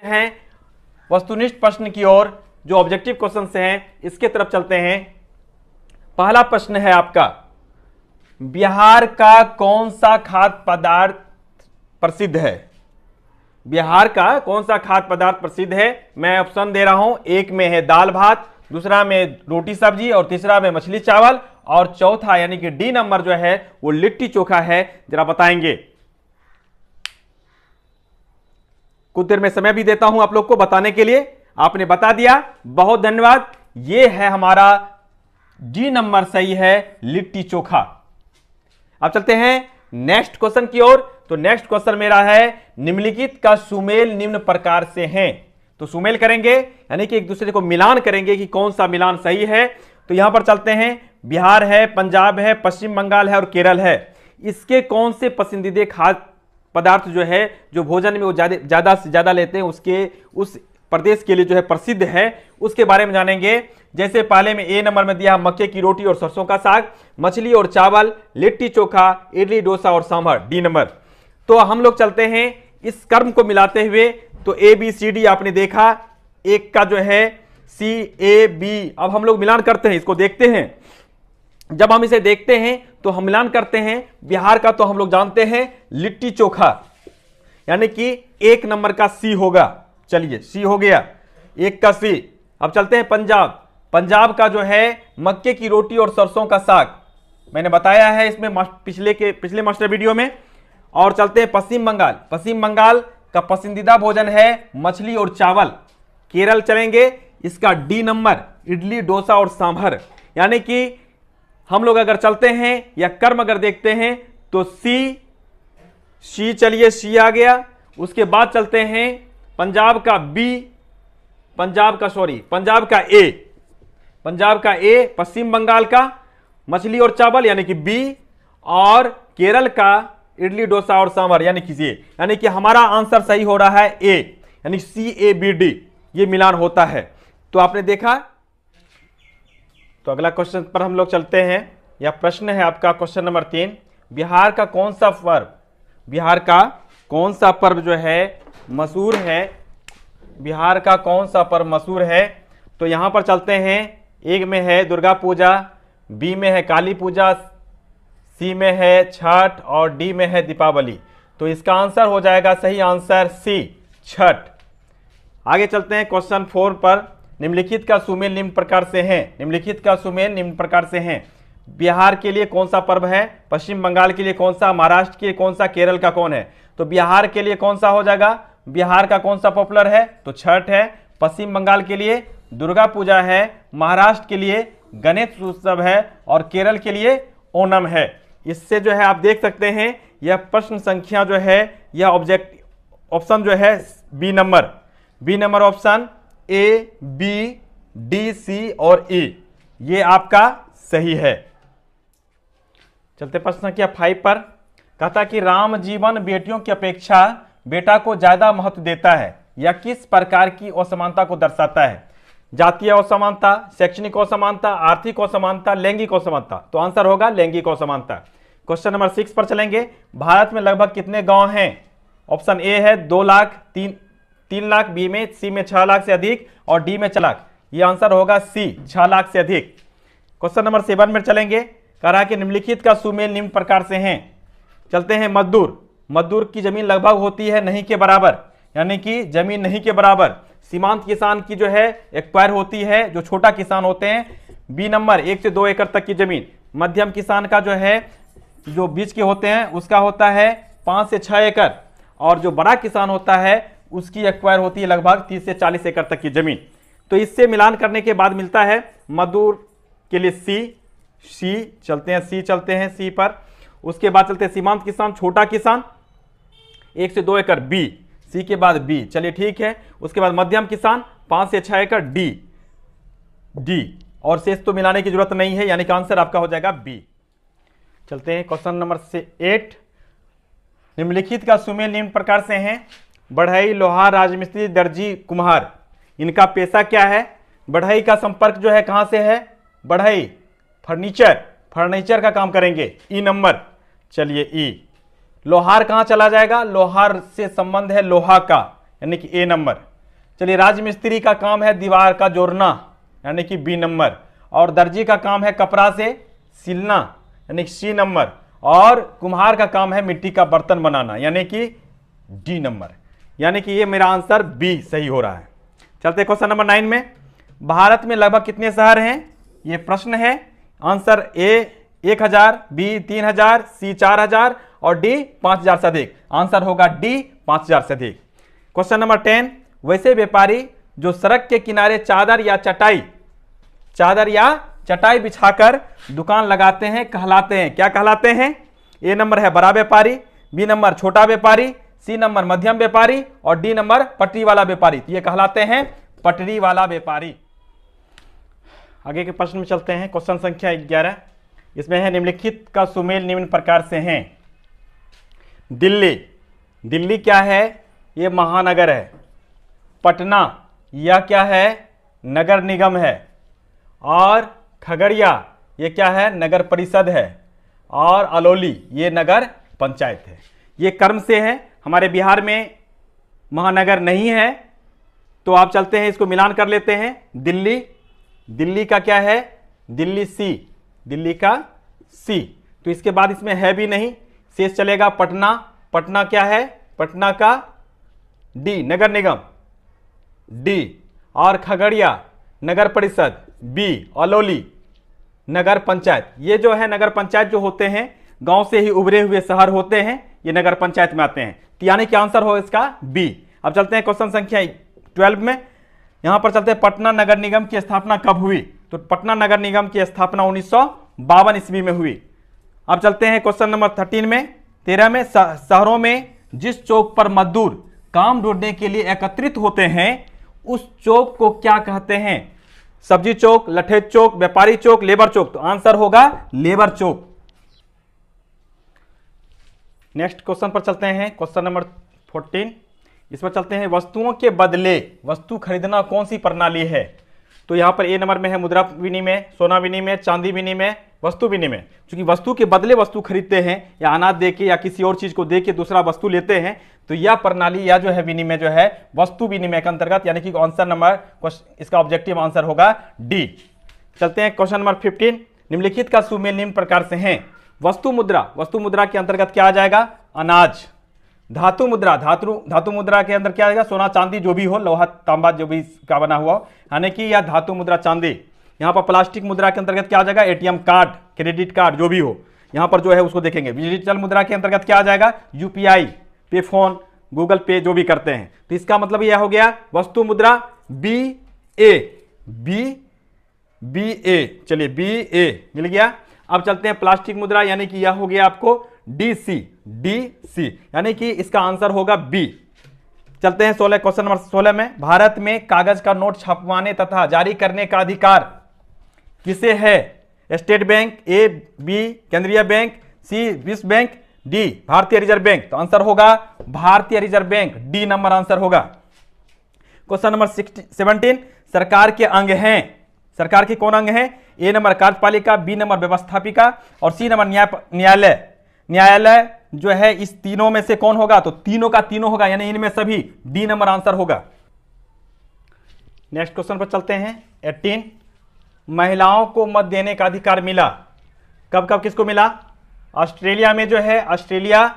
हैं वस्तुनिष्ठ प्रश्न की ओर, जो ऑब्जेक्टिव क्वेश्चन से हैं इसके तरफ चलते हैं। पहला प्रश्न है आपका, बिहार का कौन सा खाद्य पदार्थ प्रसिद्ध है? बिहार का कौन सा खाद्य पदार्थ प्रसिद्ध है? मैं ऑप्शन दे रहा हूं, एक में है दाल भात, दूसरा में रोटी सब्जी और तीसरा में मछली चावल और चौथा यानी कि डी नंबर जो है वो लिट्टी चोखा है। जरा बताएंगे। कुछ देर में समय भी देता हूं आप लोग को बताने के लिए। आपने बता दिया, बहुत धन्यवाद। ये है हमारा डी नंबर सही है, लिट्टी चोखा। अब चलते हैं नेक्स्ट क्वेश्चन की ओर। तो नेक्स्ट क्वेश्चन मेरा है, निम्नलिखित का सुमेल निम्न प्रकार से है। तो सुमेल करेंगे यानी कि एक दूसरे को मिलान करेंगे कि कौन सा मिलान सही है। तो यहां पर चलते हैं, बिहार है, पंजाब है, पश्चिम बंगाल है और केरल है। इसके कौन से पसंदीदा खाद्य पदार्थ जो है, जो भोजन में वो ज्यादा से ज्यादा लेते हैं, उसके उस प्रदेश के लिए जो है प्रसिद्ध है, उसके बारे में जानेंगे। जैसे पहले में ए नंबर में दिया मक्के की रोटी और सरसों का साग, मछली और चावल, लिट्टी चोखा, इडली डोसा और सांभर, डी नंबर। तो हम लोग चलते हैं इस कर्म को मिलाते हुए। तो ए बी सी डी आपने देखा, एक का जो है सी ए बी। अब हम लोग मिलान करते हैं, इसको देखते हैं। जब हम इसे देखते हैं तो हम मिलान करते हैं। बिहार का तो हम लोग जानते हैं लिट्टी चोखा, यानी कि एक नंबर का सी होगा। चलिए सी हो गया, एक का सी। अब चलते हैं पंजाब। पंजाब का जो है मक्के की रोटी और सरसों का साग, मैंने बताया है इसमें पिछले मास्टर वीडियो में। और चलते हैं पश्चिम बंगाल। पश्चिम बंगाल का पसंदीदा भोजन है मछली और चावल। केरल चलेंगे, इसका डी नंबर, इडली डोसा और सांभर। यानी कि हम लोग अगर चलते हैं या कर्म अगर देखते हैं तो सी चलिए सी आ गया। उसके बाद चलते हैं पंजाब का बी, पंजाब का ए, पश्चिम बंगाल का मछली और चावल यानी कि बी, और केरल का इडली डोसा और सांभर यानी कि ये। यानी कि हमारा आंसर सही हो रहा है ए, यानी सी ए बी डी, ये मिलान होता है। तो आपने देखा। तो अगला क्वेश्चन पर हम लोग चलते हैं। यह प्रश्न है आपका क्वेश्चन नंबर 3, बिहार का कौन सा पर्व जो है मशहूर है? बिहार का कौन सा पर्व मशहूर है? तो यहां पर चलते हैं, एक में है दुर्गा पूजा, बी में है काली पूजा, सी में है छठ और डी में है दीपावली। तो इसका आंसर हो जाएगा सही आंसर सी, छठ। आगे चलते हैं क्वेश्चन 4 पर। निम्नलिखित का सुमेल निम्न प्रकार से है। बिहार के लिए कौन सा पर्व है? पश्चिम बंगाल के लिए कौन सा? महाराष्ट्र के लिए कौन सा? केरल का कौन है? तो बिहार के लिए कौन सा हो जाएगा? बिहार का कौन सा पॉपुलर है? तो छठ है। पश्चिम बंगाल के लिए दुर्गा पूजा है, महाराष्ट्र के लिए गणेश उत्सव है और केरल के लिए ओणम है। इससे जो है आप देख सकते हैं, यह प्रश्न संख्या जो है, यह ऑप्शन जो है B number option A B D C और ई, ये आपका सही है। चलते प्रश्न संख्या 5 पर। कहता कि राम जीवन बेटियों की अपेक्षा बेटा को ज्यादा महत्व देता है, यह किस प्रकार की असमानता को दर्शाता है? जातीय असमानता, शैक्षणिक असमानता, आर्थिक असमानता, लैंगिक असमानता। तो आंसर होगा लैंगिक असमानता। क्वेश्चन नंबर 6 पर चलेंगे। भारत में लगभग कितने गांव हैं? ऑप्शन ए है 2 लाख, 3 लाख, बी में सी में 6 लाख से अधिक और डी में 4 लाख। यह आंसर होगा सी, 6 लाख से अधिक। क्वेश्चन नंबर 7 में चलेंगे। कह रहा है कि निम्नलिखित का सुमेल निम्न प्रकार से हैं। चलते हैं मजदूर की जमीन लगभग होती है नहीं के बराबर, यानी कि जमीन नहीं के बराबर। सीमांत किसान की जो है एक्वायर होती है, जो छोटा किसान होते हैं, बी नंबर 1 से 2 एकड़ तक की जमीन। मध्यम किसान का जो है, जो बीच के होते हैं, उसका होता है 5 से 6 एकड़ और जो बड़ा किसान होता है उसकी एक्वायर होती है लगभग 30 से 40 एकड़ तक की जमीन। तो इससे मिलान करने के बाद मिलता है मजदूर के लिए सी चलते हैं सी पर। उसके बाद चलते हैं सीमांत किसान, छोटा किसान 1 से 2 एकड़, बी, सी के बाद बी, चलिए ठीक है। उसके बाद मध्यम किसान 5 से 6 एकड़, डी, और शेष तो मिलाने की जरूरत नहीं है, यानी कि आंसर आपका हो जाएगा बी। चलते हैं क्वेश्चन नंबर 8। निम्नलिखित का सुमेल निम्न प्रकार से हैं। बढ़ई, लोहार, राजमिस्त्री, दर्जी, कुम्हार, इनका पेशा क्या है? बढ़ई का संपर्क जो है कहां से है? बढ़ई फर्नीचर का काम करेंगे, ई नंबर, चलिए ई। लोहार कहां चला जाएगा? लोहार से संबंध है लोहा का, यानी कि ए नंबर। चलिए, राजमिस्त्री का काम है दीवार का जोड़ना, यानी कि बी नंबर, और दर्जी का काम है कपड़ा से सिलना, यानी कि सी नंबर, और कुम्हार का काम है मिट्टी का बर्तन बनाना, यानी कि डी नंबर। यानी कि ये मेरा आंसर बी सही हो रहा है। चलते क्वेश्चन नंबर 9 में। भारत में लगभग कितने शहर हैं, ये प्रश्न है। आंसर ए 1000, बी 3000, सी 4000 और डी 5000 से अधिक। आंसर होगा डी 5000 से अधिक। क्वेश्चन नंबर 10, वैसे व्यापारी जो सड़क के किनारे चादर या चटाई बिछाकर दुकान लगाते हैं कहलाते हैं, क्या कहलाते हैं? ए नंबर है बड़ा व्यापारी, बी नंबर छोटा व्यापारी, सी नंबर मध्यम व्यापारी और डी नंबर पटरी वाला व्यापारी। ये कहलाते हैं पटरी वाला व्यापारी। आगे के प्रश्न में चलते हैं। क्वेश्चन संख्या 11, इसमें है निम्नलिखित का सुमेल निम्न प्रकार से हैं। दिल्ली क्या है? ये महानगर है। पटना यह क्या है? नगर निगम है। और खगड़िया ये क्या है? नगर परिषद है। और अलौली ये नगर पंचायत है। ये कर्म से है। हमारे बिहार में महानगर नहीं है, तो आप चलते हैं इसको मिलान कर लेते हैं। दिल्ली का क्या है? दिल्ली का सी। तो इसके बाद इसमें है भी नहीं, शेष चलेगा पटना क्या है? पटना का डी नगर निगम डी, और खगड़िया नगर परिषद बी, अलौली नगर पंचायत। ये जो है नगर पंचायत जो होते हैं गांव से ही उभरे हुए शहर होते हैं, ये नगर पंचायत में आते हैं। तो यानी कि आंसर हो इसका बी। अब चलते हैं क्वेश्चन संख्या 12 में। यहां पर चलते हैं पटना नगर निगम की स्थापना कब हुई? तो पटना नगर निगम की स्थापना 1952 ईस्वी में हुई। अब चलते हैं क्वेश्चन नंबर 13 में। शहरों में जिस चौक पर मजदूर काम ढूंढने के लिए एकत्रित होते हैं उस चौक को क्या कहते हैं? सब्जी चौक, लठेज चौक, व्यापारी चौक, लेबर चौक। तो आंसर होगा लेबर चौक। नेक्स्ट क्वेश्चन पर चलते हैं। क्वेश्चन नंबर 14, इस पर चलते हैं। वस्तुओं के बदले वस्तु खरीदना कौन सी प्रणाली है? तो यहां पर ए नंबर में है मुद्रा विनिमय, सोना विनिमय, चांदी विनिमय, वस्तु विनिमय। क्योंकि वस्तु के बदले वस्तु खरीदते हैं या अनाज देके या किसी और चीज को देके दूसरा वस्तु लेते हैं, तो यह प्रणाली या जो है विनिमय जो है वस्तु विनिमय के अंतर्गत, यानी कि आंसर नंबर इसका ऑब्जेक्टिव आंसर होगा डी। चलते हैं क्वेश्चन नंबर 15, निम्नलिखित का सुमेल निम्न प्रकार से है। वस्तु मुद्रा के अंतर्गत क्या आ जाएगा? अनाज। धातु मुद्रा के अंदर क्या आएगा? सोना चांदी जो भी हो, लोहा तांबा जो भी का बना हुआ, यानी कि यह धातु मुद्रा चांदी। यहाँ पर प्लास्टिक मुद्रा के अंतर्गत क्या आ जाएगा? एटीएम कार्ड, क्रेडिट कार्ड जो भी हो, यहाँ पर जो है उसको देखेंगे। डिजिटल मुद्रा के अंतर्गत क्या आ जाएगा? यूपीआई, पे फोन, गूगल पे जो भी करते हैं। तो इसका मतलब यह हो गया वस्तु मुद्रा बी ए। चलिए बी ए मिल गया। अब चलते हैं प्लास्टिक मुद्रा, यानी कि यह हो गया आपको डी सी, यानी कि इसका आंसर होगा बी। चलते हैं क्वेश्चन नंबर 16 में। भारत में कागज का नोट छपवाने तथा जारी करने का अधिकार किसे है? स्टेट बैंक, ए बी केंद्रीय बैंक, सी विश्व बैंक, डी भारतीय रिजर्व बैंक। तो आंसर होगा भारतीय reserve bank, D number answer होगा। क्वेश्चन नंबर 17, सरकार के अंग हैं। सरकार के कौन अंग हैं? ए नंबर कार्यपालिका, बी नंबर व्यवस्थापिका और सी नंबर न्यायालय जो है इस तीनों में से कौन होगा? तो तीनों का तीनों होगा, यानी इनमें सभी, डी नंबर आंसर होगा। नेक्स्ट क्वेश्चन पर चलते हैं। 18, महिलाओं को मत देने का अधिकार मिला कब कब किसको मिला? ऑस्ट्रेलिया में जो है, ऑस्ट्रेलिया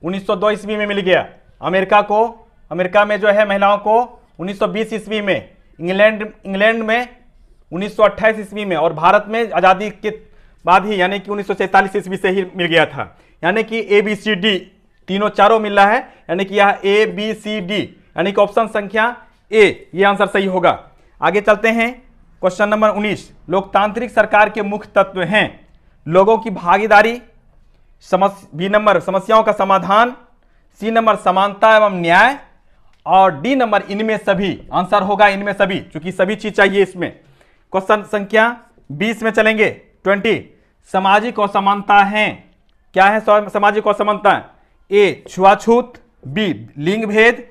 1902 ईस्वी में मिल गया। अमेरिका में जो है महिलाओं को 1920 ईस्वी में, इंग्लैंड में 1928 ईस्वी में, और भारत में आजादी के बाद ही यानी कि 1947 ईस्वी से ही मिल गया था। यानी कि ए बी सी डी चारों मिल रहा है, यानी कि यह ए बी सी डी, यानी कि ऑप्शन संख्या ए ये आंसर सही होगा। आगे चलते हैं। क्वेश्चन नंबर 19, लोकतांत्रिक सरकार के मुख्य तत्व हैं। लोगों की भागीदारी, बी नंबर समस्याओं का समाधान, सी नंबर समानता एवं न्याय और डी नंबर इनमें सभी। आंसर होगा इनमें सभी, क्योंकि सभी चीज चाहिए इसमें। क्वेश्चन संख्या 20 में चलेंगे। 20, सामाजिक असमानता है। क्या है सामाजिक असमानता? ए छुआछूत, बी लिंग भेद,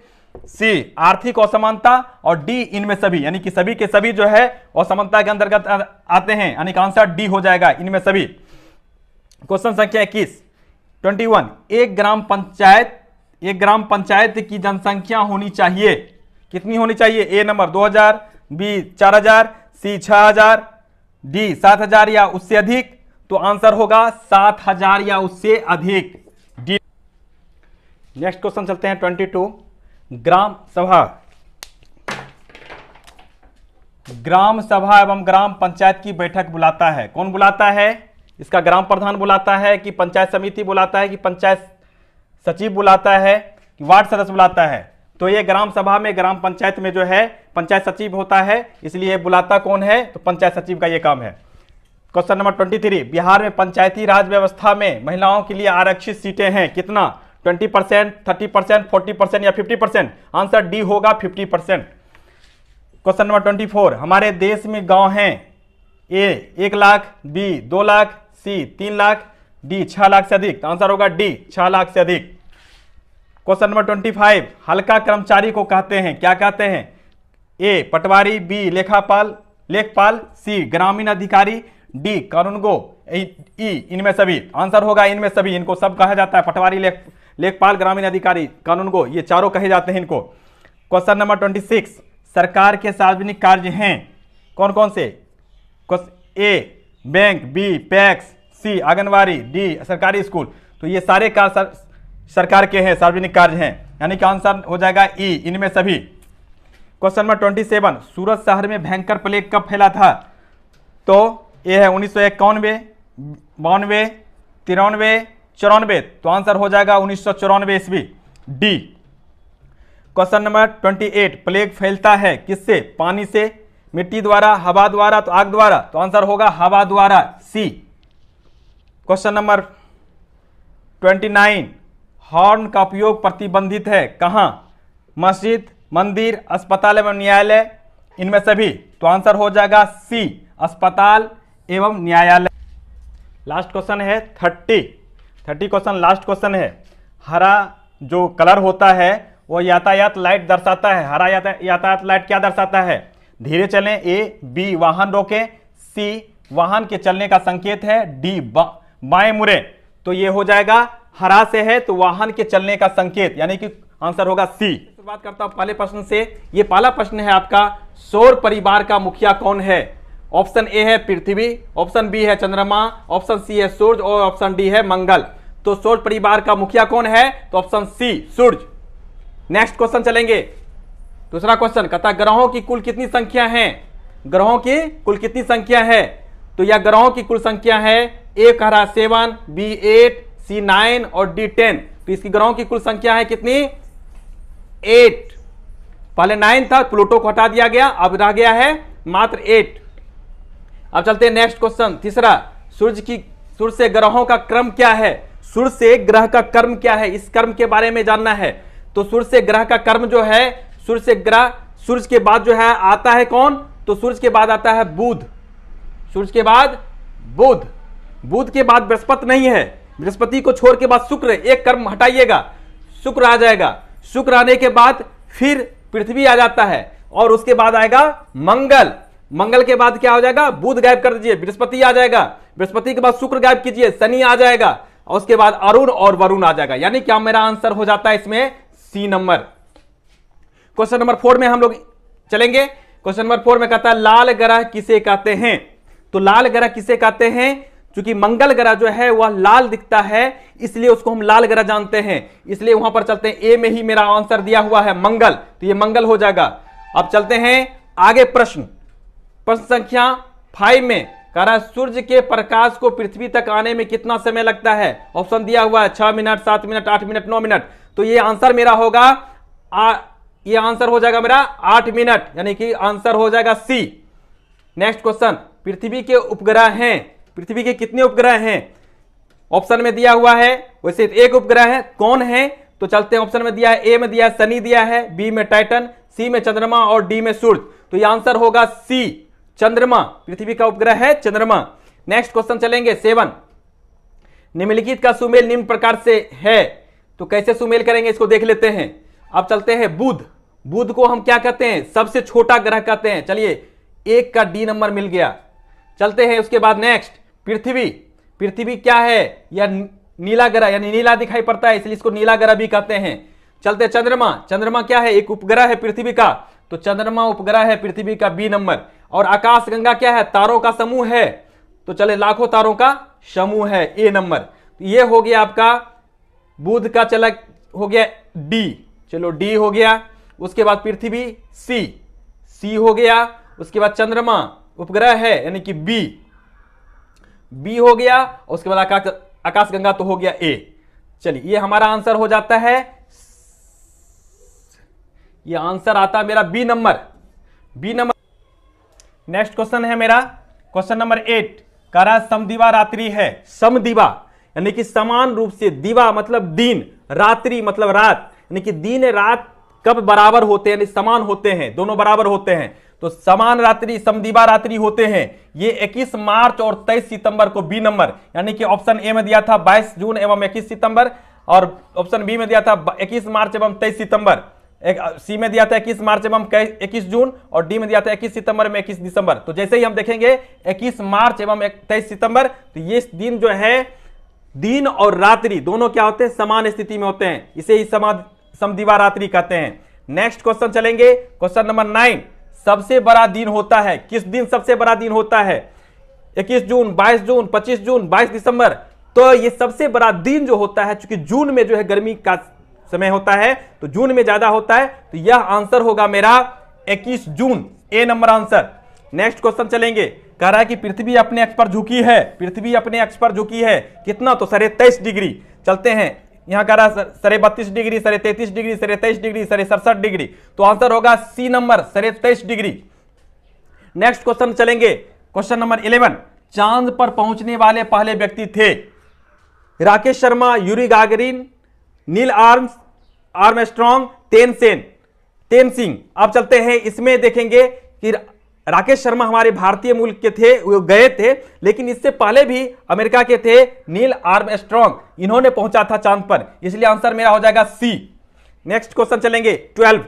सी आर्थिक असमानता और डी इनमें सभी, यानी कि सभी के सभी जो है असमानता के अंतर्गत आते हैं, यानी कि आंसर डी हो जाएगा इनमें सभी। क्वेश्चन संख्या 21, एक ग्राम पंचायत की जनसंख्या होनी चाहिए कितनी होनी चाहिए? ए नंबर 2000, बी 4000, सी 6000, डी 7000 या उससे अधिक। तो आंसर होगा 7000 या उससे अधिक, डी। नेक्स्ट क्वेश्चन चलते हैं 22। ग्राम सभा, ग्राम सभा एवं ग्राम पंचायत की बैठक बुलाता है, कौन बुलाता है? इसका ग्राम प्रधान बुलाता है कि पंचायत समिति बुलाता है कि पंचायत सचिव बुलाता है कि वार्ड सदस्य बुलाता है? तो ये ग्राम सभा में, ग्राम पंचायत में जो है पंचायत सचिव होता है, इसलिए बुलाता कौन है? तो पंचायत सचिव का ये काम है। क्वेश्चन नंबर 23, बिहार में पंचायती राज व्यवस्था में महिलाओं के लिए आरक्षित सीटें हैं कितना? 20%, 30%, 40% या 50%? आंसर डी होगा 50%। क्वेश्चन नंबर 24, हमारे देश में गांव हैं ए 1 लाख, बी 2 लाख, सी 3 लाख, डी 6 लाख से अधिक। तो आंसर होगा डी 6 लाख से अधिक। क्वेश्चन नंबर 25, हल्का कर्मचारी को कहते हैं, क्या कहते हैं? ए पटवारी, बी लेखपाल, सी ग्रामीण अधिकारी, डी कानूनगो, ई इनमें सभी। आंसर होगा इनमें सभी, इनको सब कहा जाता है, पटवारी, लेखपाल, ग्रामीण अधिकारी, कानूनगो, ये चारों कहे जाते हैं इनको। क्वेश्चन नंबर 26, सरकार के सार्वजनिक कार्य हैं कौन कौन से? ए बैंक, बी पैक्स, सी आंगनबाड़ी, डी सरकारी स्कूल। तो ये सारे कार्य सरकार के हैं, सार्वजनिक कार्य हैं, यानी कि आंसर हो जाएगा ई इनमें सभी। क्वेश्चन नंबर 27, सूरत शहर में भयंकर प्लेग कब फैला था? तो ये है 1991, 92, 93, 94। तो आंसर हो जाएगा 1994 ईस्वी, डी। क्वेश्चन नंबर 28, प्लेग फैलता है किससे? पानी से, मिट्टी द्वारा, हवा द्वारा, तो आग द्वारा। तो आंसर होगा हवा द्वारा, सी। क्वेश्चन नंबर 29, हॉर्न का उपयोग प्रतिबंधित है कहां? मस्जिद, मंदिर, अस्पताल एवं न्यायालय, इनमें सभी। तो आंसर हो जाएगा सी अस्पताल एवं न्यायालय। लास्ट क्वेश्चन है 30 क्वेश्चन, लास्ट क्वेश्चन है। हरा जो कलर होता है वो यातायात लाइट दर्शाता है। हरा यातायात लाइट क्या दर्शाता है? धीरे चलें, ए, बी वाहन रोकें, सी वाहन के चलने का संकेत है, डी बाएं मुड़े। तो ये हो जाएगा हरा से है तो वाहन के चलने का संकेत, यानी कि आंसर होगा सी। शुरुआत करता हूं पहले प्रश्न से। ये पहला प्रश्न है आपका, सौर परिवार का मुखिया कौन है? ऑप्शन ए है पृथ्वी, ऑप्शन बी है चंद्रमा, ऑप्शन सी है सूर्य और ऑप्शन डी है मंगल। तो सौर परिवार का मुखिया कौन है? तो ऑप्शन सी सूर्य। नेक्स्ट क्वेश्चन चलेंगे। दूसरा क्वेश्चन कहता है ग्रहों की कुल कितनी संख्या है? ग्रहों की कुल कितनी संख्या है? तो यह ग्रहों की कुल संख्या है, ए कह रहा 7, बी 8, सी 9 और डी 10। तो इसकी ग्रहों की कुल संख्या है कितनी? 8। पहले 9 था, प्लूटो को हटा दिया गया, अब रह गया है मात्र 8। अब चलते हैं नेक्स्ट क्वेश्चन तीसरा। सूर्य से ग्रहों का क्रम क्या है? सूर्य से ग्रह का कर्म क्या है? इस कर्म के बारे में जानना है। तो सूर्य से ग्रह का कर्म जो है, सूर्य के बाद जो है आता है कौन? तो सूर्य के बाद आता है बुध। सूर्य के बाद बुध, बुध के बाद बृहस्पति नहीं है, बृहस्पति को छोड़ के बाद शुक्र, एक कर्म हटाइएगा, शुक्र आ जाएगा। शुक्र आने के बाद फिर पृथ्वी आ जाता है और उसके बाद आएगा मंगल। मंगल के बाद क्या हो जाएगा? बुध गायब कर दीजिए, बृहस्पति आ जाएगा। बृहस्पति के बाद शुक्र गायब कीजिए, शनि आ जाएगा और उसके बाद अरुण और वरुण आ जाएगा। यानी क्या मेरा आंसर हो जाता है इसमें सी नंबर। क्वेश्चन नंबर 4 में हम लोग चलेंगे। क्वेश्चन नंबर 4 में कहता है लाल ग्रह किसे कहते हैं? तो लाल ग्रह किसे कहते हैं? क्योंकि मंगल ग्रह जो है वह लाल दिखता है, इसलिए उसको हम लाल ग्रह जानते हैं, इसलिए वहां पर चलते हैं। ए में ही मेरा आंसर दिया हुआ है मंगल, तो ये मंगल हो जाएगा। अब चलते हैं आगे प्रश्न संख्या 5 में कह रहा है सूर्य के प्रकाश को पृथ्वी तक आने में कितना समय लगता है? ऑप्शन दिया हुआ है 6 मिनट, 7 मिनट, 8 मिनट, 9 मिनट। तो ये आंसर मेरा होगा ये आंसर हो जाएगा मेरा 8 मिनट, यानी कि आंसर हो जाएगा सी। नेक्स्ट क्वेश्चन, पृथ्वी के उपग्रह हैं, पृथ्वी के कितने उपग्रह हैं? ऑप्शन में दिया हुआ है वैसे एक उपग्रह है, कौन है? तो चलते हैं ऑप्शन में दिया है, ए में दिया है शनि दिया है, बी में टाइटन, सी में चंद्रमा और डी में सूर्य। तो ये आंसर होगा सी चंद्रमा, पृथ्वी का उपग्रह है चंद्रमा। नेक्स्ट क्वेश्चन चलेंगे 7। निम्नलिखित का सुमेल निम्न प्रकार से है, तो कैसे सुमेल करेंगे इसको देख लेते हैं। अब चलते हैं बुध। बुध को हम क्या कहते हैं? सबसे छोटा ग्रह कहते हैं। चलिए 1 का डी नंबर मिल गया। चलते हैं उसके बाद नेक्स्ट पृथ्वी। पृथ्वी क्या है? यह नीला ग्रह, यानी नीला दिखाई पड़ता है, इसलिए इसको नीला ग्रह भी कहते हैं। चलते चंद्रमा, चंद्रमा क्या है? एक उपग्रह है पृथ्वी का, तो चंद्रमा उपग्रह है पृथ्वी का, बी नंबर। और आकाशगंगा क्या है? तारों का समूह है, तो चले लाखों तारों का समूह है, ए नंबर। तो ये हो गया आपका बुध का, चला हो गया डी, चलो डी हो गया। उसके बाद पृथ्वी सी, सी हो गया। उसके बाद चंद्रमा उपग्रह है यानी कि बी, बी हो गया। उसके बाद आकाशगंगा तो हो गया ए। चलिए ये हमारा आंसर हो जाता है, ये आंसर आता है मेरा B number, B number. Next question है मेरा क्वेश्चन नंबर 8, कह रहा समदिवा रात्रि है। समदिवा यानी कि समान रूप से, दिवा मतलब दिन, रात्रि मतलब रात, यानी कि दिन रात कब बराबर होते हैं, यानी समान होते हैं, दोनों बराबर होते हैं। तो समान रात्रि, समदिवा रात्रि होते हैं ये 21 मार्च और 23 सितंबर को, बी नंबर। यानी कि ऑप्शन ए में दिया था 22 जून एवं 21 सितंबर, और ऑप्शन बी में दिया था 21 मार्च एवं 23 सितंबर। सी में दिया था 21 मार्च एवं 21 जून, और डी में दिया था 21 सितंबर में 21 दिसंबर। तो जैसे ही हम देखेंगे 21 मार्च एवं 23 सितंबर, तो ये दिन जो है, दिन और रात्रि दोनों क्या होते हैं? समान स्थिति में होते हैं, इसे ही समदिवा रात्रि कहते हैं। नेक्स्ट क्वेश्चन चलेंगे, क्वेश्चन नंबर 9, सबसे बड़ा दिन होता है, किस दिन सबसे बड़ा दिन होता है? 21 जून, 22 जून, 25 जून, 22 दिसंबर। तो ये सबसे बड़ा दिन जो होता है, चूंकि जून में जो है गर्मी का समय होता है, तो जून में ज्यादा होता है, तो यह आंसर होगा मेरा 21 जून, ए नंबर आंसर। नेक्स्ट क्वेश्चन चलेंगे, कह रहा है कि पृथ्वी अपने अक्ष पर झुकी है, पृथ्वी अपने अक्ष पर झुकी है कितना? तो 23.5 डिग्री। चलते हैं, यहां कह रहा है 32.5 डिग्री, 33.5 डिग्री, 23 डिग्री, 67 डिग्री। तो आंसर होगा C number, 23 degree. Next question चलेंगे, क्वेश्चन नंबर 11, चांद पर पहुंचने वाले पहले व्यक्ति थे? Rakesh Sharma, Yuri Gagarin, Neil Armstrong, Tenzing. अब चलते हैं, इसमें देखेंगे कि राकेश शर्मा हमारे भारतीय मूल के थे, वो गए थे, लेकिन इससे पहले भी अमेरिका के थे नील आर्मस्ट्रॉन्ग, इन्होंने पहुंचा था चांद पर, इसलिए आंसर मेरा हो जाएगा सी। नेक्स्ट क्वेश्चन चलेंगे 12,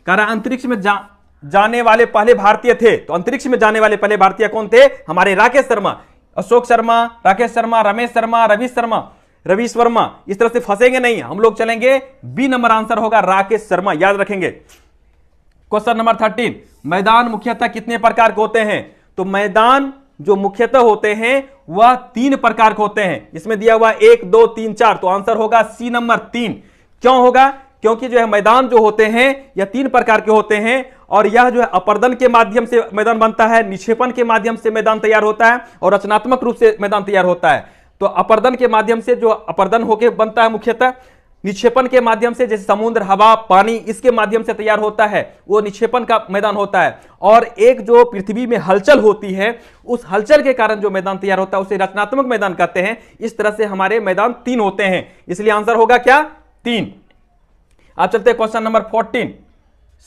कह रहा अंतरिक्ष में जाने वाले पहले भारतीय थे, तो अंतरिक्ष में जाने वाले पहले भारतीय कौन थे? हमारे राकेश शर्मा, अशोक शर्मा, राकेश शर्मा, रमेश शर्मा, रवि शर्मा। इस तरह से फंसेंगे नहीं हम लोग, चलेंगे बी नंबर आंसर होगा राकेश शर्मा, याद रखेंगे। क्वेश्चन नंबर 13, मैदान मुख्यतः कितने प्रकार के होते हैं? तो मैदान जो मुख्यतः होते हैं वह 3 प्रकार के होते हैं, इसमें दिया हुआ 1 2 3 4, तो आंसर होगा सी नंबर 3। क्यों होगा? क्योंकि जो है मैदान जो होते हैं यह 3 प्रकार के होते हैं, और यह जो है अपर्दन के माध्यम से मैदान बनता है, निक्षेपण के माध्यम से मैदान तैयार होता है, और रचनात्मक रूप से मैदान तैयार होता है। तो अपर्दन के माध्यम से जो अपर्दन होकर बनता है मुख्यतः, निक्षेपण के माध्यम से जैसे समुद्र, हवा, पानी, इसके माध्यम से तैयार होता है, वो निक्षेपण का मैदान होता है। और एक जो पृथ्वी में हलचल होती है, उस हलचल के कारण जो मैदान तैयार होता है उसे रचनात्मक मैदान कहते हैं। इस तरह से हमारे मैदान 3 होते हैं, इसलिए आंसर होगा क्या? 3। आप चलते हैं क्वेश्चन नंबर 14,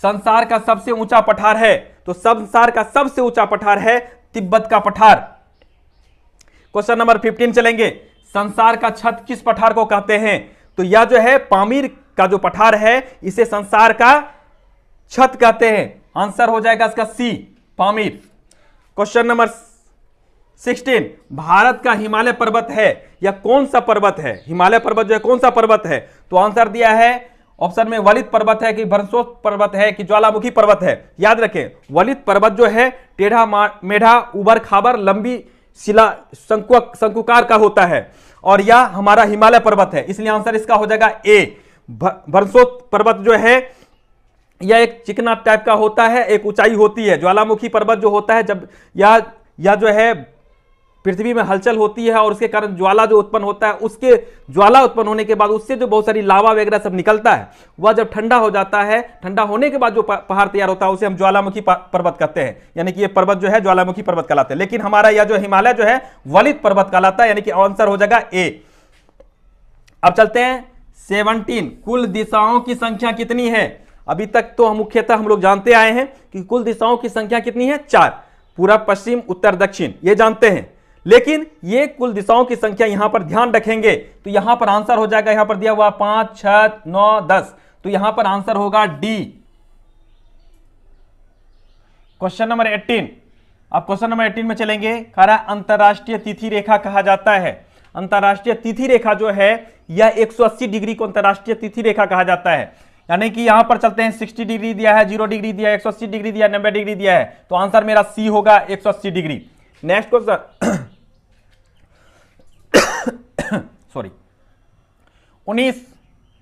संसार का सबसे ऊंचा पठार है, तो संसार का सबसे ऊंचा पठार है तिब्बत का पठार। क्वेश्चन नंबर 15 चलेंगे, संसार का छत किस पठार को कहते हैं? तो यह जो है पामीर का जो पठार है, इसे संसार का छत कहते हैं, आंसर हो जाएगा इसका सी, पामीर। क्वेश्चन नंबर 16, भारत का हिमालय पर्वत है या कौन सा पर्वत है? हिमालय पर्वत जो है कौन सा पर्वत है? तो आंसर दिया है ऑप्शन में वलित पर्वत है कि भरसोत पर्वत है कि ज्वालामुखी पर्वत है। याद रखें, वलित पर्वत जो है टेढ़ा मेढ़ा उबड़ खाबड़ लंबी शिला शंकुकार का होता है, और यह हमारा हिमालय पर्वत है, इसलिए आंसर इसका हो जाएगा ए। भरसोत पर्वत जो है यह एक चिकना टाइप का होता है, एक ऊंचाई होती है। ज्वालामुखी पर्वत जो होता है, जब यह जो है पृथ्वी में हलचल होती है और उसके कारण ज्वाला जो उत्पन्न होता है, उसके ज्वाला उत्पन्न होने के बाद उससे जो बहुत सारी लावा वगैरह सब निकलता है, वह जब ठंडा हो जाता है, ठंडा होने के बाद जो पहाड़ तैयार होता है उसे हम ज्वालामुखी पर्वत कहते हैं, यानी कि ये पर्वत जो है ज्वालामुखी पर्वत कहलाते हैं। लेकिन हमारा यह जो हिमालय जो है वलित पर्वत कहलाता है, यानी कि आंसर हो जाएगा ए। अब चलते हैं 17, कुल दिशाओं की संख्या कितनी है? अभी तक तो मुख्यतः हम लोग जानते आए हैं कि कुल दिशाओं की संख्या कितनी है? 4, पूरब, पश्चिम, उत्तर, दक्षिण, ये जानते हैं। लेकिन ये कुल दिशाओं की संख्या यहां पर ध्यान रखेंगे तो यहां पर आंसर हो जाएगा, यहां पर दिया हुआ 5, 6, 9, 10, तो यहां पर आंसर होगा डी। क्वेश्चन नंबर 18, अब क्वेश्चन नंबर 18 में चलेंगे। कह रहा है अंतरराष्ट्रीय तिथि रेखा कहा जाता है। अंतरराष्ट्रीय तिथि रेखा जो है यह 180 डिग्री को अंतरराष्ट्रीय तिथि रेखा कहा जाता है। यानी कि यहां पर चलते हैं 60 डिग्री दिया है, 0 डिग्री दिया है, 180 डिग्री दिया है, 90 डिग्री दिया है, तो आंसर मेरा सी होगा 180 डिग्री। नेक्स्ट क्वेश्चन सॉरी 19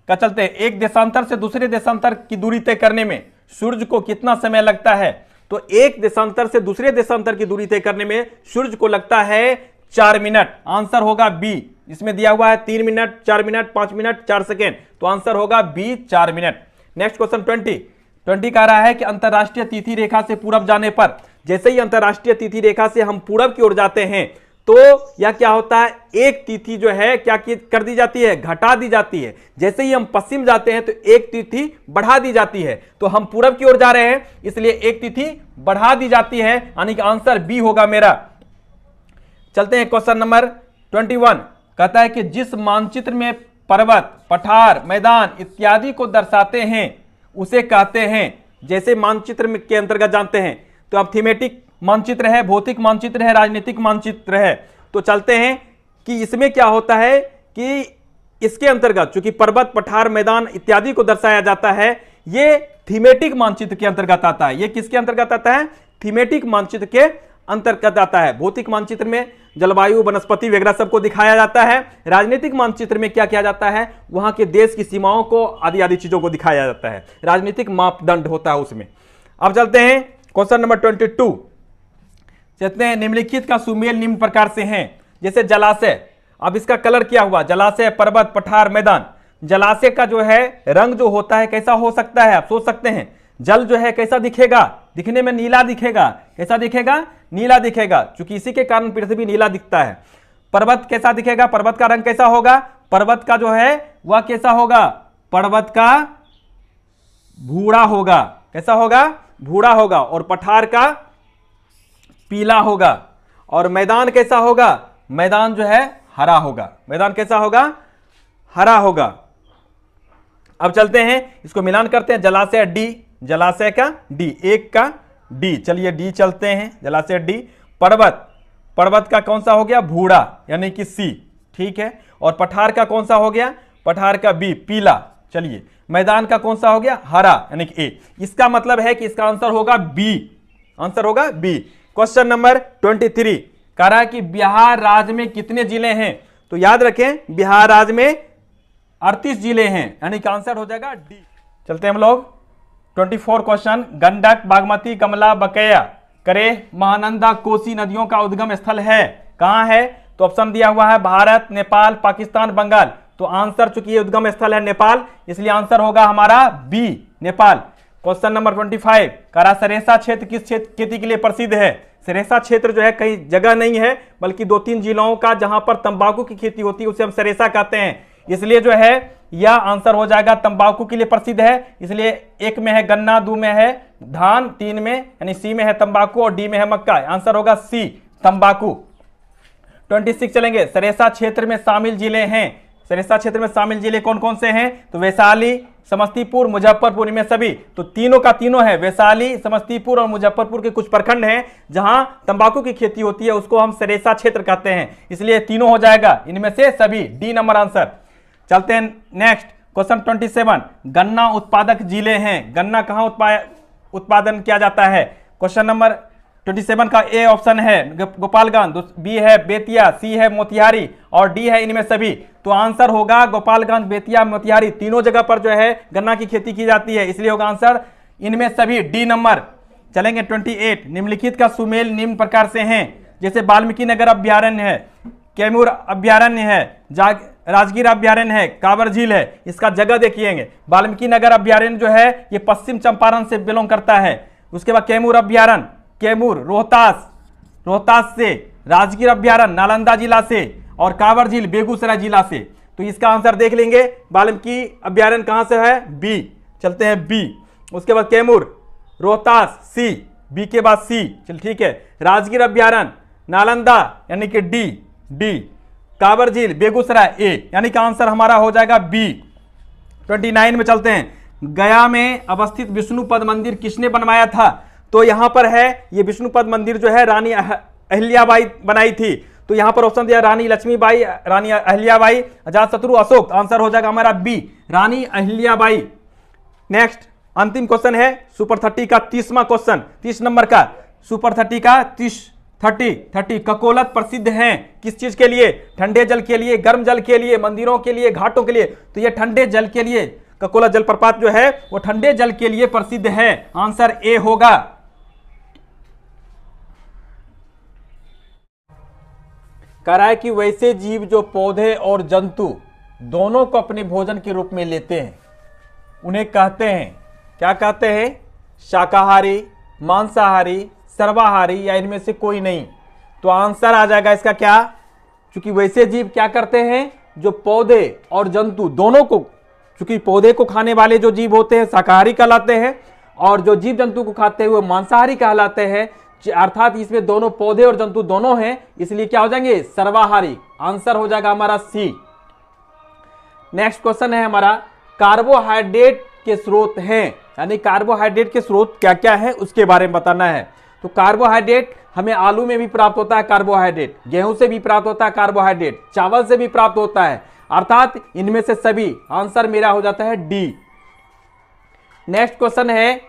का चलते हैं, एक देशांतर से दूसरे देशांतर की दूरी तय करने में सूर्य को कितना समय लगता है? तो एक देशांतर से दूसरे देशांतर की दूरी तय करने में सूर्य को लगता है 4 मिनट। आंसर होगा बी। इसमें दिया हुआ है 3 मिनट, 4 मिनट, 5 मिनट, 4 सेकेंड, तो आंसर होगा बी 4 मिनट। नेक्स्ट क्वेश्चन 20 कह रहा है कि अंतरराष्ट्रीय तिथि रेखा से पूरब जाने पर, जैसे ही अंतरराष्ट्रीय तिथि रेखा से हम पूरब की ओर जाते हैं तो यह क्या होता है, एक तिथि जो है क्या कर दी जाती है, घटा दी जाती है। जैसे ही हम पश्चिम जाते हैं तो एक तिथि बढ़ा दी जाती है। तो हम पूरब की ओर जा रहे हैं इसलिए एक तिथि बढ़ा दी जाती है, यानी कि आंसर बी होगा मेरा। चलते हैं क्वेश्चन नंबर 21, कहता है कि जिस मानचित्र में पर्वत, पठार, मैदान इत्यादि को दर्शाते हैं उसे कहते हैं, जैसे मानचित्र में के अंतर्गत जानते हैं तो अब थीमेटिक मानचित्र है, भौतिक मानचित्र है, राजनीतिक मानचित्र है। तो चलते हैं कि इसमें क्या होता है कि इसके अंतर्गत चूंकि पर्वत, पठार, मैदान इत्यादि को दर्शाया जाता है, ये थीमेटिक मानचित्र के अंतर्गत आता है। ये किसके अंतर्गत आता है? थीमेटिक मानचित्र के अंतर्गत आता है। भौतिक मानचित्र में जलवायु, वनस्पति वगैरह सबको दिखाया जाता है। राजनीतिक मानचित्र में क्या किया जाता है, वहां के देश की सीमाओं को आदि आदि चीजों को दिखाया जाता है। राजनीतिक मापदंड होता है उसमें। अब चलते हैं क्वेश्चन नंबर 22, कहते हैं निम्नलिखित का सुमेल निम्न प्रकार से हैं, जैसे जलाशय। अब इसका कलर क्या हुआ, जलाशय, पर्वत, पठार, मैदान। जलाशय का जो है रंग जो होता है कैसा हो सकता है, आप सोच सकते हैं। जल जो है कैसा दिखेगा, दिखने में नीला दिखेगा। कैसा दिखेगा, नीला दिखेगा, क्योंकि इसी के कारण पृथ्वी नीला दिखता है। पर्वत कैसा दिखेगा, पर्वत का रंग कैसा होगा, पर्वत का जो है वह कैसा होगा, पर्वत का भूरा होगा। कैसा होगा, भूरा होगा। और पठार का पीला होगा। और मैदान कैसा होगा, मैदान जो है हरा होगा। मैदान कैसा होगा, हरा होगा। अब चलते हैं इसको मिलान करते हैं। जलाशय डी, जलाशय का डी, एक का डी, चलिए डी चलते हैं, जलाशय डी। पर्वत, पर्वत का कौन सा हो गया, भूरा, यानी कि सी, ठीक है। और पठार का कौन सा हो गया, पठार का बी, पीला, चलिए। मैदान का कौन सा हो गया, हरा, यानी कि ए। इसका मतलब है कि इसका आंसर होगा बी, आंसर होगा बी। क्वेश्चन नंबर 23 कह रहा है कि बिहार राज्य में कितने जिले हैं? तो याद रखें बिहार राज्य में 38 जिले हैं, यानी कि आंसर हो जाएगा डी। चलते हैं हम लोग 24 क्वेश्चन, गंडक, बागमती, कमला, बकैया, करेह, महानंदा, कोसी नदियों का उद्गम स्थल है कहां है? तो ऑप्शन दिया हुआ है भारत, नेपाल, पाकिस्तान, बंगाल। तो आंसर चूंकि ये उद्गम स्थल है नेपाल, इसलिए आंसर होगा हमारा बी, नेपाल। क्वेश्चन नंबर 25 कह रहा सरेसा क्षेत्र किस क्षेत्र खेती के लिए प्रसिद्ध है? सरेसा क्षेत्र जो है कहीं जगह नहीं है, बल्कि 2-3 जिलों का जहां पर तंबाकू की खेती होती है उसे हम सरेसा कहते हैं। इसलिए जो है यह आंसर हो जाएगा, तंबाकू के लिए प्रसिद्ध है। इसलिए एक में है गन्ना, 2 में है धान, 3 में यानी सी में है तंबाकू और डी में है मक्का। आंसर होगा सी, तंबाकू। 26 चलेंगे, सरेसा क्षेत्र में शामिल जिले हैं। सरेसा क्षेत्र में शामिल जिले कौन कौन से हैं? तो वैशाली, समस्तीपुर, मुजफ्फरपुर, इनमें सभी। तो तीनों का तीनों है, वैशाली, समस्तीपुर और मुजफ्फरपुर के कुछ प्रखंड हैं जहां तंबाकू की खेती होती है, उसको हम सरेसा क्षेत्र कहते हैं। इसलिए तीनों हो जाएगा, इनमें से सभी, डी नंबर आंसर। चलते हैं नेक्स्ट क्वेश्चन 27, गन्ना उत्पादक जिले हैं। गन्ना कहां उत्पादन किया जाता है? क्वेश्चन नंबर 27 का ए ऑप्शन है गोपालगंज, बी है बेतिया, सी है मोतिहारी और डी है इनमें सभी। तो आंसर होगा गोपालगंज, बेतिया, मोतिहारी, तीनों जगह पर जो है गन्ना की खेती की जाती है, इसलिए होगा आंसर इनमें सभी, डी नंबर। चलेंगे 28, निम्नलिखित का सुमेल निम्न प्रकार से हैं, जैसे वाल्मीकि नगर अभ्यारण्य है, कैमूर अभ्यारण्य है, राजगीर अभ्यारण्य है, कांवर झील है। इसका जगह देखिएंगे, वाल्मीकि नगर अभ्यारण्य जो है ये पश्चिम चंपारण से बिलोंग करता है। उसके बाद कैमूर अभ्यारण्य, कैमूर रोहतास से, राजगीर अभ्यारण्य नालंदा जिला से और कांवर झील बेगूसराय जिला से। तो इसका आंसर देख लेंगे, वाल्मीकि अभ्यारण्य कहां से है, बी। चलते हैं बी। उसके बाद कैमूर, रोहतास, सी, बी के बाद सी, चल ठीक है। राजगीर अभ्यारण्य नालंदा यानी कि डी, कांवर झील बेगूसराय ए, यानी कि आंसर हमारा हो जाएगा बी। 29 में चलते हैं, गया में अवस्थित विष्णुपद मंदिर किसने बनवाया था? तो यहां पर है ये विष्णुपद मंदिर जो है रानी अहिल्याबाई बनाई थी। तो यहां पर ऑप्शन दिया रानी लक्ष्मीबाई, रानी अहिल्याबाई, अजातशत्रु, अशोक। आंसर हो जाएगा हमारा बी, रानी अहिल्याबाई। नेक्स्ट अंतिम क्वेश्चन है सुपर 30 का 30वां क्वेश्चन, 30 नंबर का सुपर 30 का 30 ककोलत प्रसिद्ध हैं किस चीज के लिए? ठंडे जल के लिए, गर्म जल के लिए, मंदिरों के लिए, घाटों के लिए। तो ये ठंडे जल के लिए, ककोलत जलप्रपात जो है वो ठंडे जल के लिए प्रसिद्ध है। आंसर ए होगा। कह रहा है कि वैसे जीव जो पौधे और जंतु दोनों को अपने भोजन के रूप में लेते हैं उन्हें कहते हैं, क्या कहते हैं? शाकाहारी, मांसाहारी, सर्वाहारी या इनमें से कोई नहीं। तो आंसर आ जाएगा इसका क्या? क्योंकि वैसे जीव क्या करते हैं, जो पौधे और जंतु दोनों को, क्योंकि पौधे को खाने वाले जो जीव होते हैं शाकाहारी कहलाते हैं और जो जीव जंतु को खाते हैं वो मांसाहारी कहलाते हैं, अर्थात इसमें दोनों पौधे और जंतु दोनों हैं, इसलिए क्या हो जाएंगे? सर्वाहारी। आंसर हो जाएगा हमारा सी। नेक्स्ट क्वेश्चन है हमारा कार्बोहाइड्रेट के स्रोत हैं, यानी कार्बोहाइड्रेट के स्रोत क्या क्या है उसके बारे में बताना है। तो कार्बोहाइड्रेट हमें आलू में भी प्राप्त होता है, कार्बोहाइड्रेट गेहूं से भी प्राप्त होता है, कार्बोहाइड्रेट चावल से भी प्राप्त होता है, अर्थात इनमें से सभी। आंसर मेरा हो जाता है डी। नेक्स्ट क्वेश्चन है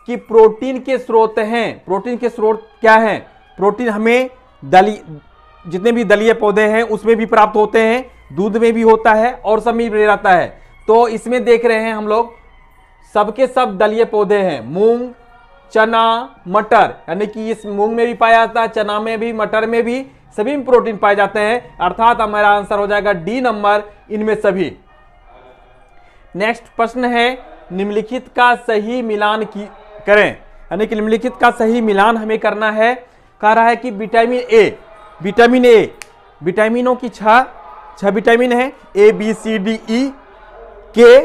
कि प्रोटीन के स्रोत हैं, प्रोटीन के स्रोत क्या हैं? प्रोटीन हमें जितने भी दलीय पौधे हैं उसमें भी प्राप्त होते हैं, दूध में भी होता है और सब में भी रहता है। तो इसमें देख रहे हैं हम लोग सबके सब दलीय पौधे हैं, मूंग, चना, मटर, यानी कि इस मूंग में भी पाया जाता है, चना में भी, मटर में भी, सभी में प्रोटीन पाए जाते हैं, अर्थात हमारा आंसर हो जाएगा डी नंबर, इनमें सभी। नेक्स्ट प्रश्न है निम्नलिखित का सही मिलान करें, यानी कि निम्नलिखित का सही मिलान हमें करना है। कह रहा है कि विटामिन ए, विटामिनों की छह विटामिन है, ए बी सी डी ई के।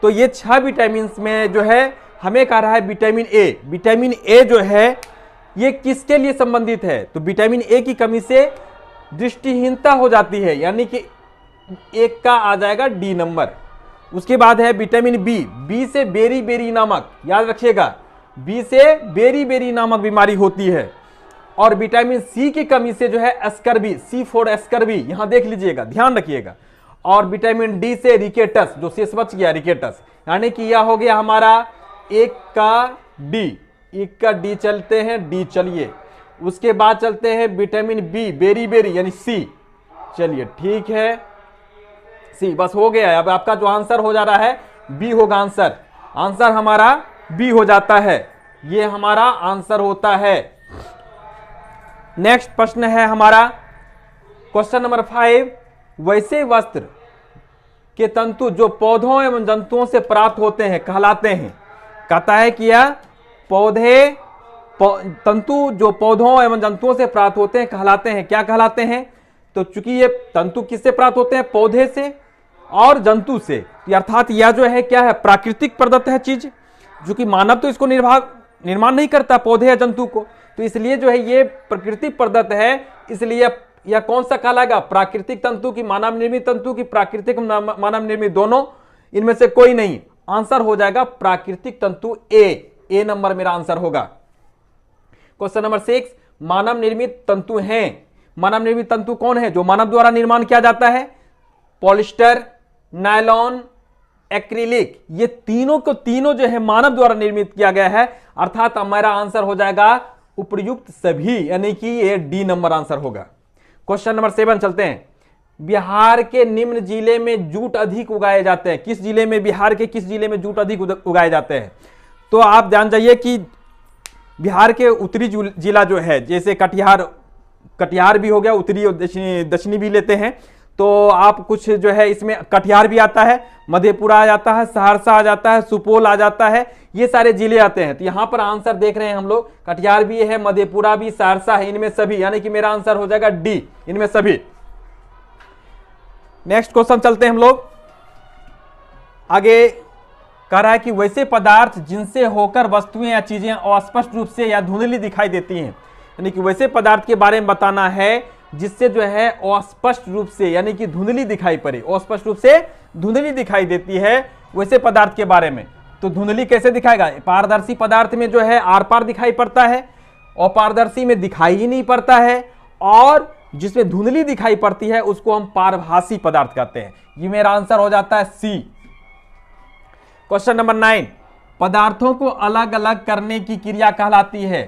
तो ये 6 विटामिन में जो है हमें कह रहा है विटामिन ए जो है ये किसके लिए संबंधित है? तो विटामिन ए की कमी से दृष्टिहीनता हो जाती है, यानी कि एक का आ जाएगा डी नंबर। उसके बाद है विटामिन बी से बेरी नामक, याद रखिएगा, बी से बेरी नामक बीमारी होती है। और विटामिन सी की कमी से जो है स्कर्वी, C4 स्कर्वी, यहां देख लीजिएगा, ध्यान रखिएगा। और विटामिन डी से रिकेटस, जो शेष बच गया रिकेटस, यानी कि यह हो गया हमारा एक का डी चलते हैं, डी चलिए। उसके बाद चलते हैं विटामिन बी, बेरी यानी सी, चलिए ठीक है सी, बस हो गया। अब आपका जो आंसर हो जा रहा है बी होगा आंसर हमारा बी हो जाता है, ये हमारा आंसर होता है। नेक्स्ट प्रश्न है हमारा क्वेश्चन नंबर 5, वैसे वस्त्र के तंतु जो पौधों एवं जंतुओं से प्राप्त होते हैं कहलाते हैं। कहता है कि यह तंतु जो पौधों एवं जंतुओं से प्राप्त होते हैं कहलाते हैं, क्या कहलाते हैं? तो चूंकि ये तंतु किससे प्राप्त होते हैं? पौधे से और जंतु से, अर्थात यह जो है क्या है? प्राकृतिक प्रदत्त है चीज, जो कि मानव तो इसको निर्माण नहीं करता, पौधे या जंतु को, तो इसलिए जो है ये प्रकृति प्रदत्त है, इसलिए यह कौन सा कहलाएगा? प्राकृतिक तंतु की, मानव निर्मित तंतु की, प्राकृतिक मानव निर्मित, दोनों, इनमें से कोई नहीं। आंसर हो जाएगा प्राकृतिक तंतु ए नंबर मेरा आंसर होगा। क्वेश्चन नंबर 6, मानव निर्मित तंतु हैं। मानव निर्मित तंतु कौन है? जो मानव द्वारा निर्माण किया जाता है, पॉलिस्टर, नायलॉन, एक्रिलिक, ये तीनों जो है मानव द्वारा निर्मित किया गया है, अर्थात हमारा आंसर हो जाएगा उपर्युक्त सभी, यानी कि ये डी नंबर आंसर होगा। क्वेश्चन नंबर 7 चलते हैं। बिहार के निम्न जिले में जूट अधिक उगाए जाते हैं। किस जिले में, बिहार के किस जिले में जूट अधिक उगाए जाते हैं? तो आप जान जाइए कि बिहार के उत्तरी जिला जो है, जैसे कटिहार भी हो गया, उत्तरी और दक्षिणी भी लेते हैं, तो आप कुछ जो है इसमें कटिहार भी आता है, मधेपुरा आ जाता है, सहरसा आ जाता है, सुपौल आ जाता है, ये सारे जिले आते हैं। तो यहां पर आंसर देख रहे हैं हम लोग, कटिहार भी है, मधेपुरा भी, सहरसा है, इनमें सभी, यानी कि मेरा आंसर हो जाएगा डी, इनमें सभी। नेक्स्ट क्वेश्चन चलते हैं हम लोग आगे। कह रहा है कि वैसे पदार्थ जिनसे होकर वस्तुएं या चीजें अस्पष्ट रूप से या धुंधली दिखाई देती हैं, यानी कि वैसे पदार्थ के बारे में बताना है जिससे जो है अस्पष्ट रूप से, यानी कि धुंधली दिखाई पड़े, अस्पष्ट रूप से धुंधली दिखाई देती है वैसे पदार्थ के बारे में। तो धुंधली कैसे दिखाएगा? पारदर्शी पदार्थ में जो है आर पार दिखाई पड़ता है, अपारदर्शी में दिखाई ही नहीं पड़ता है, और जिसमें धुंधली दिखाई पड़ती है उसको हम पारभासी पदार्थ कहते हैं। ये मेरा आंसर हो जाता है सी। क्वेश्चन नंबर 9, पदार्थों को अलग अलग करने की क्रिया कहलाती है।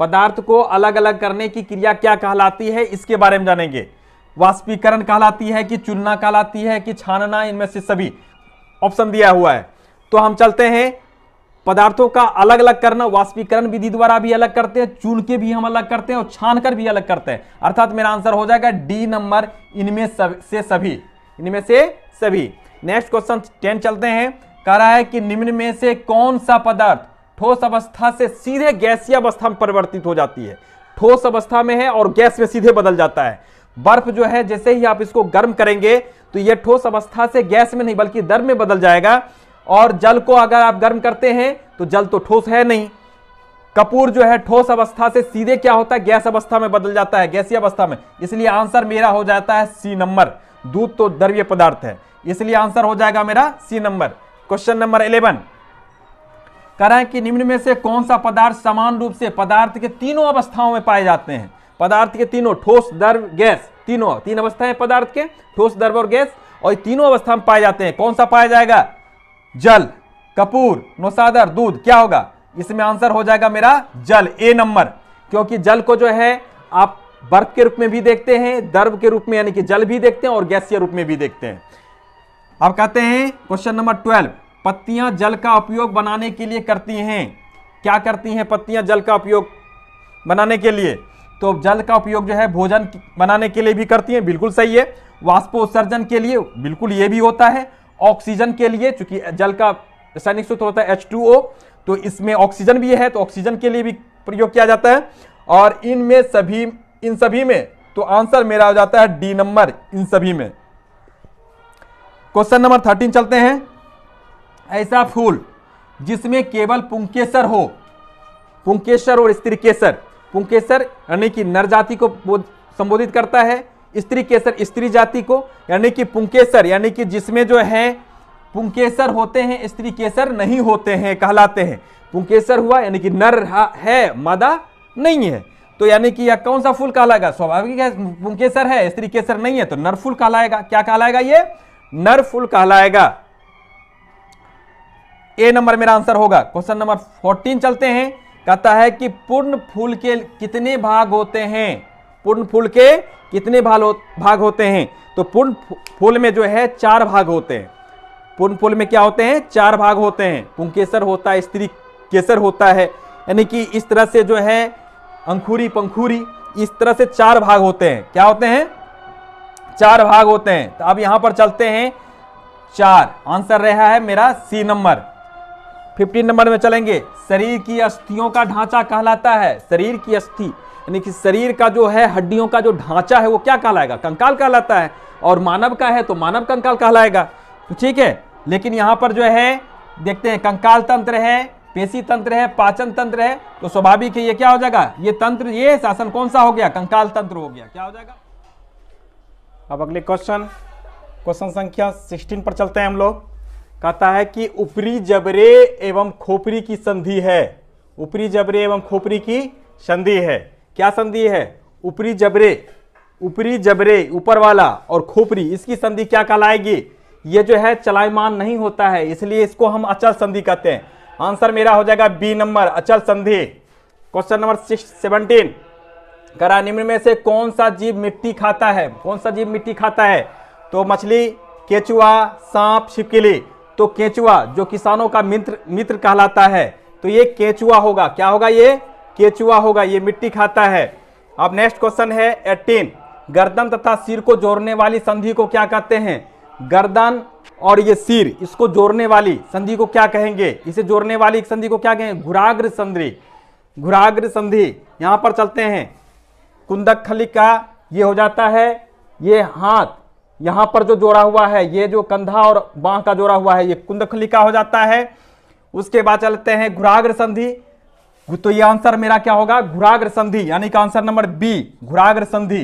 पदार्थ को अलग अलग करने की क्रिया क्या कहलाती है, इसके बारे में जानेंगे। वाष्पीकरण कहलाती है कि चुनना कहलाती है कि छानना, इनमें से सभी ऑप्शन दिया हुआ है। तो हम चलते हैं, पदार्थों का अलग अलग करना वाष्पीकरण विधि द्वारा भी अलग करते हैं, चून के भी हम अलग करते हैं और छान कर भी अलग करते हैं। अर्थात मेरा आंसर हो जाएगा डी नंबर, इनमें से सभी, इनमें से सभी। नेक्स्ट क्वेश्चन 10 चलते हैं। कह रहा है कि निम्न में से कौन सा पदार्थ ठोस अवस्था से सीधे गैसीय अवस्था में परिवर्तित हो जाती है। ठोस अवस्था में है और गैस में सीधे बदल जाता है। बर्फ जो है जैसे ही आप इसको गर्म करेंगे तो यह ठोस अवस्था से गैस में नहीं बल्कि द्रव में बदल जाएगा। और जल को अगर आप गर्म करते हैं तो जल तो ठोस है नहीं। कपूर जो है ठोस अवस्था से सीधे क्या होता है, गैस अवस्था में बदल जाता है, गैसीय अवस्था में। इसलिए आंसर मेरा हो जाता है सी नंबर। दूध तो द्रव्य पदार्थ है, इसलिए आंसर हो जाएगा मेरा सी नंबर। क्वेश्चन नंबर 11 कह रहा है कि निम्न में से कौन सा पदार्थ समान रूप से पदार्थ के तीनों अवस्थाओं में पाए जाते हैं। पदार्थ के तीनों, ठोस, द्रव, गैस, तीन अवस्थाएं पदार्थ के, ठोस, द्रव और गैस, और तीनों अवस्था में पाए जाते हैं। कौन सा पाया जाएगा, जल, कपूर, नौसादर, दूध, क्या होगा इसमें आंसर हो जाएगा मेरा जल, ए नंबर। क्योंकि जल को जो है आप बर्फ के रूप में भी देखते हैं, द्रव के रूप में यानी कि जल भी देखते हैं और गैसीय रूप में भी देखते हैं। अब कहते हैं क्वेश्चन नंबर 12, पत्तियां जल का उपयोग बनाने के लिए करती हैं। क्या करती हैं पत्तियां जल का उपयोग बनाने के लिए? तो जल का उपयोग जो है भोजन बनाने के लिए भी करती हैं, बिल्कुल सही है। वाष्पोत्सर्जन के लिए, बिल्कुल ये भी होता है। ऑक्सीजन के लिए, चूंकि जल का रासायनिक सूत्र होता है H2O, तो इसमें ऑक्सीजन भी है तो ऑक्सीजन के लिए भी प्रयोग किया जाता है। और इन सभी में तो आंसर मेरा हो जाता है डी नंबर, इन सभी में। क्वेश्चन नंबर 13 चलते हैं। ऐसा फूल जिसमें केवल पुंकेसर हो, पुंकेसर और स्त्री केसर, पुंकेसर यानी कि नर जाति को संबोधित करता है, स्त्री केसर स्त्री जाति को, यानी कि पुंकेसर यानी कि जिसमें जो है पुंकेसर होते हैं स्त्री केसर नहीं होते हैं कहलाते हैं। पुंकेसर हुआ यानी कि नर है मादा नहीं है, तो यानी कि यह कौन सा फूल कहलाएगा? स्वाभाविक है, पुंकेसर है स्त्री केसर नहीं है तो नर फूल कहलाएगा। क्या कहलाएगा? ये नर फूल कहलाएगा। ए नंबर मेरा आंसर होगा। क्वेश्चन नंबर 14 चलते हैं। कहता है कि पूर्ण फूल के कितने भाग होते हैं? पूर्ण फूल के कितने भाग होते हैं? तो पूर्ण फूल में जो है 4 भाग होते हैं। पूर्ण फूल में क्या होते हैं? 4 भाग होते हैं। पुंकेसर होता है, स्त्री केसर होता है, यानी कि इस तरह से जो है अंकुरी पंखुरी, इस तरह से 4 भाग होते हैं। क्या होते हैं? 4 भाग होते हैं। तो अब यहां पर चलते हैं 4, आंसर रहा है मेरा सी नंबर। 15 नंबर में चलेंगे। शरीर की अस्थियों का ढांचा कहलाता है। शरीर की अस्थि यानी कि शरीर का जो है हड्डियों का जो ढांचा है वो क्या कहलाएगा? कंकाल कहलाता है। और मानव का है तो मानव कंकाल कहलाएगा। तो ठीक है, लेकिन यहां पर जो है देखते हैं कंकाल तंत्र है, पेशी तंत्र है, पाचन तंत्र है, तो स्वाभाविक है ये क्या हो जाएगा? ये तंत्र, ये शासन कौन सा हो गया? कंकाल तंत्र हो गया। क्या हो जाएगा? अब अगले क्वेश्चन संख्या 16 पर चलते हैं हम लोग। कहता है कि ऊपरी जबड़े एवं खोपड़ी की संधि है। ऊपरी जबड़े एवं खोपड़ी की संधि है। क्या संधि है? ऊपरी जबड़े ऊपर वाला और खोपड़ी, इसकी संधि क्या कहलाएगी? ये जो है चलायमान नहीं होता है, इसलिए इसको हम अचल संधि कहते हैं। आंसर मेरा हो जाएगा बी नंबर, अचल संधि। क्वेश्चन नंबर 17 करा, निम्न में से कौन सा जीव मिट्टी खाता है? कौन सा जीव मिट्टी खाता है? तो मछली, केचुआ, सांप, छिपकली। तो केचुआ जो किसानों का मित्र कहलाता है, तो ये केचुआ होगा। क्या होगा? ये केचुआ होगा, ये मिट्टी खाता है। अब नेक्स्ट क्वेश्चन है 18, गर्दन तथा सिर को जोड़ने वाली संधि को क्या कहते हैं? गर्दन और ये सिर, इसको जोड़ने वाली संधि को क्या कहेंगे? इसे जोड़ने वाली संधि को क्या कहेंगे? घुराग्र संधि। घुराग्र संधि। यहां पर चलते हैं। कुंदक खलिका ये हो जाता है, ये हाथ यहां पर जो जोड़ा हुआ है, ये जो कंधा और बांह का जोड़ा हुआ है, ये कुंदक खलिका हो जाता है। उसके बाद चलते हैं घुराग्र संधि। तो ये आंसर मेरा क्या होगा? घुराग्र संधि, यानी कि आंसर नंबर बी, घुराग्र संधि।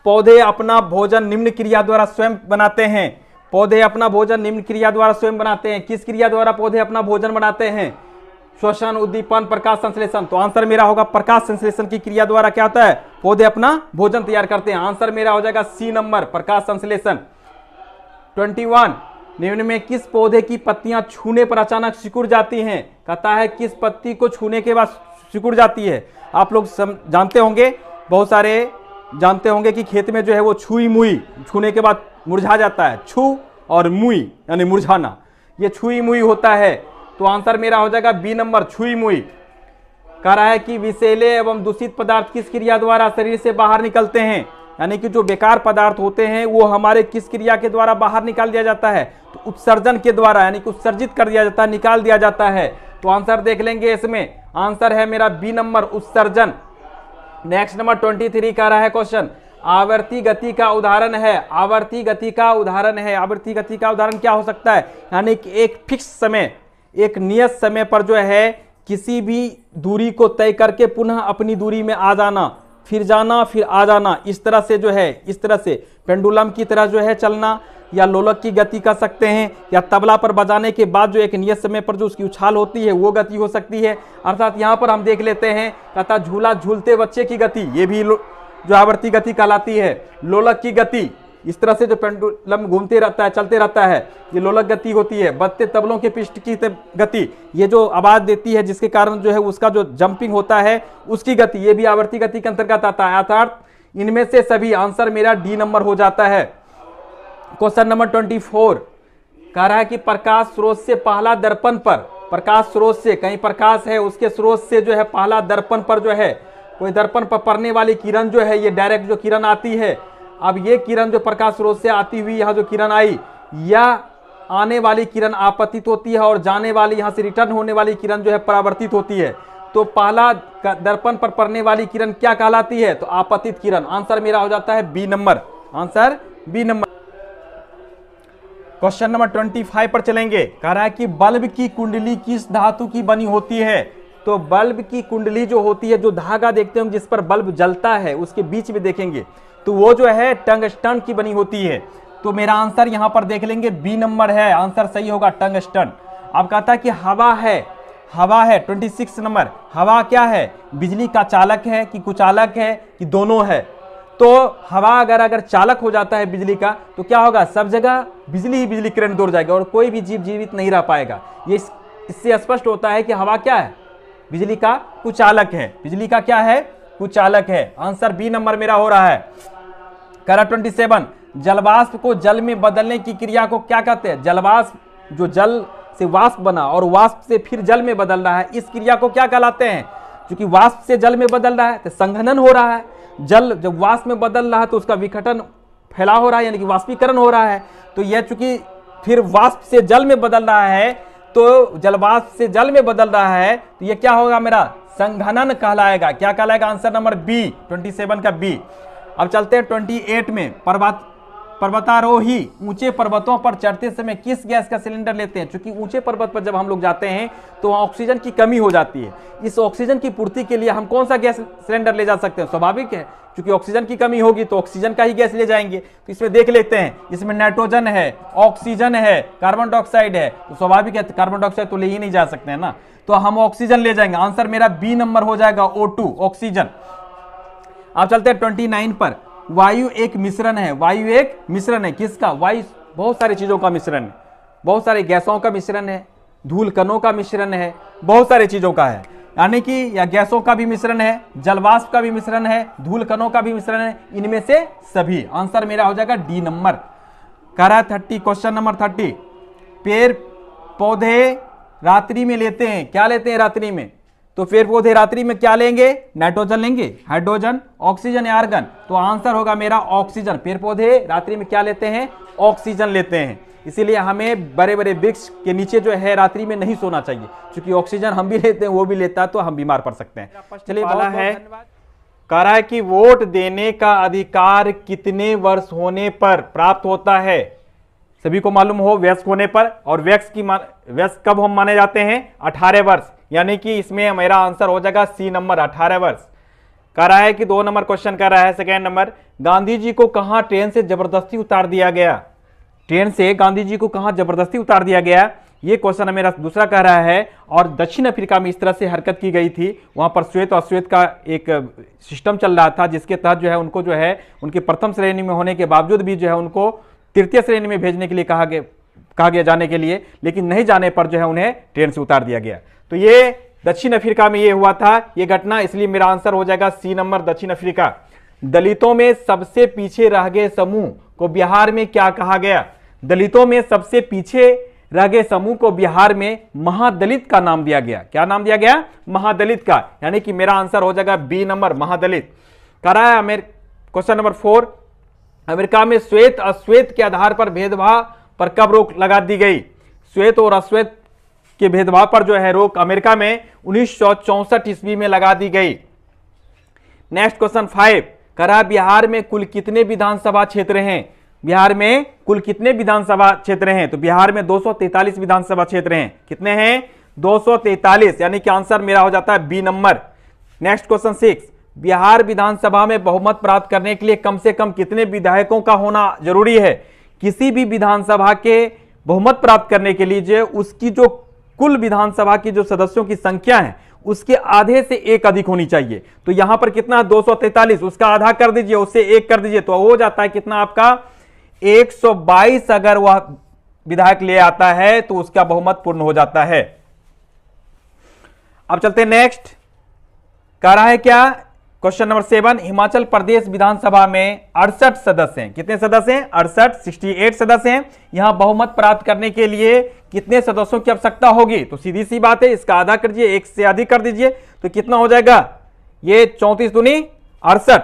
पौधे अपना भोजन निम्न क्रिया द्वारा स्वयं बनाते हैं। पौधे अपना भोजन निम्न क्रिया द्वारा स्वयं बनाते हैं। किस क्रिया द्वारा पौधे अपना भोजन बनाते हैं? श्वसन, उद्दीपन, प्रकाश संश्लेषण। तो आंसर मेरा होगा प्रकाश संश्लेषण की क्रिया द्वारा क्या होता है, पौधे अपना भोजन तैयार करते हैं। आंसर मेरा हो जाएगा सी नंबर, प्रकाश संश्लेषण। 21, निम्न में किस पौधे की पत्तियां छूने पर अचानक सिकुड़ जाती हैं? कहता है किस पत्ती को छूने के बाद सिकुड़ जाती है? आप लोग जानते होंगे, बहुत सारे जानते होंगे कि खेत में जो है वो छुई मुई, छूने के बाद मुरझा जाता है। छू और मुई यानी मुरझाना, ये छुई मुई होता है। तो आंसर मेरा हो जाएगा बी नंबर, छुई मुई। कह रहा है कि विषैले एवं दूषित पदार्थ किस क्रिया द्वारा शरीर से बाहर निकलते हैं? यानी कि जो बेकार पदार्थ होते हैं वो हमारे किस क्रिया के द्वारा बाहर निकाल दिया जाता है? तो उत्सर्जन के द्वारा, यानी कि उत्सर्जित कर दिया जाता है, निकाल दिया जाता है। तो आंसर देख लेंगे इसमें, आंसर है मेरा बी नंबर, उत्सर्जन। नेक्स्ट नंबर 23 कह रहा है क्वेश्चन, आवर्ती गति का उदाहरण है। आवर्ती गति का उदाहरण है, आवर्ती गति का उदाहरण क्या हो सकता है? यानी कि एक फिक्स समय, एक नियत समय पर जो है किसी भी दूरी को तय करके पुनः अपनी दूरी में आ जाना, फिर जाना, फिर आ जाना, इस तरह से जो है, इस तरह से पेंडुलम की तरह जो है चलना, या लोलक की गति कर सकते हैं, या तबला पर बजाने के बाद जो एक नियत समय पर जो उसकी उछाल होती है वो गति हो सकती है। अर्थात यहाँ पर हम देख लेते हैं, कहता झूला झूलते बच्चे की गति, ये भी जो आवर्ती गति कहलाती है। लोलक की गति, इस तरह से जो पेंडुलम घूमते रहता है, चलते रहता है, ये लोलक गति होती है। बजते तबलों के पिष्ट की गति, ये जो आवाज देती है जिसके कारण जो है उसका जो जंपिंग होता है उसकी गति, ये भी आवर्ती गति के अंतर्गत आता है। अर्थात इनमें से सभी, आंसर मेरा डी नंबर हो जाता है। क्वेश्चन नंबर 24 कह रहा है कि प्रकाश स्रोत से पहला दर्पण पर, प्रकाश स्रोत से, कहीं प्रकाश है उसके स्रोत से जो है पहला दर्पण पर जो है कोई दर्पण पर पड़ने वाली किरण जो है, ये डायरेक्ट जो किरण आती है, अब ये किरण जो प्रकाश स्रोत से आती हुई यहाँ जो किरण आई, या आने वाली किरण आपतित होती है और जाने वाली यहाँ से रिटर्न होने वाली किरण जो है परावर्तित होती है। तो पहला दर्पण पर पड़ने वाली किरण क्या कहलाती है? तो आपतित किरण। आंसर मेरा हो जाता है B number, answer B number. Question number 25 पर चलेंगे। कह रहा है कि बल्ब की कुंडली किस धातु की बनी होती है? तो बल्ब की कुंडली जो होती है, जो धागा देखते हैं जिस पर बल्ब जलता है उसके बीच में देखेंगे, तो वो जो है टंगस्टन की बनी होती है। तो मेरा आंसर यहां पर देख लेंगे बी नंबर है, आंसर सही होगा टंगस्टन। अब कहता है कि हवा है, हवा है 26 नंबर। हवा क्या है? बिजली का चालक है कि कुचालक है कि दोनों है? तो हवा अगर चालक हो जाता है बिजली का, तो क्या होगा? सब जगह बिजली ही बिजली करंट दौड़ जाएगा और कोई भी जीव जीवित नहीं रह पाएगा। ये इससे स्पष्ट होता है कि हवा क्या है? बिजली का कुचालक है। बिजली का क्या है? कुचालक है। आंसर बी नंबर मेरा हो रहा है। करा 27, जलवाष्प को जल में बदलने की क्रिया को क्या कहते हैं? जलवाष्प, जो जल से वाष्प बना और वाष्प से फिर जल में बदल रहा है, इस क्रिया को क्या कहलाते हैं? क्योंकि वाष्प से जल में बदल रहा है तो संघनन हो रहा है। जल जब वाष्प में बदल रहा है तो उसका विघटन फैलाव हो रहा है, यानी कि वाष्पीकरण हो रहा है। तो यह चूंकि फिर वाष्प से जल में बदल रहा है, तो जलवाष्प से जल में बदल रहा है, तो यह क्या होगा? मेरा संघनन कहलाएगा। क्या कहलाएगा? आंसर नंबर बी, 27 का बी। अब चलते हैं 28 में। पर्वतारोही ऊंचे पर्वतों पर चढ़ते समय किस गैस का सिलेंडर लेते हैं? क्योंकि ऊंचे पर्वत पर जब हम लोग जाते हैं तो ऑक्सीजन की कमी हो जाती है। इस ऑक्सीजन की पूर्ति के लिए हम कौन सा गैस सिलेंडर ले जा सकते हैं? स्वाभाविक है, क्योंकि ऑक्सीजन की कमी होगी तो ऑक्सीजन का ही गैस ले जाएंगे। तो इसमें देख लेते हैं, इसमें नाइट्रोजन है, ऑक्सीजन है, कार्बन डाइऑक्साइड है, तो स्वाभाविक है कार्बन डाइऑक्साइड तो ले ही नहीं जा सकते हैं ना, तो हम ऑक्सीजन ले जाएंगे। आंसर मेरा बी नंबर हो जाएगा, O2, ऑक्सीजन। अब चलते हैं 29 पर। वायु एक मिश्रण है। वायु एक मिश्रण है, किसका? वायु बहुत सारी चीजों का मिश्रण है, बहुत सारे गैसों का मिश्रण है, धूल कणों का मिश्रण है, बहुत सारी चीजों का है। यानी कि या गैसों का भी मिश्रण है, जलवाष्प का भी मिश्रण है, धूल कणों का भी मिश्रण है, इनमें से सभी। आंसर मेरा हो जाएगा डी नंबर। कह रहा है 30, क्वेश्चन नंबर 30, पेड़ पौधे रात्रि में लेते हैं, क्या लेते हैं रात्रि में? तो पेड़ पौधे रात्रि में क्या लेंगे? नाइट्रोजन लेंगे, हाइड्रोजन, ऑक्सीजन या आर्गन। तो आंसर होगा मेरा ऑक्सीजन। पेड़ पौधे रात्रि में क्या लेते हैं? ऑक्सीजन लेते हैं। इसीलिए हमें बड़े बड़े वृक्ष के नीचे जो है रात्रि में नहीं सोना चाहिए, क्योंकि ऑक्सीजन हम भी लेते हैं, वो भी लेता है, तो हम बीमार पड़ सकते हैं। चलिए, वाला है कह रहा है कि वोट देने का अधिकार कितने वर्ष होने पर प्राप्त होता है? सभी को मालूम हो, वयस्क होने पर। और वयस्क कब हम माने जाते हैं? 18 वर्ष। यानी कि इसमें मेरा आंसर हो जाएगा सी नंबर, 18 वर्ष। कह रहा है कि 2 नंबर क्वेश्चन कर रहा है, सेकेंड नंबर, गांधी जी को कहां ट्रेन से जबरदस्ती उतार दिया गया? ट्रेन से गांधी जी को कहां जबरदस्ती उतार दिया गया? ये क्वेश्चन मेरा दूसरा कह रहा है। और दक्षिण अफ्रीका में इस तरह से हरकत की गई थी, वहां पर श्वेत और अश्वेत का एक सिस्टम चल रहा था, जिसके तहत जो है उनको जो है उनके प्रथम श्रेणी में होने के बावजूद भी जो है उनको तृतीय श्रेणी में भेजने के लिए कहा गया जाने के लिए, लेकिन नहीं जाने पर जो है उन्हें ट्रेन से उतार दिया गया। तो ये दक्षिण अफ्रीका में ये हुआ था ये घटना, इसलिए मेरा आंसर हो जाएगा सी नंबर, दक्षिण अफ्रीका। दलितों में सबसे पीछे रह गए समूह को बिहार में क्या कहा गया? दलितों में सबसे पीछे रह गए समूह को बिहार में महादलित का नाम दिया गया। क्या नाम दिया गया? महादलित का, यानी कि मेरा आंसर हो जाएगा बी नंबर, महादलित। करा है क्वेश्चन नंबर 4, अमेरिका में श्वेत अश्वेत के आधार पर भेदभाव पर कब रोक लगा दी गई? श्वेत और अश्वेत के भेदभाव पर जो है रोक अमेरिका में 1964 ईस्वी में लगा दी गई। नेक्स्ट क्वेश्चन 5, करा बिहार में कुल कितने विधानसभा क्षेत्र हैं? बिहार में कुल कितने विधानसभा क्षेत्र हैं? तो बिहार में 243 विधानसभा क्षेत्र हैं। कितने हैं? 243, यानी कि आंसर मेरा हो जाता है B number. Next question 6, Bihar विधानसभा में बहुमत प्राप्त करने के लिए कम से कम कितने विधायकों का होना जरूरी है? किसी भी विधानसभा के बहुमत प्राप्त करने के लिए जो उसकी जो कुल विधानसभा की जो सदस्यों की संख्या है उसके आधे से एक अधिक होनी चाहिए। तो यहां पर कितना? 243, उसका आधा कर दीजिए, उससे एक कर दीजिए, तो हो जाता है कितना आपका? 122 अगर वह विधायक ले आता है तो उसका बहुमत पूर्ण हो जाता है। अब चलते हैं नेक्स्ट, कह रहा है क्या? क्वेश्चन नंबर 7, हिमाचल प्रदेश विधानसभा में 68 सदस्य हैं। कितने सदस्य हैं? 68 सदस्य हैं। यहां बहुमत प्राप्त करने के लिए कितने सदस्यों की आवश्यकता होगी? तो सीधी सी बात है, इसका आधा कर दीजिए, एक से अधिक कर दीजिए, तो कितना हो जाएगा? ये 34 दूनी 68,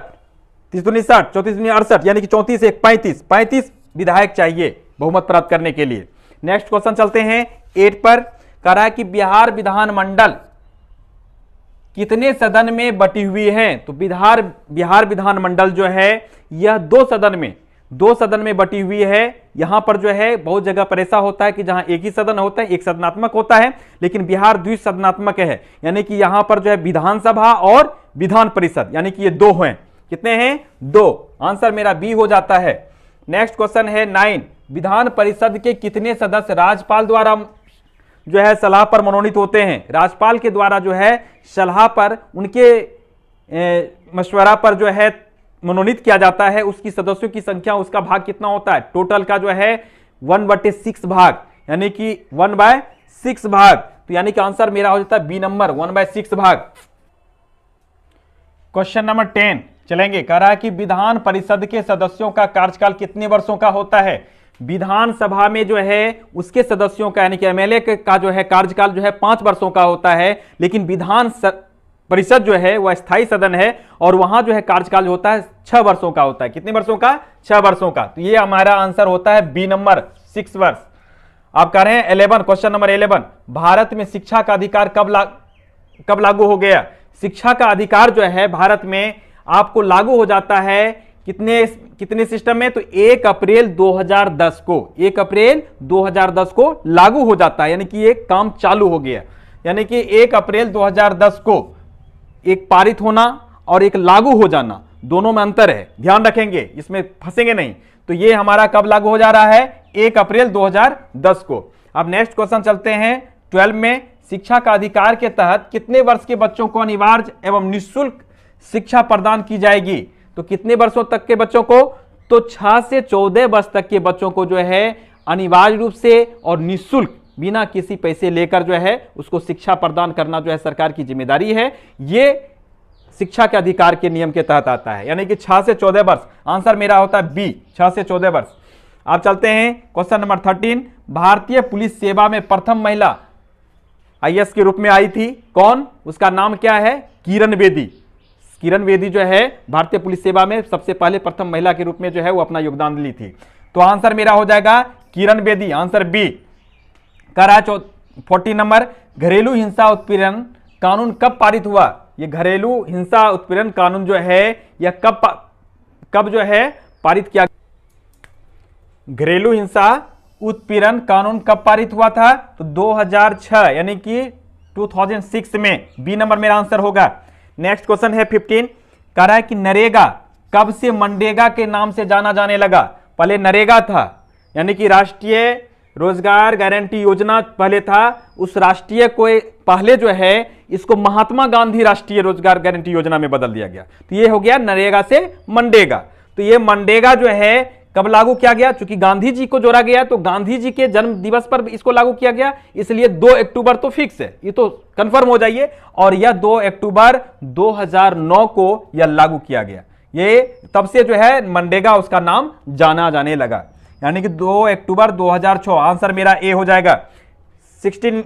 30 दूनी 60, 34 दूनी 68, यानी कि 34 एक 35 विधायक चाहिए बहुमत प्राप्त करने के लिए। नेक्स्ट क्वेश्चन चलते हैं 8 पर, कह रहा है कि बिहार विधानमंडल कितने सदन में बटी हुई है? तो बिहार विधानमंडल जो है यह दो सदन में बटी हुई है। यहां पर जो है बहुत जगह पर ऐसा होता है कि जहां एक ही सदन होता है, एक सदनात्मक होता है, लेकिन बिहार द्विसदनात्मक है, यानी कि यहां पर जो है विधानसभा और विधान परिषद, यानी कि ये दो हैं। कितने हैं? 2। आंसर मेरा बी हो जाता है। नेक्स्ट क्वेश्चन है 9, विधान परिषद के कितने सदस्य राज्यपाल द्वारा जो है सलाह पर मनोनीत होते हैं? राज्यपाल के द्वारा जो है सलाह पर, उनके मशवरा पर जो है मनोनीत किया जाता है। उसकी सदस्यों की संख्या, उसका भाग कितना होता है? टोटल का जो है 1/6 भाग, यानी कि 1/6 भाग। तो यानी कि आंसर मेरा हो जाता है बी नंबर, 1/6 भाग। क्वेश्चन नंबर 10 चलेंगे, कह रहा है कि विधान परिषद के सदस्यों का कार्यकाल कितने वर्षों का होता है? विधानसभा में जो है उसके सदस्यों का, यानी कि एमएलए का जो है कार्यकाल जो है 5 वर्षों का होता है, लेकिन विधान परिषद जो है वह स्थायी सदन है और वहां जो है कार्यकाल होता है 6 वर्षों का होता है। कितने वर्षों का? 6 वर्षों का। तो ये हमारा आंसर होता है बी नंबर, 6 वर्ष। आप कह रहे हैं 11, क्वेश्चन नंबर 11, भारत में शिक्षा का अधिकार कब लागू हो गया? शिक्षा का अधिकार जो है भारत में आपको लागू हो जाता है कितने सिस्टम में? तो 1 अप्रैल 2010 को, 1 अप्रैल 2010 को लागू हो जाता है, यानी कि ये काम चालू हो गया। यानी कि 1 अप्रैल 2010 को एक पारित होना और एक लागू हो जाना, दोनों में अंतर है, ध्यान रखेंगे, इसमें फंसेंगे नहीं। तो ये हमारा कब लागू हो जा रहा है? 1 अप्रैल 2010 को। अब नेक्स्ट क्वेश्चन चलते हैं 12 में, शिक्षा का अधिकार के तहत कितने वर्ष के बच्चों को अनिवार्य एवं निःशुल्क शिक्षा प्रदान की जाएगी? तो कितने वर्षों तक के बच्चों को? तो 6 से 14 वर्ष तक के बच्चों को जो है अनिवार्य रूप से और निःशुल्क बिना किसी पैसे लेकर जो है उसको शिक्षा प्रदान करना जो है सरकार की जिम्मेदारी है। ये शिक्षा के अधिकार के नियम के तहत आता है, यानी कि 6 से 14 वर्ष। आंसर मेरा होता है बी, 6 से 14 वर्ष। आप चलते हैं क्वेश्चन नंबर 13, भारतीय पुलिस सेवा में प्रथम महिला आईएएस के रूप में आई थी, कौन? उसका नाम क्या है? किरण बेदी। किरण बेदी जो है भारतीय पुलिस सेवा में सबसे पहले प्रथम महिला के रूप में जो है वो अपना योगदान दी थी। तो आंसर मेरा हो जाएगा किरण बेदी, आंसर बी। कर रहा है 14 नंबर, घरेलू हिंसा उत्पीड़न कानून कब पारित हुआ? ये घरेलू हिंसा उत्पीड़न कानून जो है यह कब जो है पारित किया? घरेलू हिंसा उत्पीड़न कानून कब पारित हुआ था? तो 2006, यानी कि 2006 में। बी नंबर मेरा आंसर होगा। नेक्स्ट क्वेश्चन है 15, कह रहा है कि नरेगा कब से मनरेगा के नाम से जाना जाने लगा? पहले नरेगा था, यानी कि राष्ट्रीय रोजगार गारंटी योजना पहले था, उस राष्ट्रीय को पहले जो है इसको महात्मा गांधी राष्ट्रीय रोजगार गारंटी योजना में बदल दिया गया। तो ये हो गया नरेगा से मनरेगा। तो ये मनरेगा जो है कब लागू किया गया? चूंकि गांधी जी को जोड़ा गया तो गांधी जी के जन्म दिवस पर इसको लागू किया गया, इसलिए 2 अक्टूबर तो फिक्स है, ये तो कंफर्म हो जाइए। और यह 2 अक्टूबर 2009 को यह लागू किया गया। ये तब से जो है मनरेगा उसका नाम जाना जाने लगा, यानी कि 2 अक्टूबर 2006। आंसर मेरा ए हो जाएगा। 16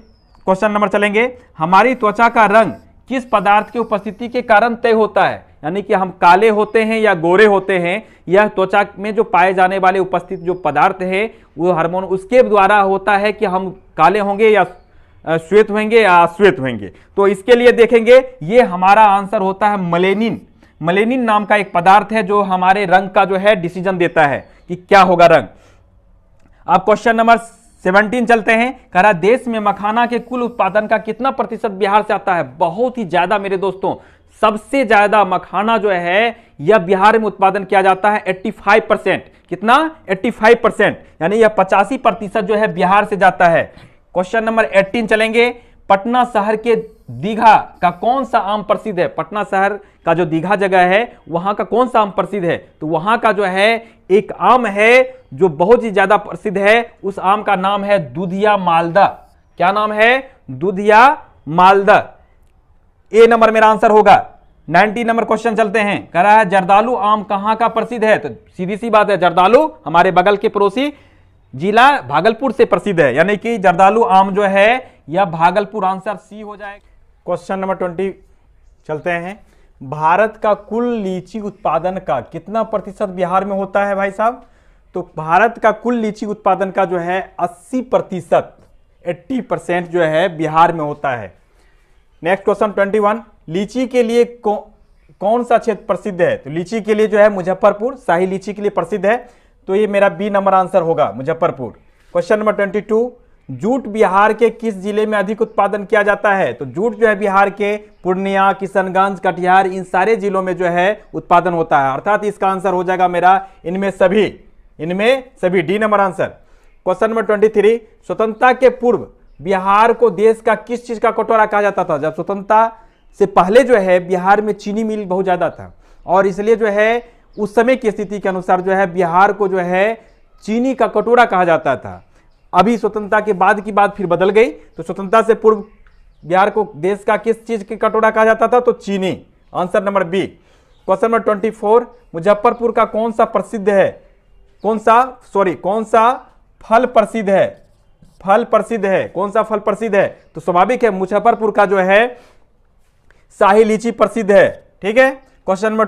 क्वेश्चन नंबर चलेंगे। हमारी त्वचा का रंग किस पदार्थ की उपस्थिति के कारण तय होता है? यानी कि हम काले होते हैं या गोरे होते हैं, यह त्वचा में जो पाए जाने वाले उपस्थित जो पदार्थ है वो हार्मोन उसके द्वारा होता है कि हम काले होंगे या श्वेत होंगे या अश्वेत होंगे। तो इसके लिए देखेंगे, ये हमारा आंसर होता है मलेनिन। मलेनिन नाम का एक पदार्थ है जो हमारे रंग का जो है डिसीजन देता है कि क्या होगा रंग। अब क्वेश्चन नंबर 17 चलते हैं। कह रहा देश में मखाना के कुल उत्पादन का कितना प्रतिशत बिहार से आता है? बहुत ही ज्यादा मेरे दोस्तों, सबसे ज्यादा मखाना जो है यह बिहार में उत्पादन किया जाता है 85%। कितना? 85%, यानी यह 85% जो है बिहार से जाता है। क्वेश्चन नंबर 18 चलेंगे। पटना शहर के दीघा का कौन सा आम प्रसिद्ध है? पटना शहर का जो दीघा जगह है वहां का कौन सा आम प्रसिद्ध है? तो वहां का जो है एक आम है जो बहुत ही ज्यादा प्रसिद्ध है, उस आम का नाम है दुधिया मालदा। क्या नाम है? दुधिया मालदा। ए नंबर मेरा आंसर होगा। 19 नंबर क्वेश्चन चलते हैं। कह रहा है जर्दालू आम कहां का प्रसिद्ध है? तो सीधी सी बात है, जर्दालू हमारे बगल के पड़ोसी जिला भागलपुर से प्रसिद्ध है, यानी कि जर्दालू आम जो है यह भागलपुर। आंसर सी हो जाएगा। क्वेश्चन नंबर 20 चलते हैं। भारत का कुल लीची उत्पादन का कितना प्रतिशत बिहार में होता है भाई साहब? तो भारत का कुल लीची उत्पादन का जो है 80%, 80% जो है बिहार में होता है। Next question 21। लीची के लिए कौन सा क्षेत्र प्रसिद्ध है? तो लीची के लिए जो है मुजफ्फरपुर, शाही लीची के लिए प्रसिद्ध है, तो ये मेरा बी नंबर आंसर होगा, Muzaffarpur. Question number 22। Jute Bihar के किस जिले में अधिक उत्पादन किया जाता है? तो जूट जो है बिहार के पूर्णिया, किशनगंज, कटिहार, इन सारे जिलों में जो है उत्पादन होता है, अर्थात इसका आंसर हो जाएगा मेरा इनमें सभी, D number answer. Question number 23। स्वतंत्रता के पूर्व बिहार को देश का किस चीज का कटोरा कहा जाता था? जब स्वतंत्रता से पहले जो है बिहार में चीनी मिल बहुत ज्यादा था, और इसलिए जो है उस समय की स्थिति के अनुसार जो है बिहार को जो है चीनी का कटोरा कहा जाता था। अभी स्वतंत्रता के बाद की बात फिर बदल गई, तो स्वतंत्रता से पूर्व बिहार को देश का किस चीज के कटोरा कहा जाता था? तो चीनी। Answer number B. Question number 24। Muzaffarpur का कौन सा फल प्रसिद्ध है? कौन सा फल प्रसिद्ध है? तो स्वाभाविक है मुजफ्फरपुर का जो है शाही लीची प्रसिद्ध है। ठीक है। Question number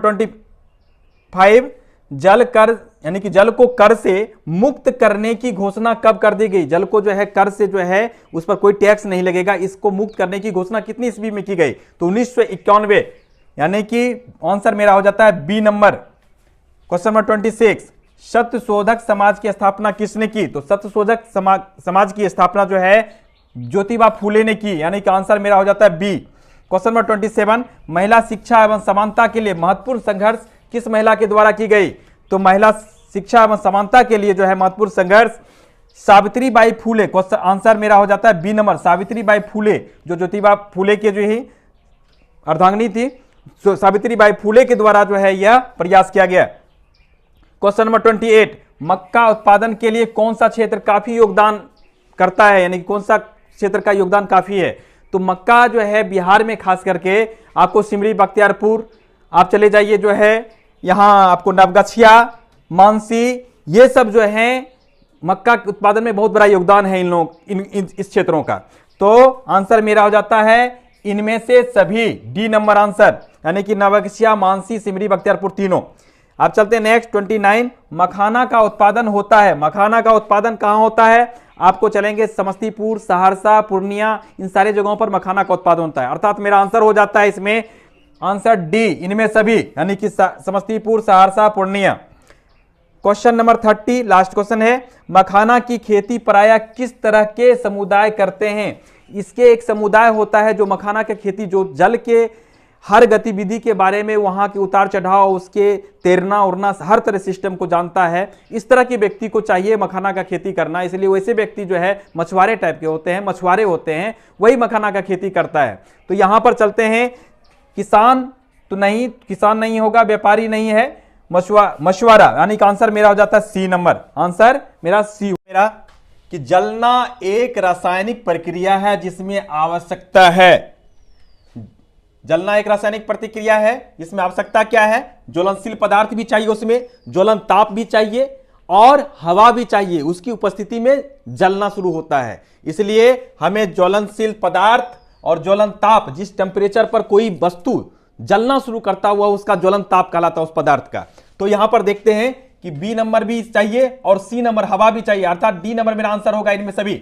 25। जल कर यानी कि जल को कर से मुक्त करने की घोषणा कब कर दी गई? जल को जो है कर से जो है उस पर कोई टैक्स नहीं लगेगा, इसको मुक्त करने की घोषणा कितनी ईस्वी में की गई? तो 1991, यानी कि आंसर मेरा हो जाता है B number. Question number 26। Satyashodhak Samaj की स्थापना किसने की? तो सत्यशोधक समाज की स्थापना जो है ज्योतिबा फूले ने की, यानी कि आंसर मेरा हो जाता है बी। Question number 27। महिला शिक्षा एवं समानता के लिए महत्वपूर्ण संघर्ष किस महिला के द्वारा की गई? तो महिला शिक्षा एवं समानता के लिए जो है महत्वपूर्ण संघर्ष सावित्रीबाई फूले। क्वेश्चन आंसर मेरा हो जाता है बी नंबर। सावित्रीबाई फूले जो ज्योतिबा फूले के जो ही अर्धांगिनी थी, सावित्रीबाई फूले के द्वारा जो है यह प्रयास किया गया। Question number 28। मक्का उत्पादन के लिए कौन सा क्षेत्र काफी योगदान करता है, यानी कौन सा क्षेत्र का योगदान काफी है? तो मक्का जो है बिहार में खास करके आपको सिमरी, बख्तियारपुर, आप चले जाइए जो है यहां आपको नवगछिया, मानसी, ये सब जो है मक्का के उत्पादन में बहुत बड़ा योगदान है इस क्षेत्रों का। तो आंसर मेरा हो जाता है इनमें से सभी, डी नंबर आंसर, यानी कि नवगछिया, मानसी, सिमरी, बख्तियारपुर तीनों। आप चलते हैं नेक्स्ट 29। मखाना का उत्पादन होता है, मखाना का उत्पादन कहां होता है? आपको चलेंगे समस्तीपुर, सहरसा, पूर्णिया, इन सारे जगहों पर मखाना का उत्पादन होता है, अर्थात मेरा आंसर हो जाता है इसमें आंसर डी, इनमें सभी, यानी कि Samastipur, Saharsa, Purnia. Question number 30 last question है। मखाना की खेती प्रायः किस तरह के समुदाय करते हैं? इसके एक समुदाय होता है जो मखाना की खेती जो जल के हर गतिविधि के बारे में, वहां के उतार चढ़ाव, उसके तैरना उड़ना, हर तरह सिस्टम को जानता है। इस तरह के व्यक्ति को चाहिए मखाना का खेती करना। इसलिए वैसे व्यक्ति जो है मछुआरे टाइप के होते हैं, मछुआरे होते हैं, वही मखाना का खेती करता है। तो यहां पर चलते हैं, किसान तो नहीं, किसान नहीं होगा, व्यापारी नहीं है, मछुआरा, यानी कि आंसर मेरा हो जाता है सी नंबर। आंसर मेरा सी मेरा कि जलना एक रासायनिक प्रक्रिया है जिसमें आवश्यकता है, जलना एक रासायनिक प्रतिक्रिया है जिसमें आवश्यकता क्या है, ज्वलनशील पदार्थ भी चाहिए, उसमें ज्वलन ताप भी चाहिए और हवा भी चाहिए, उसकी उपस्थिति में जलना शुरू होता है। इसलिए हमें ज्वलनशील पदार्थ और ज्वलन ताप, जिस टेम्परेचर पर कोई वस्तु जलना शुरू करता हुआ उसका ज्वलन ताप कहलाता है उस पदार्थ का। तो यहां पर देखते हैं कि बी नंबर भी चाहिए और सी नंबर हवा भी चाहिए, अर्थात डी नंबर मेरा आंसर होगा इनमें सभी।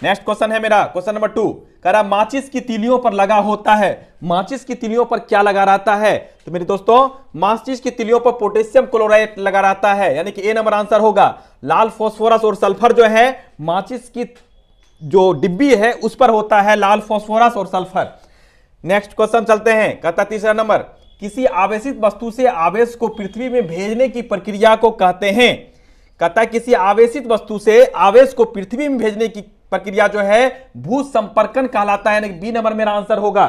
नेक्स्ट क्वेश्चन है मेरा, क्वेश्चन नंबर 2, कह रहा माचिस की तीलियों पर लगा होता है। माचिस की तीलियों पर क्या लगा रहता है? तो मेरे दोस्तों, माचिस की तीलियों पर पोटेशियम क्लोराइड लगा रहता है, यानी कि ए नंबर आंसर होगा। लाल फास्फोरस और सल्फर जो है माचिस की जो डिब्बी है उस पर होता है, लाल फास्फोरस और सल्फर। नेक्स्ट क्वेश्चन चलते हैं, कहता तीसरा नंबर, किसी आवेशित वस्तु से आवेश को पृथ्वी में भेजने की प्रक्रिया को कहते हैं। कहता किसी आवेशित वस्तु से आवेश को पृथ्वी में भेजने की प्रक्रिया जो है भू संपर्कन कहलाता है, यानी बी नंबर मेरा आंसर होगा।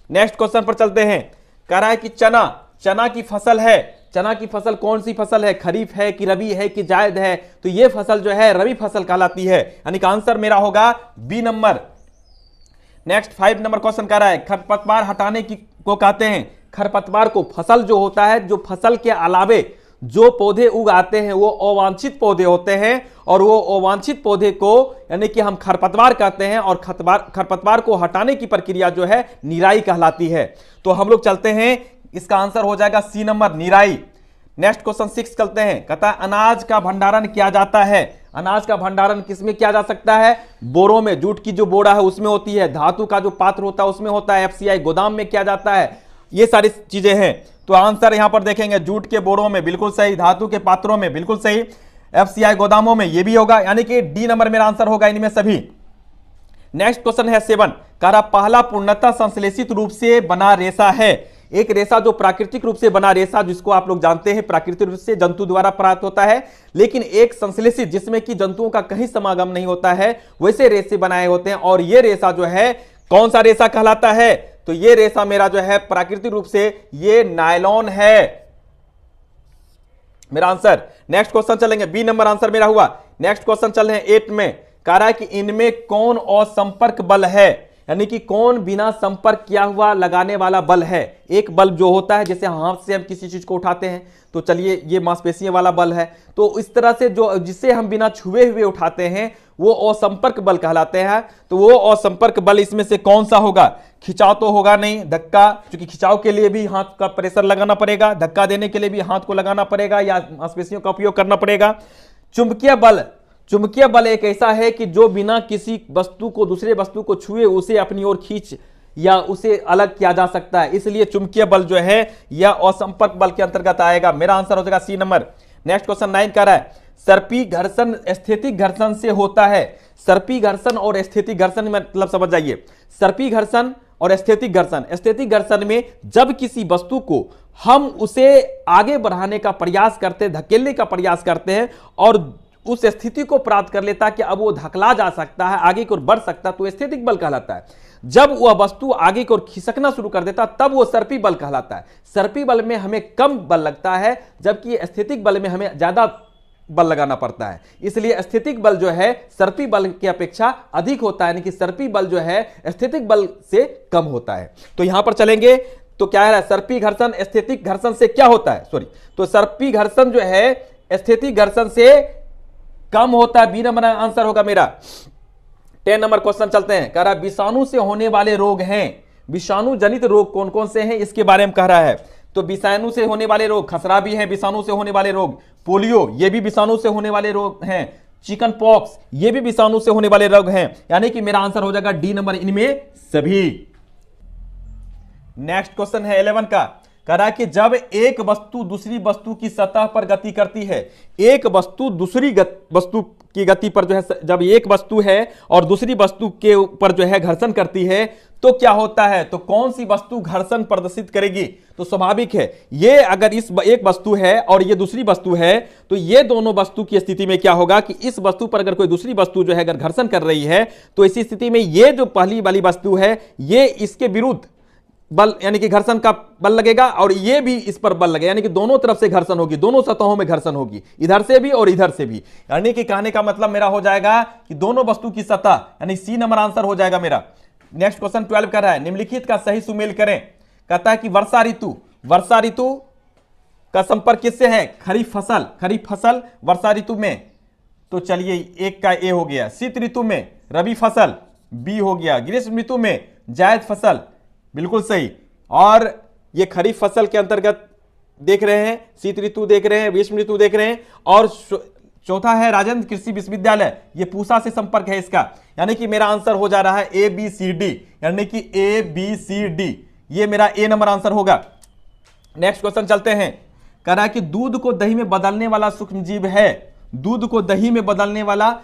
नेक्स्ट क्वेश्चन पर चलते हैं, कह रहा है कि चना की फसल है, चना की फसल कौन सी फसल है, खरीफ है कि रबी है कि जायद है? तो ये फसल जो है रबी फसल कहलाती है, यानी कि आंसर मेरा होगा B number. Next 5 number question कह रहा है, खरपतवार हटाने की को कहते हैं। खरपतवार को, फसल जो होता है, जो फसल के अलावे जो पौधे उग आते हैं वो अवांछित पौधे होते हैं, और वो अवांछित पौधे को यानी कि हम खरपतवार कहते हैं, और खरपतवार को हटाने की प्रक्रिया जो है निराई कहलाती है। तो हम लोग चलते हैं, इसका आंसर हो जाएगा सी नंबर, निराई। नेक्स्ट क्वेश्चन 6 चलते हैं, कहता है अनाज का भंडारण किया जाता है। अनाज का भंडारण किसमें किया जा सकता है? बोरों में, जूट की जो बोरा है उसमें होती है, धातु का जो पात्र होता है उसमें होता है, एफसीआई गोदाम में किया जाता है, ये सारी चीजें हैं। तो आंसर यहां पर देखेंगे, जूट के बोरों में बिल्कुल सही, धातु के पात्रों में बिल्कुल सही, एफसीआई गोदामों में ये भी होगा, यानी कि डी नंबर मेरा आंसर होगा इनमें सभी। नेक्स्ट क्वेश्चन है 7, कह रहा पहला पूर्णतः संश्लेषित रूप से बना रेशा है। एक रेशा जो प्राकृतिक रूप से बना रेशा, जिसको आप लोग जानते हैं प्राकृतिक रूप से जंतु द्वारा प्राप्त होता है, लेकिन एक संश्लेषित जिसमें कि जंतुओं का कहीं समागम नहीं होता है, वैसे रेशे बनाए होते हैं। और ये रेशा जो है कौन सा रेशा कहलाता है? तो ये रेशा मेरा जो है प्राकृतिक रूप से ये नायलॉन है, मेरा आंसर। नेक्स्ट क्वेश्चन चलेंगे, बी नंबर आंसर मेरा हुआ। नेक्स्ट क्वेश्चन चल रहे हैं 8 में, कह रहा है कि इनमें कौन असंपर्क बल है, यानी कि कौन बिना संपर्क किया हुआ लगाने वाला बल है। एक बल जो होता है, जैसे हाथ से हम किसी चीज को उठाते हैं, तो चलिए ये मांसपेशियों वाला बल है, तो इस तरह से जो जिसे हम बिना छुए हुए उठाते हैं वो असंपर्क बल कहलाते हैं। तो वो असंपर्क बल इसमें से कौन सा होगा? खिंचाव तो होगा नहीं, धक्का, क्योंकि खिंचाव के लिए भी हाथ का प्रेशर लगाना पड़ेगा, धक्का देने के लिए भी हाथ को लगाना पड़ेगा या मांसपेशियों का उपयोग करना पड़ेगा। चुंबकीय बल, चुंबकीय बल एक ऐसा है कि जो बिना किसी वस्तु को, दूसरे वस्तु को छुए उसे अपनी ओर खींच या उसे अलग किया जा सकता है, इसलिए चुंबकीय बल जो है यह असंपर्क बल के अंतर्गत आएगा। मेरा आंसर हो जाएगा सी नंबर। नेक्स्ट क्वेश्चन 9 कह रहा है सर्पी घर्षण स्थैतिक घर्षण से होता है। सर्पी घर्षण और स्थैतिक घर्षण मतलब समझ जाइए, सर्पी घर्षण और स्थैतिक घर्षण। स्थैतिक घर्षण में जब किसी वस्तु को हम उसे आगे बढ़ाने का प्रयास करते हैं, धकेलने का प्रयास करते हैं और उस स्थिति को प्राप्त कर लेता है कि अब वो धकला जा सकता है, आगे की ओर बढ़ सकता है, तो स्थैतिक बल कहलाता है। जब वह वस्तु आगे की ओर खिसकना शुरू कर देता तब वो सर्पी बल कहलाता है। सर्पी बल में हमें कम बल लगता है, जबकि स्थैतिक बल में हमें ज्यादा बल लगाना पड़ता है, इसलिए स्थैतिक बल जो है सर्पी बल की अपेक्षा अधिक होता है, यानी कि सर्पी बल जो है स्थैतिक बल से कम होता है। तो यहां पर चलेंगे तो क्या है, सर्पी घर्षण स्थैतिक घर्षण से क्या होता है, सॉरी, तो सर्पी घर्षण जो है स्थैतिक घर्षण से कम होता है, बी नंबर आंसर होगा मेरा। 10 नंबर क्वेश्चन चलते हैं, कह रहा है विषाणु से होने वाले रोग हैं। विषाणु जनित रोग कौन कौन से हैं इसके बारे में कह रहा है। तो विषाणु से होने वाले रोग, खसरा भी है विषाणु से होने वाले रोग, पोलियो ये भी विषाणु से होने वाले रोग हैं, चिकन पॉक्स ये भी विषाणु से होने वाले रोग हैं, यानी कि मेरा आंसर हो जाएगा डी नंबर इनमें सभी। नेक्स्ट क्वेश्चन है 11 का, कह रहा है कि जब एक वस्तु दूसरी वस्तु की सतह पर गति करती है, एक वस्तु दूसरी वस्तु की गति पर जो है, जब एक वस्तु है और दूसरी वस्तु के ऊपर जो है घर्षण करती है तो क्या होता है, तो कौन सी वस्तु घर्षण प्रदर्शित करेगी, तो स्वाभाविक है ये अगर इस एक वस्तु है और ये दूसरी वस्तु है तो ये दोनों वस्तु की स्थिति में क्या होगा कि इस वस्तु पर अगर कोई दूसरी वस्तु जो है अगर घर्षण कर रही है तो इसी स्थिति में ये जो पहली वाली वस्तु है ये इसके विरुद्ध बल यानी कि घर्षण का बल लगेगा और ये भी इस पर बल लगेगा, यानी कि दोनों तरफ से घर्षण होगी, दोनों सतहों में घर्षण होगी, इधर से भी और इधर से भी। यानी कि कहने का मतलब मेरा हो जाएगा कि दोनों वस्तु की सतह, यानी सी नंबर आंसर हो जाएगा मेरा। नेक्स्ट क्वेश्चन 12 कर रहा है, निम्नलिखित का सही सुमेल करें। कहता है कि वर्षा ऋतु का संपर्क किससे है, खरीफ फसल वर्षा ऋतु में, तो चलिए एक का ए हो गया। शीत ऋतु में रबी फसल, बी हो गया। ग्रीष्म ऋतु में जायद फसल, बिल्कुल सही। और ये खरीफ फसल के अंतर्गत देख रहे हैं, शीत ऋतु देख रहे हैं, ग्रीष्म ऋतु देख रहे हैं। और चौथा है राजेंद्र कृषि विश्वविद्यालय, ये पूसा से संपर्क है इसका, यानी कि मेरा आंसर हो जा रहा है ए बी सी डी, यानी कि ए बी सी डी, ये मेरा ए नंबर आंसर होगा। नेक्स्ट क्वेश्चन चलते हैं। कह रहा है कि दूध को दही में बदलने वाला सूक्ष्मजीव है, दूध को दही में बदलने वाला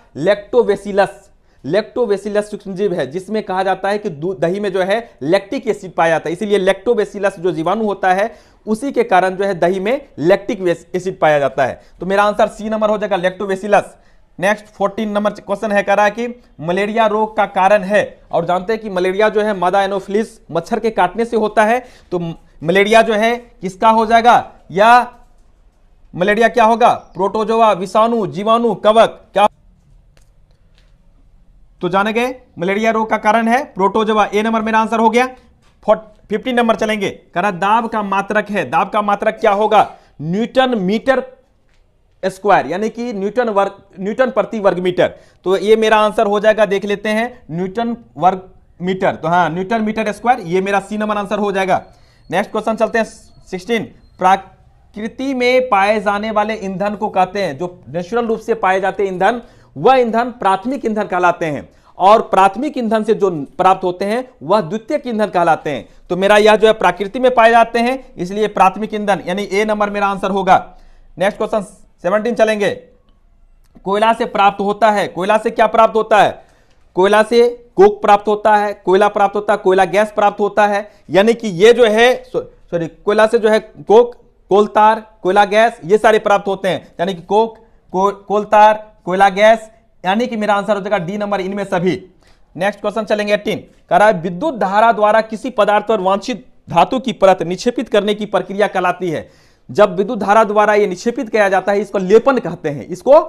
लैक्टोबैसिलस सूक्ष्मजीव है, जिसमें कहा जाता है कि दही में जो है लैक्टिक एसिड पाया जाता है, इसीलिए लैक्टोबैसिलस जो जीवाणु होता है उसी के कारण जो है दही में लैक्टिक एसिड पाया जाता है। तो मेरा आंसर सी नंबर हो जाएगा, लैक्टोबैसिलस। नेक्स्ट 14 नंबर क्वेश्चन है, कह रहा है कि मलेरिया रोग का कारण है, और जानते हैं कि मलेरिया जो है मादा एनोफिलिस मच्छर के काटने से होता है। तो मलेरिया जो है किसका हो जाएगा, या मलेरिया क्या होगा, प्रोटोजोआ, विषाणु, जीवाणु, कवक, क्या, तो जाने गए मलेरिया रोग का कारण है प्रोटोजोआ, ए नंबर मेरा आंसर हो गया। 15 नंबर चलेंगे। कह रहा दाब का मात्रक है, दाब का मात्रक क्या होगा, न्यूटन मीटर स्क्वायर, यानी कि न्यूटन प्रति वर्ग मीटर। तो ये मेरा आंसर हो जाएगा, देख लेते हैं, न्यूटन वर्ग मीटर, तो हाँ न्यूटन मीटर स्क्वायर, ये मेरा सी नंबर आंसर हो जाएगा। नेक्स्ट क्वेश्चन चलते हैं 16। प्रकृति में पाए जाने वाले ईंधन को कहते हैं, जो नेचुरल रूप से पाए जाते हैं ईंधन, वह ईंधन प्राथमिक ईंधन कहलाते हैं, और प्राथमिक ईंधन से जो प्राप्त होते हैं वह द्वितीयक ईंधन कहलाते हैं। तो मेरा यह जो है प्रकृति में पाए जाते हैं, इसलिए प्राथमिक ईंधन, यानी ए नंबर मेरा आंसर होगा। नेक्स्ट क्वेश्चन 17 चलेंगे। कोयला से प्राप्त होता है, कोयला से क्या प्राप्त होता है, कोयला से कोक प्राप्त होता है, कोयला प्राप्त होता है, कोयला गैस प्राप्त होता है, यानी कि ये जो है सॉरी कोयला से जो है कोक, कोलतार, कोयला गैस, ये सारे प्राप्त होते हैं, यानी कि कोक, कोलतार, कोयला गैस, यानी कि मेरा आंसर हो जाएगा डी नंबर, इनमें सभी। नेक्स्ट क्वेश्चन चलेंगे 18। कह रहा है विद्युत धारा द्वारा किसी पदार्थ पर वांछित धातु की परत निक्षेपित करने की प्रक्रिया कहलाती है। जब विद्युत धारा द्वारा यह निक्षेपित किया जाता है इसको लेपन कहते हैं, इसको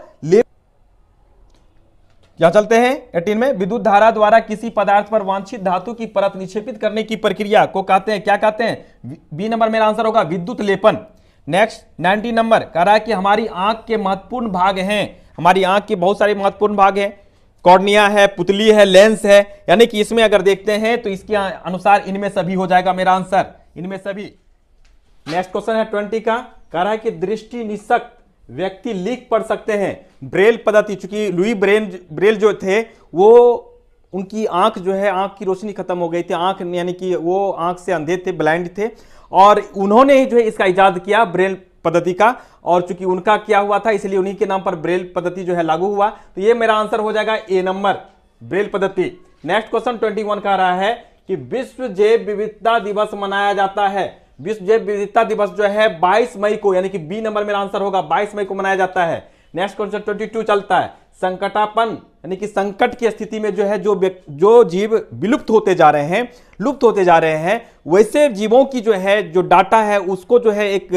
क्या चलते हैं 18 में, विद्युत धारा द्वारा किसी पदार्थ पर वांछित धातु की परत निक्षेपित करने की प्रक्रिया को कहते हैं, क्या कहते हैं, बी नंबर मेरा आंसर होगा, विद्युत लेपन। नेक्स्ट 19 नंबर कह रहा है कि हमारी आंख के महत्वपूर्ण भाग हैं, हमारी आंख के बहुत सारे महत्वपूर्ण भाग हैं, कॉर्निया है, पुतली है, लेंस है, यानी कि इसमें अगर देखते हैं तो इसके अनुसार इनमें सभी हो जाएगा मेरा आंसर, इनमें सभी। नेक्स्ट क्वेश्चन है 20 का, कह रहा है कि दृष्टि निषक्त व्यक्ति लिख पढ़ सकते हैं, ब्रेल पद्धति, चूंकि लुई ब्रेल जो थे वो उनकी आंख जो है, आंख की रोशनी खत्म हो गई थी, आंख यानी कि वो आंख से अंधे थे, ब्लाइंड थे, और उन्होंने ही जो है इसका इजाद किया ब्रेल पद्धति का, और चूंकि उनका किया हुआ था इसलिए उन्हीं के नाम पर ब्रेल पद्धति जो है लागू हुआ। तो ये मेरा आंसर हो जाएगा ए नंबर, ब्रेल पद्धति। नेक्स्ट क्वेश्चन 21 कह रहा है कि विश्व जैव विविधता दिवस मनाया जाता है, विश्व जैव विविधता दिवस जो है 22 मई को, यानी कि बी नंबर मेरा आंसर होगा, 22 मई को मनाया जाता है। नेक्स्ट क्वेश्चन 22 चलता है, संकटापन, यानी कि संकट की स्थिति में जो है जो जीव विलुप्त होते जा रहे हैं, लुप्त होते जा रहे हैं, वैसे जीवों की जो है जो डाटा है उसको जो है एक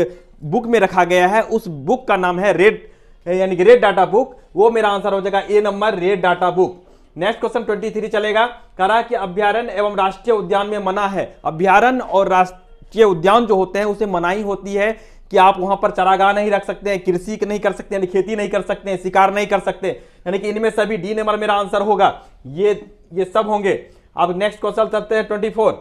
बुक में रखा गया है, उस बुक का नाम है रेड, यानी कि रेड डाटा बुक, वो मेरा आंसर हो जाएगा A number, red data book. Next question 23 चलेगा, कह रहा है कि अभ्यारण्य एवं राष्ट्रीय उद्यान में मना है, अभ्यारण्य और राष्ट्रीय उद्यान जो होते हैं उसे मनाही होती है कि आप वहां पर चारागाह नहीं रख सकते हैं, कृषि नहीं कर सकते, यानी खेती नहीं कर सकते हैं, शिकार नहीं कर सकते, यानी कि इनमें सभी डी नंबर मेरा आंसर होगा, ये सब होंगे। अब नेक्स्ट क्वेश्चन चलते हैं 24,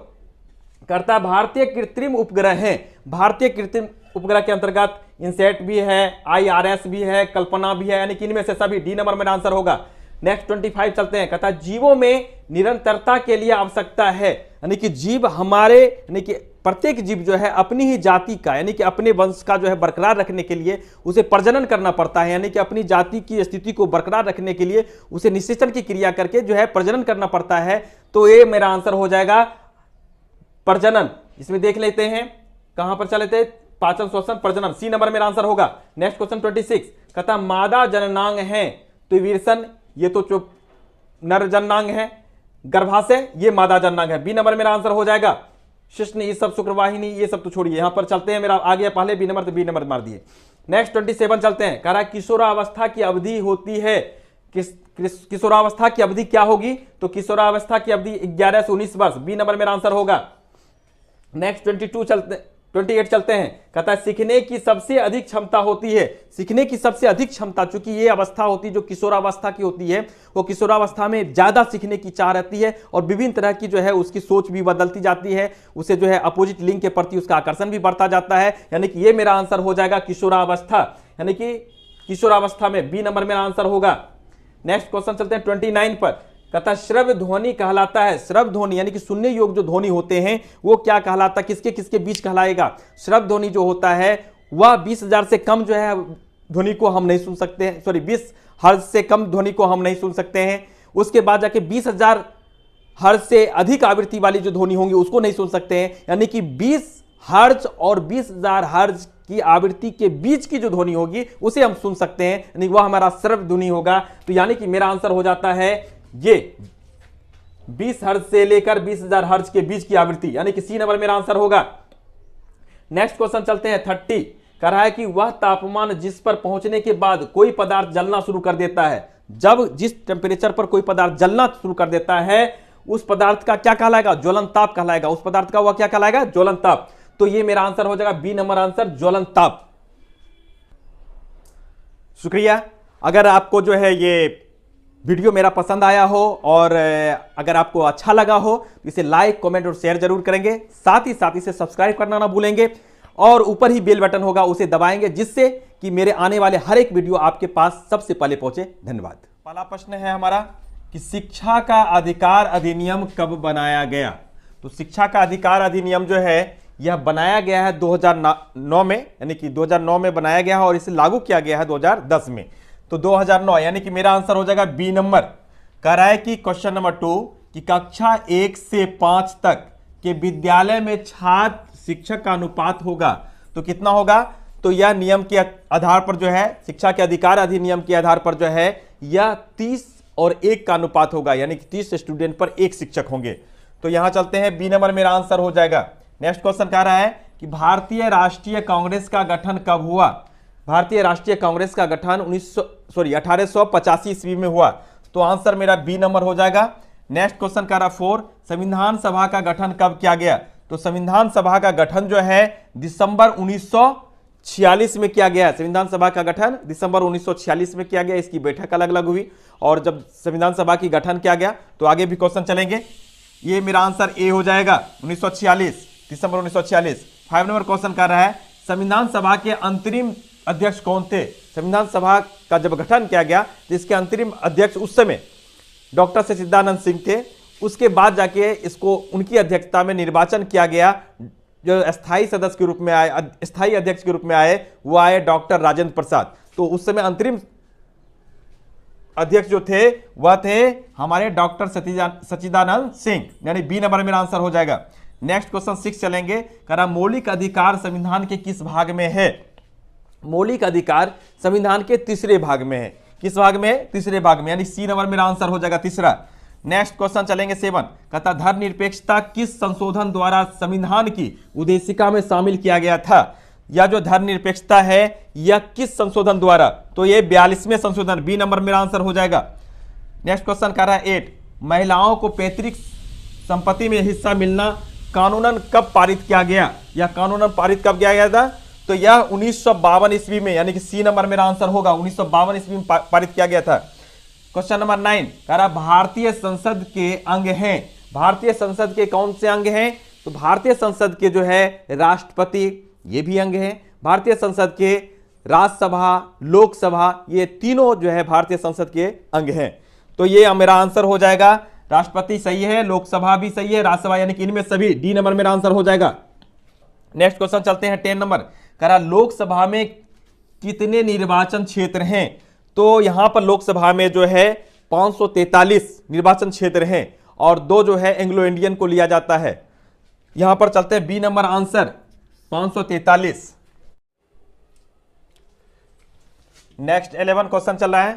करता भारतीय कृत्रिम उपग्रह हैं, भारतीय कृत्रिम उपग्रह के अंतर्गत इनसेट भी है, IRS भी है, कल्पना भी है, यानी कि इनमें से सभी डी नंबर मेरा आंसर होगा। नेक्स्ट 25 चलते हैं, कहता है जीवों में निरंतरता के लिए आवश्यकता है, यानी कि जीव हमारे, यानी कि प्रत्येक जीव जो है अपनी ही जाति का यानी कि अपने वंश का जो है बरकरार रखने के लिए उसे प्रजनन करना पड़ता है, यानी कि अपनी जाति की स्थिति को बरकरार रखने के लिए उसे निषेचन की क्रिया करके जो है प्रजनन करना पड़ता है। तो ये मेरा आंसर हो जाएगा प्रजनन। इसमें देख लेते हैं कहां पर चले थे, पाचन श्वसन प्रजनन, सी नंबर मेरा आंसर होगा। नेक्स्ट क्वेश्चन 26 कहता मादा जननांग है तो वीरसन, ये तो जो नर जननांग है, गर्भाशय ये मादा जननांग है, बी नंबर मेरा आंसर हो जाएगा। शिश्न ये सब शुक्रवाहिनी ये सब तो छोड़िए, यहां पर चलते हैं, मेरा आ गया पहले बी नंबर, तो बी नंबर मार दिए। नेक्स्ट 27 चलते हैं, कह रहा किशोरावस्था की अवधि होती है, किशोरावस्था की अवधि क्या होगी, तो किशोरावस्था की अवधि 11 से 19 वर्ष, बी नंबर मेरा आंसर होगा। नेक्स्ट 28 चलते हैं, कहता है सीखने की सबसे अधिक क्षमता होती है, सीखने की सबसे अधिक क्षमता, चूंकि ये अवस्था होती है जो किशोरावस्था की होती है, वो किशोरावस्था में ज्यादा सीखने की चाह रहती है और विभिन्न तरह की जो है उसकी सोच भी बदलती जाती है, उसे जो है अपोजिट लिंग के प्रति उसका आकर्षण भी बढ़ता जाता है, यानी कि ये मेरा आंसर हो जाएगा किशोरावस्था, यानी कि किशोरावस्था में बी नंबर मेरा आंसर होगा। नेक्स्ट क्वेश्चन चलते हैं 29 पर, कहता श्रव्य ध्वनि कहलाता है, श्रव्य ध्वनि यानी कि सुनने योग्य जो ध्वनि होते हैं वो क्या कहलाता है, किसके किसके बीच कहलाएगा। श्रव्य ध्वनि जो होता है वह 20,000 से कम जो है ध्वनि को हम नहीं सुन सकते हैं, सॉरी 20 हर्ट्ज से कम ध्वनि को हम नहीं सुन सकते हैं। उसके बाद जाके 20,000 हर्ट्ज से अधिक आवृत्ति वाली जो ध्वनि होंगी उसको नहीं सुन सकते हैं, यानी कि 20 हर्ट्ज और 20,000 हर्ट्ज की आवृत्ति के बीच की जो ध्वनि होगी उसे हम सुन सकते हैं, यानी वह हमारा श्रव्य ध्वनि होगा। तो यानी कि मेरा आंसर हो जाता है ये 20 हर्ट्ज से लेकर 20,000 हर्ट्ज के बीच की आवृत्ति, यानी कि सी नंबर मेरा आंसर होगा। नेक्स्ट क्वेश्चन चलते हैं 30, कह रहा है कि वह तापमान जिस पर पहुंचने के बाद कोई पदार्थ जलना शुरू कर देता है, जब जिस टेम्परेचर पर कोई पदार्थ जलना शुरू कर देता है उस पदार्थ का क्या कहलाएगा, ज्वलन ताप कहलाएगा, उस पदार्थ का वह क्या कहलाएगा, ज्वलन ताप। तो ये मेरा आंसर हो जाएगा बी नंबर आंसर, ज्वलन ताप। शुक्रिया। अगर आपको जो है ये वीडियो मेरा पसंद आया हो और अगर आपको अच्छा लगा हो तो इसे लाइक कमेंट और शेयर जरूर करेंगे, साथ ही साथ इसे सब्सक्राइब करना ना भूलेंगे और ऊपर ही बेल बटन होगा उसे दबाएंगे, जिससे कि मेरे आने वाले हर एक वीडियो आपके पास सबसे पहले पहुंचे। धन्यवाद। पहला प्रश्न है हमारा कि शिक्षा का अधिकार अधिनियम कब बनाया गया। तो शिक्षा का अधिकार अधिनियम जो है यह बनाया गया है 2009 में, यानी कि 2009 में बनाया गया है और इसे लागू किया गया है 2010 में। तो 2009 यानी कि मेरा आंसर हो जाएगा बी नंबर। कह रहा है कि क्वेश्चन नंबर 2 कि कक्षा 1 से 5 तक के विद्यालय में छात्र शिक्षक का अनुपात होगा, तो कितना होगा, तो यह नियम के आधार पर जो है शिक्षा के अधिकार अधिनियम के आधार पर जो है यह 30 और 1 का अनुपात होगा, यानी कि 30 स्टूडेंट पर 1 शिक्षक होंगे। तो यहां चलते हैं, बी नंबर मेरा आंसर हो जाएगा। नेक्स्ट क्वेश्चन कह रहा है कि भारतीय राष्ट्रीय कांग्रेस का गठन कब हुआ। भारतीय राष्ट्रीय कांग्रेस का गठन 1885 ईस्वी में हुआ, तो आंसर मेरा बी नंबर हो जाएगा। नेक्स्ट क्वेश्चन कह रहा 4 संविधान सभा का गठन कब किया गया। तो संविधान सभा का गठन जो है दिसंबर 1946 में किया गया। संविधान सभा का गठन दिसंबर 1946 में किया गया, इसकी बैठक अलग अलग हुई और जब संविधान सभा की गठन किया गया तो आगे भी क्वेश्चन चलेंगे। ये मेरा आंसर ए हो जाएगा, 1946, दिसंबर 1946। 5 नंबर क्वेश्चन कर रहा है संविधान सभा के अंतरिम अध्यक्ष कौन थे। संविधान सभा का जब गठन किया गया तो इसके अंतरिम अध्यक्ष उस समय डॉक्टर सच्चिदानंद सिंह थे। उसके बाद जाके इसको उनकी अध्यक्षता में निर्वाचन किया गया। जो स्थायी सदस्य के रूप में आए, स्थायी अध्यक्ष के रूप में आए, वो आए डॉक्टर राजेंद्र प्रसाद। तो उस समय अंतरिम अध्यक्ष जो थे वह थे हमारे डॉक्टर सच्चिदानंद सिंह, यानी बी नंबर मेरा आंसर हो जाएगा। नेक्स्ट क्वेश्चन 6 चलेंगे। करा मौलिक अधिकार संविधान के किस भाग में है। मौलिक अधिकार संविधान के तीसरे भाग में है। किस भाग में, तीसरे भाग में, यानी सी नंबर मेरा आंसर हो जाएगा तीसरा। नेक्स्ट क्वेश्चन चलेंगे 7, कहता धर्मनिरपेक्षता किस संशोधन द्वारा संविधान की उद्देशिका में शामिल किया गया था। यह जो धर्मनिरपेक्षता है यह किस संशोधन द्वारा, तो यह 42वें संशोधन, बी नंबर मेरा आंसर हो जाएगा। नेक्स्ट क्वेश्चन कर रहा है 8, महिलाओं को पैतृक संपत्ति में हिस्सा मिलना कानूनन कब पारित किया गया। यह कानूनन पारित कब किया गया था, तो यह 1952 ईस्वी में, यानी कि सी नंबर मेरा आंसर होगा, 1952 ईस्वी में पारित किया गया था। क्वेश्चन नंबर 9 कह रहा भारतीय संसद के अंग हैं। भारतीय संसद के कौन से अंग हैं, तो भारतीय संसद के जो है राष्ट्रपति ये भी अंग हैं। भारतीय संसद के राज्यसभा, लोकसभा, ये तीनों जो है भारतीय संसद के अंग हैं। तो ये मेरा आंसर हो जाएगा। राष्ट्रपति सही है, लोकसभा भी सही है, राज्यसभा, यानी कि इनमें सभी, डी नंबर मेरा आंसर हो जाएगा। नेक्स्ट क्वेश्चन चलते हैं 10 नंबर। कह रहा लोकसभा में कितने निर्वाचन क्षेत्र हैं? तो यहां पर लोकसभा में जो है 543 निर्वाचन क्षेत्र हैं और 2 जो है एंग्लो इंडियन को लिया जाता है। यहां पर चलते हैं B number answer 543। Next 11 question चल रहा है।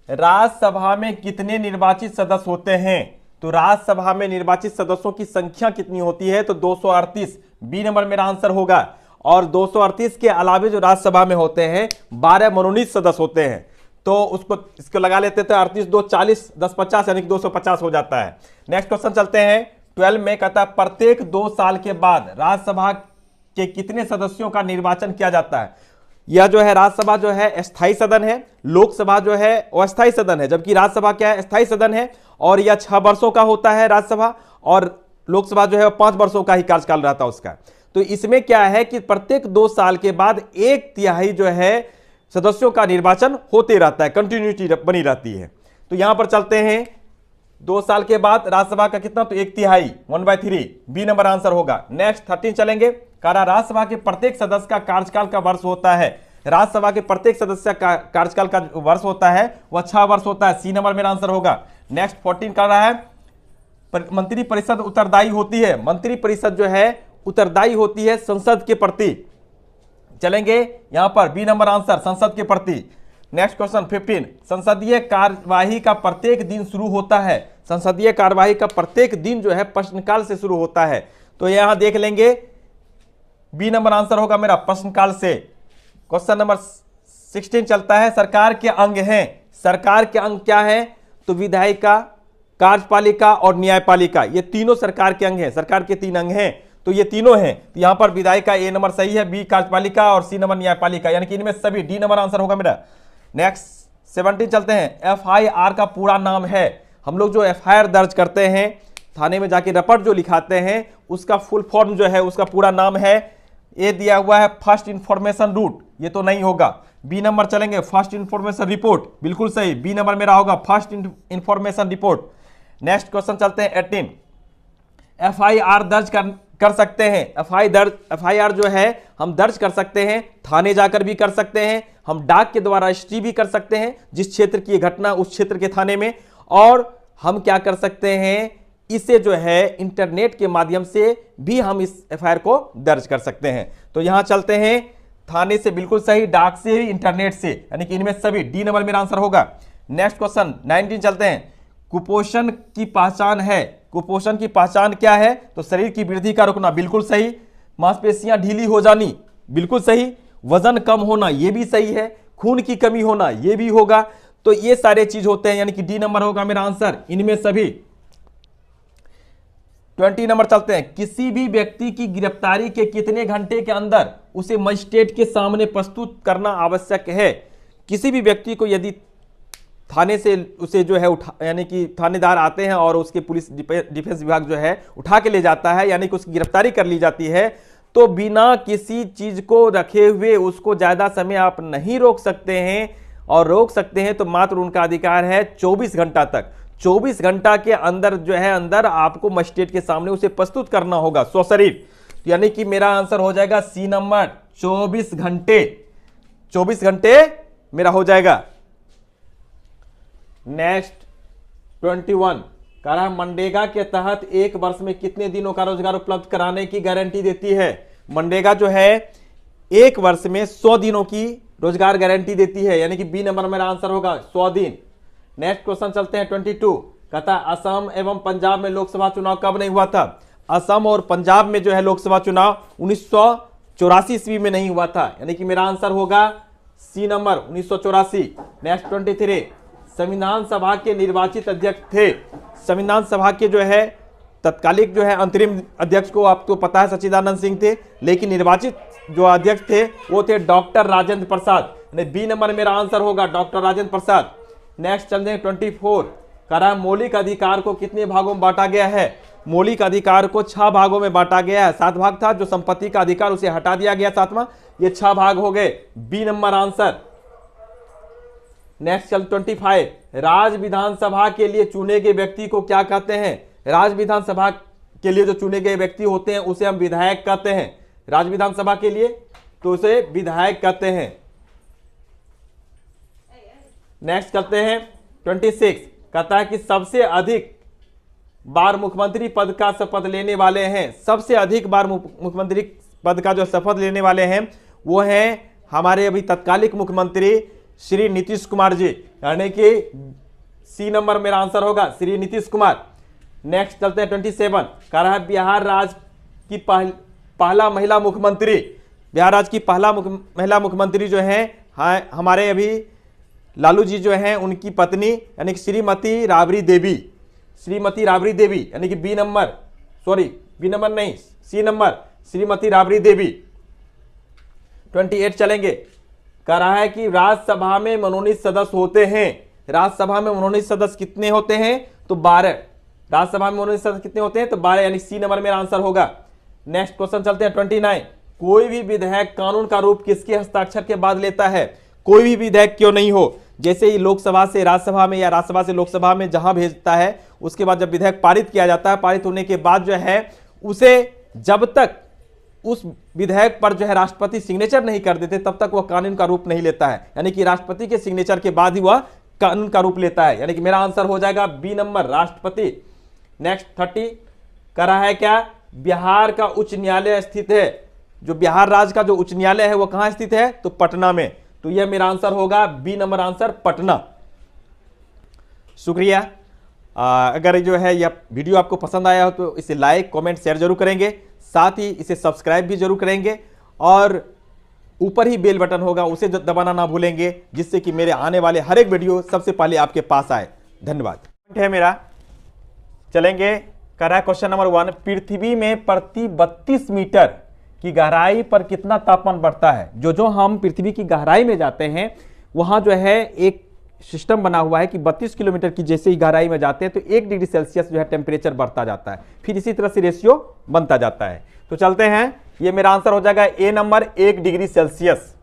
राज्यसभा में कितने निर्वाचित सदस्य होते हैं? तो राज्यसभा में निर्वाचित सदस्यों की संख्या कितनी होती है? तो 238, बी नंबर मेरा आंसर होगा। और 238 के अलावा जो राज्यसभा में होते हैं 12 मनोनीत सदस्य होते हैं, तो इसको लगा लेते थे 38 2 40 10 50 यानी कि 250 हो जाता है। नेक्स्ट क्वेश्चन चलते हैं 12 में। कहता है प्रत्येक 2 साल के बाद राज्यसभा के कितने सदस्यों का निर्वाचन किया जाता है? यह जो है राज्यसभा जो है स्थायी सदन है, लोकसभा जो है अस्थायी सदन है, जबकि राज्यसभा क्या है? स्थायी सदन है और यह 6 वर्षों का होता है राज्यसभा, और लोकसभा जो है 5 वर्षों का ही कार्यकाल रहता है उसका। तो इसमें क्या है कि प्रत्येक 2 साल के बाद 1/3 जो है सदस्यों का निर्वाचन होते रहता है, कंटिन्यूटी बनी रहती है। तो यहां पर चलते हैं 2 साल के बाद राज्यसभा का कितना? तो 1/3 1/3, बी नंबर आंसर होगा। नेक्स्ट 13 चलेंगे। कहा राज्यसभा के प्रत्येक सदस्य का कार्यकाल का वर्ष होता है। राज्यसभा के प्रत्येक सदस्य का कार्यकाल का वर्ष होता है वह 6 वर्ष होता है, सी नंबर मेरा आंसर होगा। नेक्स्ट 14 कर रहा है मंत्री परिषद उत्तरदायी होती है। मंत्री परिषद जो है उत्तरदायी होती है संसद के प्रति। चलेंगे यहां पर बी नंबर आंसर संसद के प्रति। Next question 15। संसदीय कार्यवाही का प्रत्येक दिन शुरू होता है। संसदीय कार्यवाही का प्रत्येक दिन जो है प्रश्नकाल से शुरू होता है। तो यहां देख लेंगे बी नंबर आंसर होगा मेरा प्रश्नकाल से। क्वेश्चन नंबर 16 चलता है। सरकार के अंग हैं। सरकार के अंग क्या है? तो विधायिका, कार्यपालिका और न्यायपालिका, ये तीनों सरकार के अंग हैं। सरकार के 3 अंग हैं, तो ये तीनों हैं। तो यहां पर विधायिका ए नंबर सही है, बी कार्यपालिका और सी नंबर न्यायपालिका, यानी कि इनमें सभी डी नंबर आंसर होगा मेरा। नेक्स्ट 17 चलते हैं। FIR का पूरा नाम है। हम लोग जो FIR दर्ज करते हैं थाने में जाके रिपोर्ट जो लिखाते हैं उसका फुल फॉर्म जो है उसका पूरा नाम है, ये दिया हुआ है फर्स्ट इंफॉर्मेशन रूट, ये तो नहीं होगा। बी नंबर चलेंगे फर्स्ट इंफॉर्मेशन रिपोर्ट, बिल्कुल सही, बी नंबर मेरा होगा first information report. Next question चलते हैं 18। FIR दर्ज कर सकते हैं। FIR जो है हम दर्ज कर सकते हैं, थाने जाकर भी कर सकते हैं, हम डाक के द्वारा रजिस्ट्री भी कर सकते हैं जिस क्षेत्र की घटना उस क्षेत्र के थाने में, और हम क्या कर सकते हैं इसे जो है इंटरनेट के माध्यम से भी हम इस FIR को दर्ज कर सकते हैं। तो यहां चलते हैं थाने से बिल्कुल सही, डाक से, इंटरनेट से, यानी कि इनमें सभी डी नंबर मेरा आंसर होगा। नेक्स्ट क्वेश्चन 19 चलते हैं। कुपोषण की पहचान है। कुपोषण की पहचान क्या है? तो शरीर की वृद्धि का रुकना, बिल्कुल सही। मांसपेशियां ढीली हो जानी, बिल्कुल सही। वजन कम होना, यह भी सही है। खून की कमी होना, यह भी होगा। तो ये सारे चीज होते हैं, यानी कि डी नंबर होगा मेरा आंसर इनमें सभी। 20 नंबर चलते हैं। किसी भी व्यक्ति की गिरफ्तारी के कितने घंटे के अंदर उसे मजिस्ट्रेट के सामने प्रस्तुत करना आवश्यक है? किसी भी व्यक्ति को यदि थाने से उसे जो है यानी कि थानेदार आते हैं और उसके पुलिस डिफेंस विभाग जो है उठा के ले जाता है, यानी कि उसकी गिरफ्तारी कर ली जाती है, तो बिना किसी चीज को रखे हुए उसको ज्यादा समय आप नहीं रोक सकते हैं, और रोक सकते हैं तो मात्र उनका अधिकार है 24 घंटा तक। 24 घंटा के अंदर जो है अंदर आपको मजिस्ट्रेट के सामने उसे प्रस्तुत करना होगा स्वशरीर, यानी कि मेरा आंसर हो जाएगा सी नंबर 24 घंटे। 24 घंटे मेरा हो जाएगा। नेक्स्ट 21 कह रहा है मनरेगा के तहत एक वर्ष में कितने दिनों का रोजगार उपलब्ध कराने की गारंटी देती है? मनरेगा जो है एक वर्ष में 100 दिनों की रोजगार गारंटी देती है, यानी कि बी नंबर मेरा आंसर होगा 100 दिन। नेक्स्ट क्वेश्चन चलते हैं 22। कहता है असम एवं पंजाब में लोकसभा चुनाव कब नहीं हुआ था? असम और पंजाब में जो है लोकसभा चुनाव 1984 ईस्वी में नहीं हुआ था, यानी कि मेरा आंसर होगा सी नंबर 1984। नेक्स्ट 23 संविधान सभा के निर्वाचित अध्यक्ष थे। संविधान सभा के जो है तत्कालिक जो है अंतरिम अध्यक्ष को आपको पता है सच्चिदानंद सिंह थे, लेकिन निर्वाचित जो अध्यक्ष थे वो थे doctor Rajendra Prasad, B number मेरा आंसर होगा डॉक्टर राजेंद्र प्रसाद। नेक्स्ट चलते हैं 24। कह रहा है मौलिक अधिकार को कितने भागों में बांटा गया है? मौलिक अधिकार को 6 भागों में बांटा गया है। 7 भाग था, जो संपत्ति का अधिकार उसे हटा दिया गया 7वां, ये 6 भाग हो गए, बी नंबर आंसर। नेक्स्ट चल 25। राज्य विधानसभा के लिए चुने गए व्यक्ति को क्या कहते हैं? राज्य विधानसभा के लिए जो चुने गए व्यक्ति होते हैं उसे हम विधायक कहते हैं। राज्य विधानसभा के लिए, तो उसे विधायक कहते हैं। नेक्स्ट करते हैं 26, कहता है कि सबसे अधिक बार मुख्यमंत्री पद का शपथ लेने वाले हैं। सबसे अधिक बार मुख्यमंत्री पद का जो शपथ लेने वाले हैं वो हैं हमारे अभी तत्कालिक मुख्यमंत्री श्री नीतीश कुमार जी, यानी कि सी नंबर मेरा आंसर होगा, श्री नीतीश कुमार। नेक्स्ट चलते हैं 27, कह रहा है बिहार राज्य की पहला महिला मुख्यमंत्री, बिहार राज्य की पहला महिला मुख्यमंत्री जो है हमारे अभी लालू जी जो हैं उनकी पत्नी यानी कि श्रीमती राबड़ी देवी, श्रीमती राबड़ी देवी यानी कि बी नंबर नहीं, सी नंबर, श्रीमती राबड़ी देवी। 28 चलेंगे, कह रहा है कि राज्यसभा में मनोनीत सदस्य होते हैं। राज्यसभा में मनोनीत सदस्य कितने होते हैं? तो 12। राज्यसभा में मनोनीत सदस्य कितने होते हैं? तो 12, यानी सी नंबर मेरा आंसर होगा। नेक्स्ट क्वेश्चन चलते हैं 29, कोई भी विधेयक कानून का रूप किसके हस्ताक्षर के बाद लेता है? कोई भी विधेयक क्यों नहीं हो, जैसे ही लोकसभा से राज्यसभा में या राज्यसभा से लोकसभा में जहां भेजता है, उसके बाद जब विधेयक पारित किया जाता है, पारित होने के बाद जो है उसे जब तक उस विधेयक पर जो है राष्ट्रपति सिग्नेचर नहीं कर देते तब तक वह कानून का रूप नहीं लेता है, यानी कि राष्ट्रपति के सिग्नेचर के बाद ही वह कानून का रूप लेता है, यानी कि मेरा आंसर हो जाएगा बी नंबर, राष्ट्रपति। नेक्स्ट 30 कह रहा है क्या? बिहार का उच्च न्यायालय स्थित है, जो बिहार राज्य का जो उच्च न्यायालय है वो कहां स्थित है? तो पटना में। तो यह मेरा आंसर होगा बी नंबर आंसर, पटना। शुक्रिया। अगर जो है यह वीडियो आपको पसंद आया हो तो इसे लाइक, कमेंट, शेयर जरूर करेंगे, साथ ही इसे सब्सक्राइब भी जरूर करेंगे और ऊपर ही बेल बटन होगा उसे दबाना ना भूलेंगे, जिससे कि मेरे आने वाले हर एक वीडियो सबसे पहले आपके पास आए। धन्यवाद। है मेरा, चलेंगे। कह रहा है क्वेश्चन नंबर 1, पृथ्वी में प्रति 32 मीटर की गहराई पर कितना तापमान बढ़ता है? जो हम पृथ्वी की गहराई में जाते हैं वहां जो है एक सिस्टम बना हुआ है कि 32 किलोमीटर की जैसे ही गहराई में जाते हैं तो 1 डिग्री सेल्सियस जो है टेम्परेचर बढ़ता जाता है, फिर इसी तरह से रेशियो बनता जाता है। तो चलते हैं, ये मेरा आंसर हो जाएगा ए नंबर, 1 डिग्री सेल्सियस।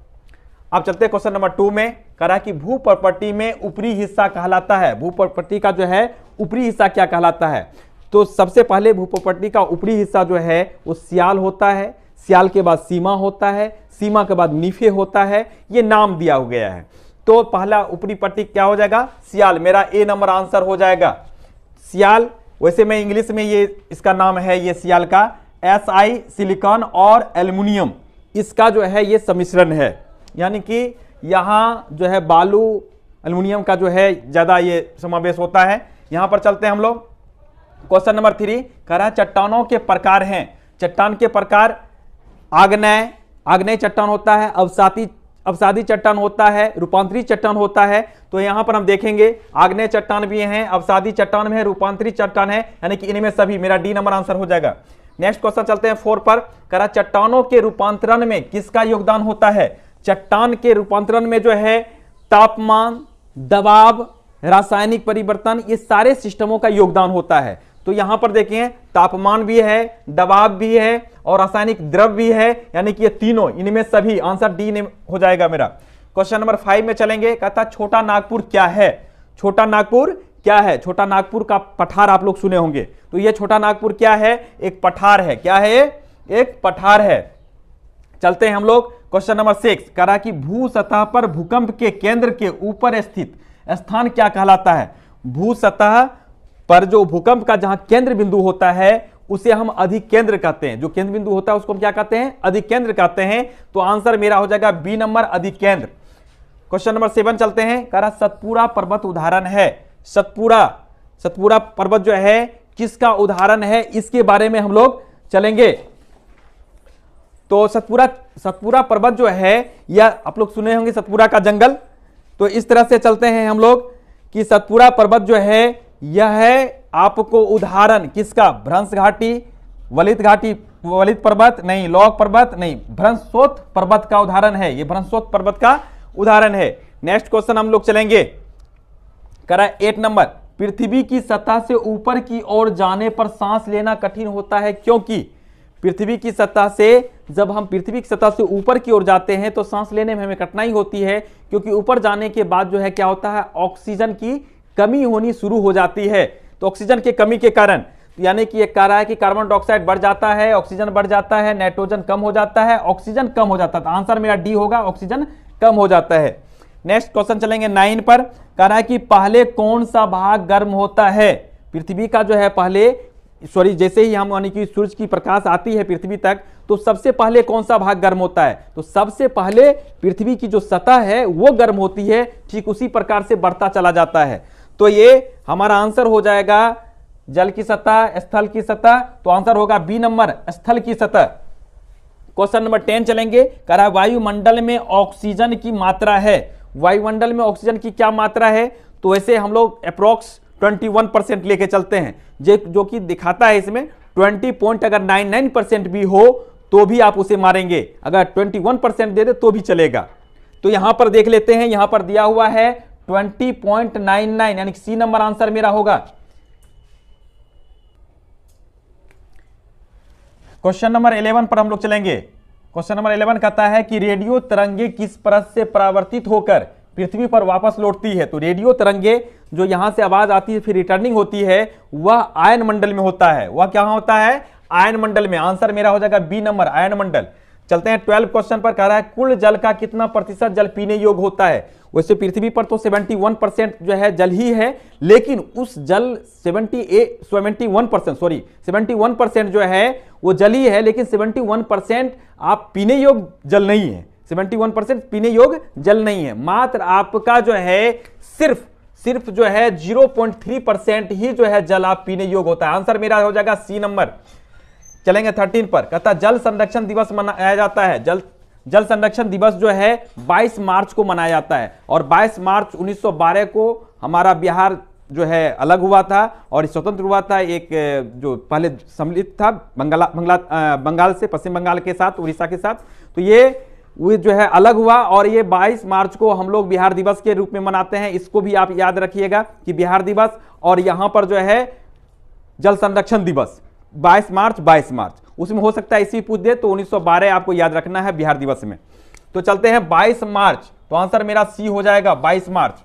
अब चलते हैं क्वेश्चन नंबर 2 में। कह रहा है कि भू प्रॉपर्टी में ऊपरी हिस्सा कहलाता है। भू प्रॉपर्टी का जो है ऊपरी हिस्सा क्या कहलाता है? तो सबसे पहले भू प्रॉपर्टी का ऊपरी हिस्सा जो है वो सियाल होता है, सियाल के बाद सीमा होता है, सीमा के बाद नीफे होता है, ये नाम दिया गया है। तो पहला ऊपरी पट्टी क्या हो जाएगा? सियाल, मेरा ए नंबर आंसर हो जाएगा। सियाल, वैसे में इंग्लिश में ये इसका नाम है, ये सियाल का SI सिलिकॉन और एल्युमिनियम, इसका जो है ये सम्मिश्रण है, यानी कि यहाँ जो है बालू एल्युमिनियम का जो है ज्यादा ये समावेश होता है। यहाँ पर चलते हैं हम लोग क्वेश्चन नंबर 3। कह रहा है चट्टानों के प्रकार हैं। चट्टान के प्रकार, आग्नेय चट्टान होता है, अवसादी चट्टान होता है, रूपांतरित चट्टान होता है। तो यहां पर हम देखेंगे आग्नेय चट्टान भी हैं, अवसादी चट्टान में है, रूपांतरित चट्टान है, यानी कि इनमें सभी, मेरा डी नंबर आंसर हो जाएगा। नेक्स्ट क्वेश्चन चलते हैं 4 पर। कह रहा चट्टानों के रूपांतरण में किसका योगदान होता है? चट्टान के रूपांतरण में जो है तापमान, दबाव, रासायनिक परिवर्तन, ये सारे सिस्टमों का योगदान होता है। तो यहां पर देखिए तापमान भी है, दबाव भी है और रासायनिक द्रव्य भी है, यानी कि ये तीनों, इनमें सभी, आंसर डी हो जाएगा मेरा। क्वेश्चन नंबर 5 में चलेंगे। कहता छोटा नागपुर क्या है? छोटा नागपुर क्या है? छोटा नागपुर का पठार आप लोग सुने होंगे, तो ये छोटा नागपुर क्या है? एक पठार है। क्या है? एक पठार है। चलते हैं हम लोग क्वेश्चन नंबर 6। कह रहा कि भू सतह पर भूकंप के केंद्र के ऊपर स्थित स्थान क्या कहलाता है? भू सतह पर जो भूकंप का जहां केंद्र बिंदु होता है उसे हम अधिकेंद्र कहते हैं। जो केंद्र बिंदु होता है उसको हम क्या कहते हैं? अधिकेंद्र कहते हैं। तो आंसर मेरा हो जाएगा बी नंबर, अधिकेंद्र। क्वेश्चन नंबर 7 चलते हैं। कह रहा सतपुड़ा पर्वत उदाहरण है। सतपुड़ा पर्वत जो है किसका उदाहरण है, इसके बारे में हम लोग चलेंगे। तो सतपुड़ा पर्वत जो है, यह आप लोग सुने होंगे सतपुड़ा का जंगल। तो इस तरह से चलते हैं हम लोग कि सतपुड़ा पर्वत जो है यह है आपको उदाहरण किसका? भ्रंश घाटी, वलित पर्वत नहीं, लौह पर्वत नहीं, भ्रंशोत पर्वत का उदाहरण है। यह भ्रंशोत पर्वत का उदाहरण है। नेक्स्ट क्वेश्चन हम लोग चलेंगे। करा 8 नंबर। पृथ्वी की सतह से ऊपर की ओर जाने पर सांस लेना कठिन होता है, क्योंकि पृथ्वी की सतह से, जब हम पृथ्वी की सतह से ऊपर की ओर जाते हैं तो सांस लेने में हमें कठिनाई होती है, क्योंकि ऊपर जाने के बाद जो है क्या होता है, ऑक्सीजन की कमी होनी शुरू हो जाती है। तो ऑक्सीजन की कमी के कारण यानी कि ये कह रहा है कि कार्बन डाइऑक्साइड बढ़ जाता है, ऑक्सीजन बढ़ जाता है, नाइट्रोजन कम हो जाता है, ऑक्सीजन कम हो जाता है। तो आंसर मेरा डी होगा, ऑक्सीजन कम हो जाता है। नेक्स्ट क्वेश्चन चलेंगे 9 पर। कह रहा है कि पहले कौन सा भाग गर्म होता है? पृथ्वी का जो है पहले, सॉरी, जैसे ही हम यानी कि सूरज की प्रकाश आती है पृथ्वी तक, तो सबसे पहले कौन सा भाग गर्म होता है? तो सबसे पहले पृथ्वी की जो सतह है वो गर्म होती है, ठीक उसी प्रकार से बढ़ता चला जाता है। तो ये हमारा आंसर हो जाएगा जल की सतह, स्थल की सतह। तो आंसर होगा बी नंबर, स्थल की सतह। क्वेश्चन नंबर 10 चलेंगे। कह रहा है वायुमंडल में ऑक्सीजन की मात्रा है। वायुमंडल में ऑक्सीजन की क्या मात्रा है? तो वैसे हम लोग अप्रोक्स 21% लेके चलते हैं, जो कि दिखाता है इसमें 20.99% भी हो तो भी आप उसे मारेंगे, अगर 21% दे दे तो भी चलेगा। तो यहां पर देख लेते हैं, यहां पर दिया हुआ है 20.99, यानी सी नंबर आंसर मेरा होगा। क्वेश्चन नंबर 11 पर हम लोग चलेंगे। क्वेश्चन नंबर 11 कहता है कि रेडियो तरंगे किस परत से परावर्तित होकर पृथ्वी पर वापस लौटती है? तो रेडियो तरंगे जो यहां से आवाज आती है फिर रिटर्निंग होती है, वह आयन मंडल में होता है। वह क्या होता है? आयन मंडल में। आंसर मेरा हो जाएगा बी नंबर, आयन मंडल। चलते हैं 12 क्वेश्चन पर। कह रहा है कुल जल का कितना प्रतिशत जल पीने योग्य होता है? वैसे पृथ्वी पर तो 71% जो है जल ही है, लेकिन उस जल 71% जो है वो जल ही है, लेकिन 71% आप पीने योग्य जल नहीं है। 71% पीने योग्य जल नहीं है। मात्र आपका जो है सिर्फ जो है 0.3% ही जो है जल आप पीने योग्य होता है। आंसर मेरा हो जाएगा सी नंबर। चलेंगे 13 पर। कहता जल संरक्षण दिवस मनाया जाता है। जल संरक्षण दिवस जो है 22 मार्च को मनाया जाता है, और 22 मार्च 1912 को हमारा बिहार जो है अलग हुआ था और स्वतंत्र हुआ था। एक जो पहले सम्मिलित था बंगाल से, पश्चिम बंगाल के साथ, उड़ीसा के साथ, तो ये जो है अलग हुआ, और ये 22 मार्च को हम लोग बिहार दिवस के रूप में मनाते हैं। इसको भी आप याद रखिएगा कि बिहार दिवस, और यहां पर जो है जल संरक्षण दिवस 22 मार्च, उसमें हो सकता है इसी पूछ दे, तो 1912 आपको याद रखना है बिहार दिवस में। तो चलते हैं 22 मार्च, तो आंसर मेरा सी हो जाएगा, 22 मार्च।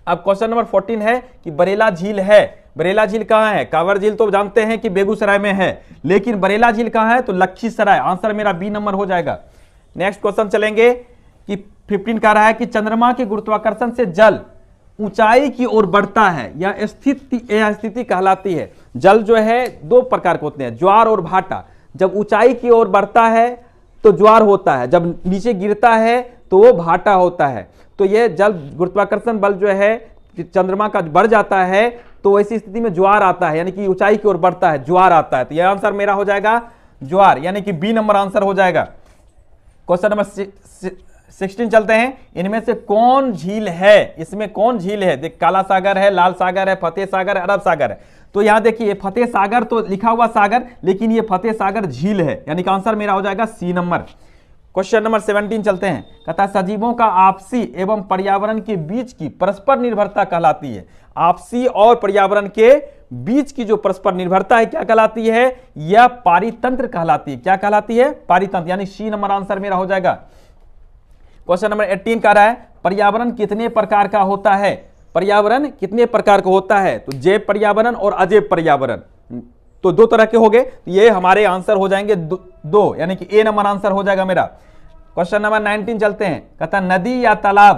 अब क्वेश्चन नंबर 14 है कि बरेला झील है। बरेला झील कहां है? कांवर झील तो जानते हैं कि बेगूसराय में है, लेकिन बरेला झील कहां है? तो लखीसराय। आंसर मेरा बी नंबर हो जाएगा। नेक्स्ट क्वेश्चन चलेंगे कि 15 कह रहा है कि चंद्रमा के गुरुत्वाकर्षण से जल ऊंचाई की ओर बढ़ता है, यह स्थिति कहलाती है। जल जो है दो प्रकार के होते हैं, ज्वार और भाटा। जब ऊंचाई की ओर बढ़ता है तो ज्वार होता है, जब नीचे गिरता है तो वो भाटा होता है। तो ये जल गुरुत्वाकर्षण बल जो है चंद्रमा का बढ़ जाता है तो ऐसी स्थिति में ज्वार आता है, यानी कि ऊंचाई की ओर बढ़ता है, ज्वार आता है। तो यह आंसर मेरा हो जाएगा ज्वार, यानी कि बी नंबर आंसर हो जाएगा। क्वेश्चन नंबर 16 चलते हैं। इनमें से कौन झील है? इसमें कौन झील है? देख, काला सागर है, लाल सागर है, फतेह सागर है, अरब सागर है। तो यहां देखिए फतेह सागर तो लिखा हुआ सागर, लेकिन ये फतेह सागर झील है, यानी कि आंसर मेरा हो जाएगा सी नंबर। क्वेश्चन नंबर 17 चलते हैं। कहता है सजीवों का आपसी एवं पर्यावरण के बीच की परस्पर निर्भरता कहलाती है। आपसी और पर्यावरण के बीच की जो परस्पर निर्भरता है क्या कहलाती है? यह पारितंत्र कहलाती है। क्या कहलाती है? पारितंत्र, यानी सी नंबर आंसर मेरा हो जाएगा। क्वेश्चन नंबर 18 कह रहा है पर्यावरण कितने प्रकार का होता है? पर्यावरण कितने प्रकार का होता है? तो जैव पर्यावरण और अजैव पर्यावरण, तो दो तरह के हो गए। ये हमारे आंसर हो जाएंगे दो, यानी कि ए नंबर आंसर हो जाएगा मेरा। क्वेश्चन नंबर 19 चलते हैं। कहता नदी या तालाब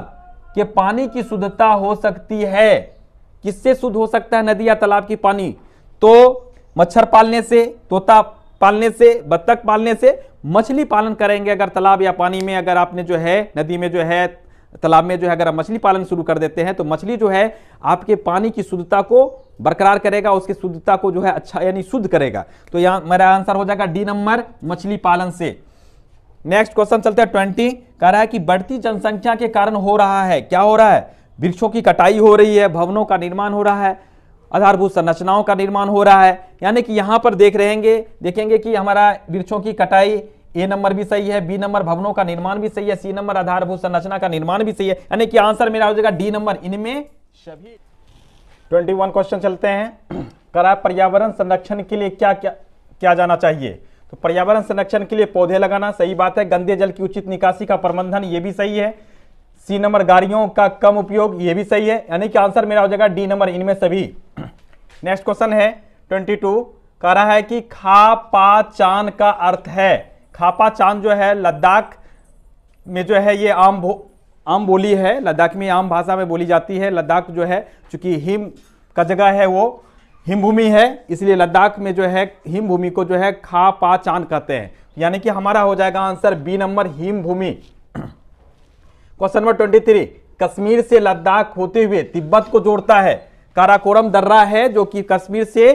के पानी की शुद्धता हो सकती है। किससे शुद्ध हो सकता है नदी या तालाब की पानी? तो मच्छर पालने से, तोता पालने से, बत्तख पालने से, मछली पालन करेंगे अगर तालाब या पानी में, अगर आपने जो है नदी में जो है, तालाब में जो है अगर आप मछली पालन शुरू कर देते हैं तो मछली जो है आपके पानी की शुद्धता को बरकरार करेगा, उसकी शुद्धता को जो है अच्छा यानी शुद्ध करेगा। तो यहां मेरा आंसर हो जाएगा डी नंबर, मछली पालन से। नेक्स्ट क्वेश्चन चलते हैं 20। कह रहा है कि बढ़ती जनसंख्या के कारण हो रहा है, क्या हो रहा है? वृक्षों की कटाई हो रही है, भवनों का निर्माण हो रहा है, आधारभूत संरचनाओं का निर्माण हो रहा है। यानी कि यहां पर देखेंगे कि हमारा वृक्षों की कटाई, ए नंबर भी सही है, बी नंबर भवनों का निर्माण भी सही है, सी नंबर आधारभूत संरचना का निर्माण भी सही है, यानी कि आंसर मेरा हो जाएगा डी नंबर, इनमें सभी। 21 क्वेश्चन चलते हैं। करा पर्यावरण संरक्षण के लिए क्या क्या क्या जाना चाहिए? तो पर्यावरण संरक्षण के लिए पौधे लगाना सही बात है, गंदे जल की उचित निकासी का प्रबंधन ये भी सही है, सी नंबर गाड़ियों का कम उपयोग ये भी सही है, यानी कि आंसर मेरा हो जाएगा डी नंबर, इनमें सभी। नेक्स्ट क्वेश्चन है 22 कह रहा है कि खापाचान का अर्थ है, खापाचान जो है लद्दाख में जो है ये आम बोली है, लद्दाख में आम भाषा में बोली जाती है। लद्दाख जो है चूंकि हिम का जगह है, वो हिमभूमि है, इसलिए लद्दाख में जो है हिमभूमि को जो है खापाचान कहते हैं। यानी कि हमारा हो जाएगा आंसर बी नंबर, हिमभूमि। क्वेश्चन नंबर 23, कश्मीर से लद्दाख होते हुए तिब्बत को जोड़ता है। काराकोरम दर्रा है जो कि कश्मीर से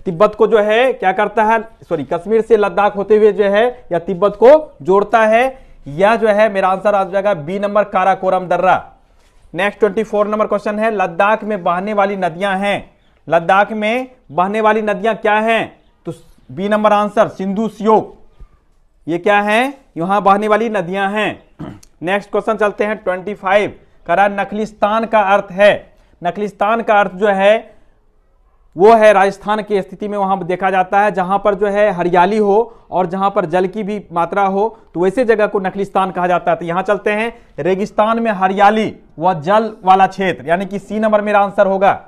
तिब्बत को जो है क्या करता है, कश्मीर से लद्दाख होते हुए जो है या तिब्बत को जोड़ता है। यह जो है मेरा आंसर आ जाएगा बी नंबर, काराकोरम दर्रा। नेक्स्ट 24 नंबर क्वेश्चन है, लद्दाख में बहने वाली नदियां हैं। लद्दाख में बहने वाली नदियां क्या हैं? तो B number answer, Sindhu Seok. ये क्या है? यहां बहने वाली नदियां हैं। नेक्स्ट क्वेश्चन चलते हैं 25, करा नखलिस्तान का अर्थ है। नखलिस्तान का अर्थ जो है वो है राजस्थान की स्थिति में वहां देखा जाता है जहां पर जो है हरियाली हो और जहां पर जल की भी मात्रा हो, तो वैसे जगह को नखलिस्तान कहा जाता है। तो यहां चलते हैं, रेगिस्तान में हरियाली व जल वाला क्षेत्र, यानी कि सी नंबर मेरा आंसर होगा।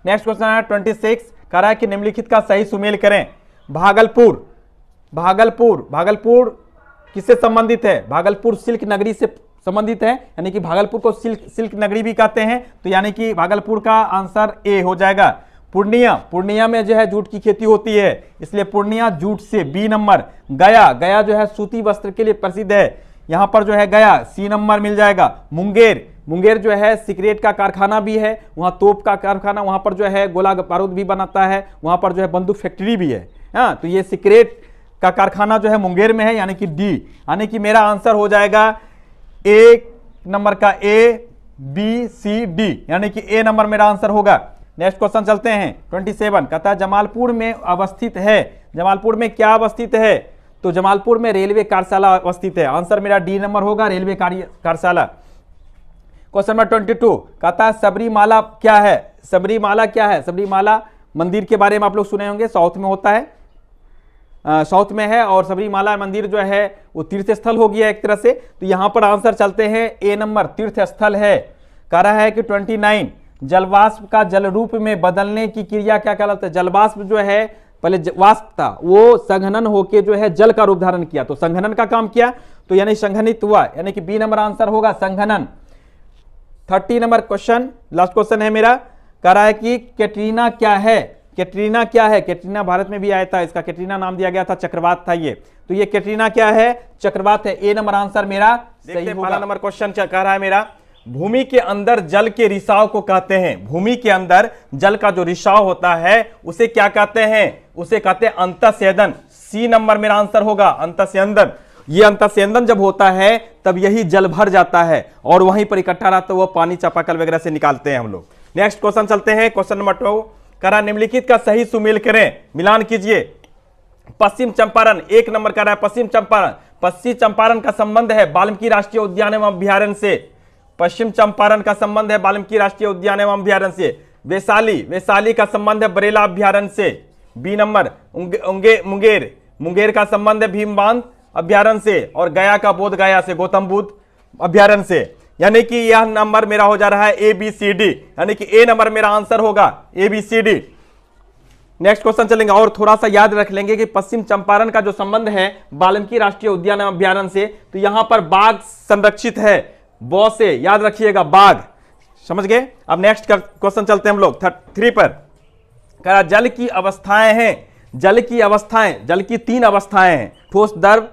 नेक्स्ट क्वेश्चन है 26, कह रहा है कि निम्नलिखित का सही सुमेल करें। भागलपुर, भागलपुर किससे संबंधित है? भागलपुर सिल्क नगरी से संबंधित है, यानी कि भागलपुर को सिल्क नगरी भी कहते हैं। तो यानी कि भागलपुर का आंसर ए हो जाएगा। पूर्णिया में जो है जूट की खेती होती है, इसलिए पूर्णिया जूट से, बी नंबर। गया जो है सूती वस्त्र के लिए प्रसिद्ध है, यहां पर जो है गया, सी नंबर मिल जाएगा। मुंगेर जो है सिगरेट का कारखाना भी है, वहां तोप का कारखाना, वहां पर जो है गोला बारूद भी बनाता है, वहां पर जो है बंदूक फैक्ट्री भी है। हाँ, तो ये सिगरेट का कारखाना जो है मुंगेर में है, यानी कि डी। यानी कि मेरा आंसर हो जाएगा ए नंबर का ए, बी, सी, डी, यानी कि ए नंबर मेरा आंसर होगा। नेक्स्ट क्वेश्चन चलते हैं 27, कहता है जमालपुर में अवस्थित है। जमालपुर में क्या अवस्थित है? तो जमालपुर में रेलवे कार्यशाला अवस्थित है। आंसर मेरा डी नंबर होगा, रेलवे कार्यशाला। क्वेश्चन नंबर 22, कहता है सबरीमाला क्या है? सबरीमाला क्या है? सबरीमाला मंदिर के बारे में आप लोग सुने होंगे, साउथ में होता है, साउथ में है, और सबरीमाला मंदिर जो है वो तीर्थ स्थल हो गया एक तरह से। तो यहां पर आंसर चलते हैं ए नंबर, तीर्थ स्थल है। कह रहा है कि 29, जलवाष्प का जल रूप में बदलने की क्रिया क्या कहलाता है? जलवाष्प जो है पहले वाष्प था, वो संघनन होके जो है जल का रूप धारण किया, तो संघनन का काम किया, तो यानी संघनित हुआ, यानी कि बी नंबर आंसर होगा, संघनन। 30 नंबर क्वेश्चन, लास्ट क्वेश्चन है मेरा। कह रहा है कि कैटरीना क्या है? कैटरीना क्या है? कैटरीना भारत में भी आया था, इसका कैटरीना नाम दिया गया था, चक्रवात था ये। तो ये कैटरीना क्या है? चक्रवात है। ए नंबर आंसर मेरा सही होगा। पहला नंबर क्वेश्चन कह रहा है मेरा, भूमि के अंदर जल के रिसाव को कहते हैं। भूमि के अंदर जल का जो रिसाव होता है उसे क्या कहते हैं? उसे कहते हैं अंतःस्यंदन। सी नंबर मेरा आंसर होगा, अंतःस्यंदन। ये अंतःस्यंदन जब होता है तब यही जल भर जाता है और वहीं पर इकट्ठा रहता है, वो पानी चापाकल वगैरह से निकालते हैं हम लोग। नेक्स्ट क्वेश्चन चलते हैं, क्वेश्चन नंबर 2, करा निम्नलिखित का सही सुमेल करें, मिलान कीजिए। पश्चिम चंपारण, एक नंबर का रहा है पश्चिम चंपारण। पश्चिम चंपारण का संबंध है वाल्मीकि राष्ट्रीय उद्यान एवं अभ्यारण्य से। पश्चिम चंपारण का संबंध है वाल्मीकि राष्ट्रीय उद्यान एवं अभ्यारण्य से। वैशाली का संबंध है बरेला अभ्यारण्य से, बी नंबर। मुंगेर का संबंध है भीमबांध अभ्यारण्य से, और गया का बोध गया से, गौतम बुद्ध अभ्यारण्य से। यानी कि यह नंबर मेरा हो जा रहा है ए बी सी डी, यानी कि ए नंबर मेरा आंसर होगा, A B C D. Next question चलेंगे, और थोड़ा सा याद रख लेंगे कि पश्चिम चंपारण का जो संबंध है वाल्मीकि राष्ट्रीय उद्यान एवं अभ्यारण्य से, तो यहां पर बाघ संरक्षित है, बॉ से, याद रखिएगा बाघ, समझ गए। अब नेक्स्ट क्वेश्चन चलते हैं हम लोग 3 पर। कह जल की अवस्थाएं हैं, जल की अवस्थाएं, जल की 3 अवस्थाएं हैं, ठोस, द्रव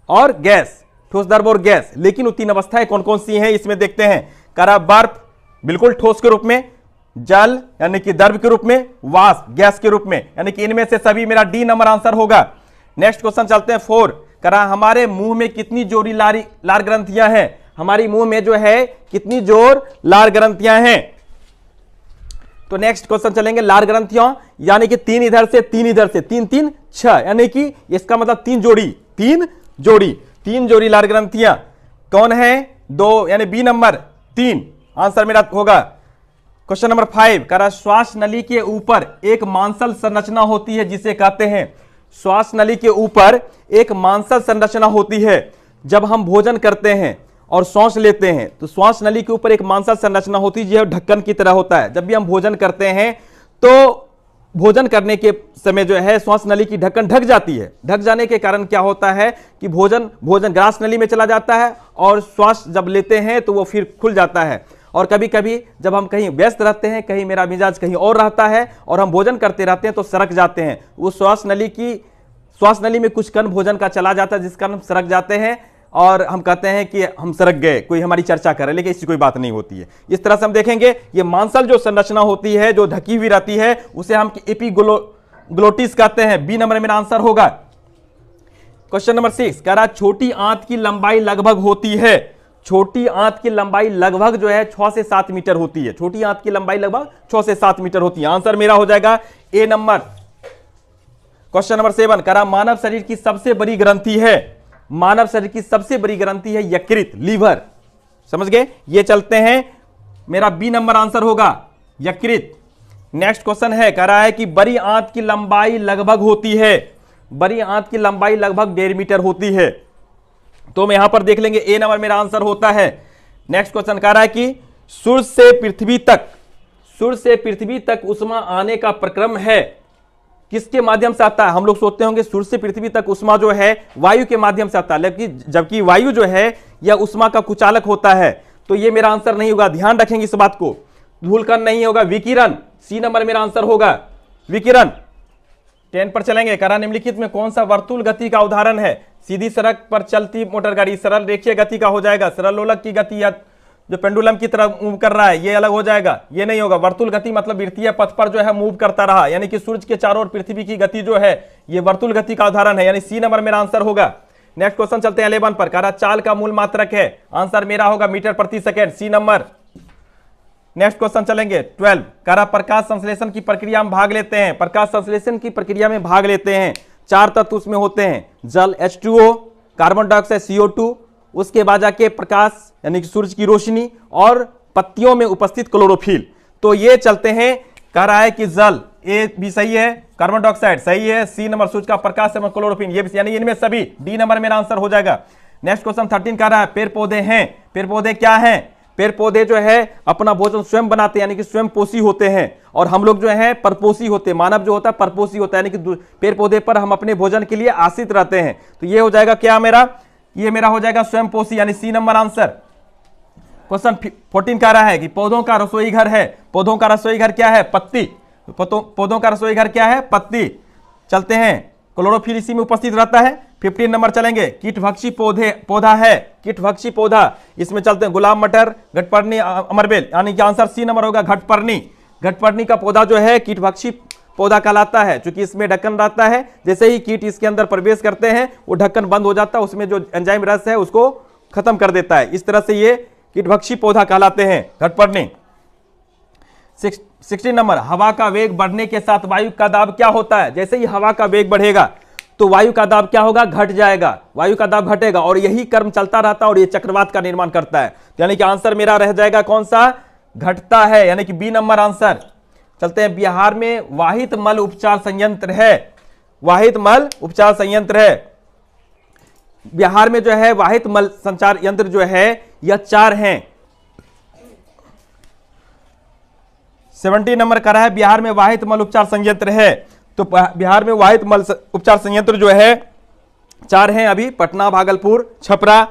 और गैस, ठोस, द्रव और गैस। लेकिन वो 3 अवस्थाएं कौन कौन सी हैं इसमें देखते हैं। करा बर्फ बिल्कुल ठोस के रूप में, जल यानी कि द्रव के रूप में, वाष्प गैस के रूप में, यानी कि इनमें से सभी मेरा डी नंबर आंसर होगा। नेक्स्ट क्वेश्चन चलते हैं 4, करा हमारे मुंह में कितनी जोड़ी लार ग्रंथियां हैं? हमारी मुंह में जो है कितनी जोर लार ग्रंथियां हैं? तो नेक्स्ट क्वेश्चन चलेंगे, लार ग्रंथियों यानी कि 3 इधर से 3 इधर से, 3 3 6, यानी कि इसका मतलब 3 जोड़ी लार ग्रंथियां कौन है? 2, यानी बी नंबर 3 आंसर मेरा होगा। क्वेश्चन नंबर 5, करा श्वास नली के ऊपर एक मांसल संरचना होती है जिसे कहते हैं। श्वास नली के ऊपर एक मांसल संरचना होती है। जब हम भोजन करते हैं और सांस लेते हैं तो श्वास नली के ऊपर एक मांसल संरचना होती है जो ढक्कन की तरह होता है। जब भी हम भोजन करते हैं तो भोजन करने के समय जो है श्वास नली की ढक्कन ढक जाती है। ढक जाने के कारण क्या होता है कि भोजन ग्रास नली में चला जाता है और श्वास जब लेते हैं तो वो फिर खुल जाता है। और कभी कभी जब हम कहीं व्यस्त रहते हैं, कहीं मेरा मिजाज कहीं और रहता है और हम भोजन करते रहते हैं तो सरक जाते हैं। वो श्वास नली में कुछ कण भोजन का चला जाता है जिस कारण हम सरक जाते हैं और हम कहते हैं कि हम सरक गए, कोई हमारी चर्चा करे, लेकिन इसकी कोई बात नहीं होती है। इस तरह से हम देखेंगे ये मांसल जो संरचना होती है, जो ढकी हुई रहती है, उसे हम एपिग्लोटिस कहते हैं। बी नंबर मेरा आंसर होगा। क्वेश्चन नंबर 6 कह रहा छोटी आंत की लंबाई लगभग होती है। छोटी आंत की लंबाई लगभग जो है 6 से 7 मीटर होती है। छोटी आंत की लंबाई लगभग 6 से 7 मीटर होती है। आंसर मेरा हो जाएगा ए नंबर। क्वेश्चन नंबर 7 कह रहा मानव शरीर की सबसे बड़ी ग्रंथि है। मानव शरीर की सबसे बड़ी ग्रंथि है यकृत, लीवर। समझ गए? ये चलते हैं, मेरा बी नंबर आंसर होगा यकृत। नेक्स्ट क्वेश्चन है, कह रहा है कि बड़ी आंत की लंबाई लगभग होती है। बड़ी आंत की लंबाई लगभग 1.5 मीटर होती है। तो हम यहां पर देख लेंगे ए नंबर मेरा आंसर होता है। नेक्स्ट क्वेश्चन कह रहा है कि सूर्य से पृथ्वी तक ऊष्मा आने का प्रक्रम है किसके माध्यम से आता है? हम लोग सोचते होंगे सूर्य से पृथ्वी तक ऊष्मा जो है वायु के माध्यम से आता है, लेकिन जबकि वायु जो है यह ऊष्मा का कुचालक होता है। तो ये मेरा आंसर नहीं होगा, ध्यान रखेंगे इस बात को, भूलकर नहीं होगा। विकिरण, सी नंबर मेरा आंसर होगा विकिरण। 10 पर चलेंगे। करा निम्नलिखित में कौन सा वर्तुल गति का उदाहरण है? सीधी सड़क पर चलती मोटर गाड़ी सरल रेखीय गति का हो जाएगा। सरल लोलक की गति या जो पेंडुलम की तरह मूव कर रहा है ये अलग हो जाएगा, ये नहीं होगा। वर्तुल गति मतलब वृत्तीय पथ पर जो है मूव करता रहा, यानी कि सूर्य के चारों ओर पृथ्वी की गति जो है ये वर्तुल गति का उदाहरण है, यानी सी नंबर मेरा आंसर होगा। नेक्स्ट क्वेश्चन चलते हैं 11 पर। कह रहा चाल का मूल मात्रक है, आंसर मेरा होगा मीटर प्रति second, C number. Next question चलेंगे 12। कह रहा प्रकाश संश्लेषण की प्रक्रिया में भाग लेते हैं। प्रकाश संश्लेषण की प्रक्रिया में भाग लेते हैं 4 तत्व उसमें होते हैं, जल H2O, कार्बन डाइऑक्साइड CO2, उसके बाद जाके प्रकाश यानी कि सूरज की रोशनी और पत्तियों में उपस्थित क्लोरोफिल। तो ये चलते हैं। कह रहा है कि जल, ए भी सही है, कार्बन डाइऑक्साइड सही है, सी नंबर सूरज का प्रकाश एवं क्लोरोफिल ये भी, यानी इनमें सभी, डी नंबर मेरा आंसर हो जाएगा। नेक्स्ट क्वेश्चन 13 कह रहा है पेड़ पौधे हैं। पेड़ पौधे क्या हैं? पेड़ पौधे जो है अपना भोजन स्वयं बनाते हैं, यानी कि स्वयं पोषी होते हैं, और हम लोग जो है परपोषी होते हैं। मानव जो होता है परपोषी होता है, यानी कि पेड़ पौधे पर हम अपने भोजन के लिए आश्रित रहते हैं। तो ये हो जाएगा क्या मेरा? ये मेरा हो जाएगा स्वयं पोषी, यानी सी नंबर आंसर। क्वेश्चन 14 कह रहा है कि पौधों का रसोई घर है। पौधों का रसोई घर क्या है? पत्ती। पौधों का रसोई घर क्या है? पत्ती। चलते हैं, क्लोरोफिल इसी में उपस्थित रहता है। 15 नंबर चलेंगे, कीटभक्षी पौधा है। कीटभक्षी पौधा, इसमें चलते हैं गुलाब, मटर, घटपर्णी, अमरबेल, यानी कि आंसर सी नंबर होगा घटपर्णी। घटपर्णी का पौधा जो है कीटभक्षी पौधा कहलाता है, क्योंकि इसमें ढक्कन रहता है। जैसे ही कीट इसके अंदर प्रवेश करते हैं वो ढक्कन बंद हो जाता है, उसमें जो एंजाइम रस है उसको खत्म कर देता है। इस तरह से ये कीटभक्षी पौधा कहलाते हैं घटपर्णी। 16 नंबर, हवा का वेग बढ़ने के साथ वायु का दाब क्या होता है? जैसे ही हवा का वेग बढ़ेगा तो वायु का दाब क्या होगा? घट जाएगा। वायु का दाब घटेगा और यही क्रम चलता रहता है और ये चक्रवात का निर्माण करता है। यानी कि आंसर मेरा रह जाएगा कौन सा? घटता है, यानी कि बी नंबर आंसर। चलते हैं, बिहार में वाहित मल उपचार संयंत्र है। वाहित मल उपचार संयंत्र है बिहार में जो है। वाहित मल संचार यंत्र जो है यह 4 हैं। 17 नंबर का रहा है बिहार में वाहित मल उपचार संयंत्र है। तो बिहार में वाहित मल उपचार संयंत्र जो है 4 हैं अभी, पटना, भागलपुर, छपरा,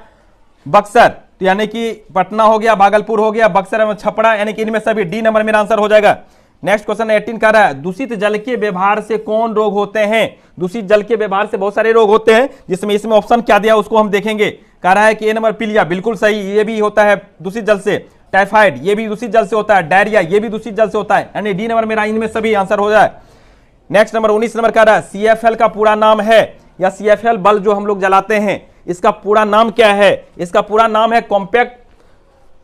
बक्सर। तो यानी कि पटना हो गया, भागलपुर हो गया, बक्सर एवं छपरा, यानी कि इनमें सभी डी नंबर मेरा आंसर हो जाएगा। नेक्स्ट क्वेश्चन 18 कह रहा है दूषित जल के व्यवहार से कौन रोग होते हैं? दूषित जल के व्यवहार से बहुत सारे रोग होते हैं, जिसमें इसमें ऑप्शन क्या दिया उसको हम देखेंगे। कह रहा है कि ए नंबर पीलिया, बिल्कुल सही, ये भी होता है दूषित जल से। टाइफाइड, ये भी दूषित जल से होता है। डायरिया, ये भी दूषित जल से होता है, यानी डी नंबर मेरा इनमें सभी आंसर हो जाए। नेक्स्ट नंबर 19 नंबर कह रहा है CFL का पूरा नाम है, या CFL बल्ब जो हम लोग जलाते हैं इसका पूरा नाम क्या है? इसका पूरा नाम है कॉम्पैक्ट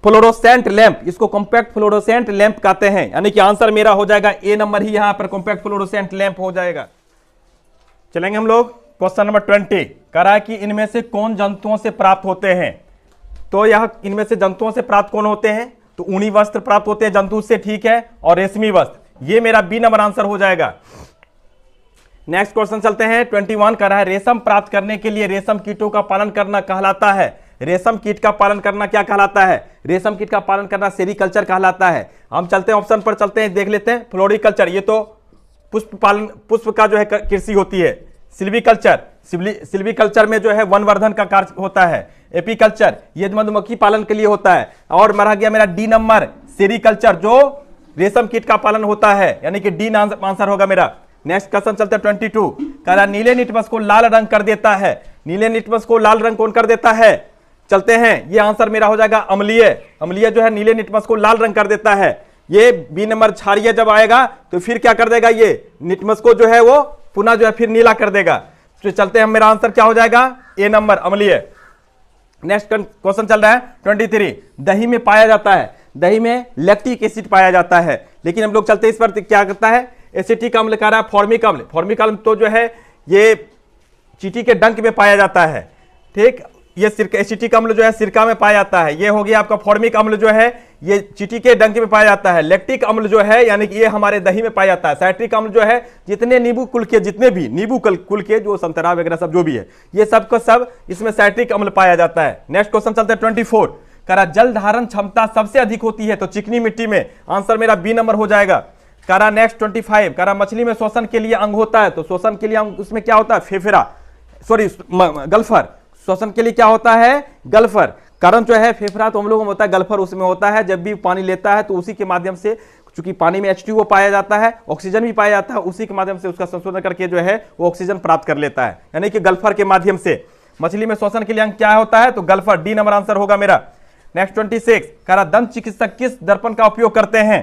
फ्लोरोसेंट लैंप। इसको कॉम्पैक्ट फ्लोरोसेंट लैंप कहते हैं, यानी कि आंसर मेरा हो जाएगा ए नंबर ही यहां पर कॉम्पैक्ट फ्लोरोसेंट लैंप हो जाएगा। चलेंगे हम लोग क्वेश्चन नंबर 20। कह रहा है कि इनमें से कौन जंतुओं से प्राप्त होते हैं? तो यह इनमें से जंतुओं से प्राप्त कौन होते हैं? तो ऊनी वस्त्र प्राप्त होते हैं जंतु से, ठीक है, और रेशमी वस्त्र, ये मेरा बी नंबर आंसर हो जाएगा। नेक्स्ट क्वेश्चन चलते हैं 21। कह रहा है रेशम प्राप्त करने के लिए रेशम कीटों का पालन करना कहलाता है। रेशम कीट का पालन करना क्या कहलाता है? रेशम कीट का पालन करना सेरीकल्चर कहलाता है। हम चलते हैं ऑप्शन पर, चलते हैं, देख लेते हैं। फ्लोरिकल्चर, ये तो पुष्प पालन, पुष्प का जो है कृषि होती है। सिल्वीकल्चर, सिल्वीकल्चर में जो है वनवर्धन का कार्य होता है। एपीकल्चर, ये मधुमक्खी पालन के लिए होता है। और मरा गया मेरा डी नंबर, सेरीकल्चर, जो रेशम कीट का पालन होता है, यानी कि डी आंसर होगा मेरा। नेक्स्ट क्वेश्चन चलते हैं 22। कह रहा नीले लिटमस को लाल रंग कर देता है। नीले लिटमस को लाल रंग कौन कर देता है? चलते हैं, ये आंसर मेरा हो जाएगा अम्लीय। अम्लीय जो है नीले लिटमस को लाल रंग कर देता है। ये बी नंबर क्षारीय जब आएगा तो फिर क्या कर देगा, ये लिटमस को जो है वो पुनः जो है फिर नीला कर देगा। तो चलते हैं, मेरा आंसर क्या हो जाएगा? ए नंबर, अम्लीय। नेक्स्ट क्वेश्चन चल रहा है 23। दही में पाया जाता है, दही में लैक्टिक एसिड पाया जाता है, लेकिन हम लोग चलते हैं इस पर, क्या करता है? एसिटिक अम्ल कह रहा है, फॉर्मिक अम्ल। फॉर्मिक अम्ल तो जो है ये चींटी के डंक में पाया जाता है, ठीक। ये सिरका, एसिटिक अम्ल जो है सिरका में पाया जाता है। ये हो गया आपका फॉर्मिक अम्ल जो है ये चींटी के डंक में पाया जाता है। लैक्टिक अम्ल जो है यानी कि ये हमारे दही में पाया जाता है। साइट्रिक अम्ल जो है जितने नींबू कुल के, जितने भी नींबू कुल के जो संतरा वगैरह सब जो भी है, ये सब का सब इसमें साइट्रिक अम्ल पाया जाता है। नेक्स्ट क्वेश्चन चलते हैं 24। कह रहा जल धारण क्षमता सबसे अधिक होती है तो चिकनी मिट्टी में। आंसर मेरा बी नंबर हो जाएगा। कह रहा नेक्स्ट 25। कह रहा मछली में श्वसन के लिए अंग होता है, तो श्वसन के लिए अंग उसमें क्या होता है? फेफड़ा, सॉरी गल्फर। श्वसन के लिए क्या होता है? गल्फर। कारण जो है फेफड़ा तो हम लोगों में होता है, गल्फर उसमें होता है। जब भी पानी लेता है तो उसी के माध्यम से, चूंकि पानी में H2O पाया जाता है, ऑक्सीजन भी पाया जाता है, उसी के माध्यम से उसका संशोधन करके जो है वो ऑक्सीजन प्राप्त कर लेता है, यानी कि गल्फर के माध्यम से। मछली में श्वसन के लिए अंग क्या होता है? तो गल्फर, डी नंबर आंसर होगा मेरा। नेक्स्ट 26। कह रहा दंत चिकित्सक किस दर्पण का उपयोग करते हैं?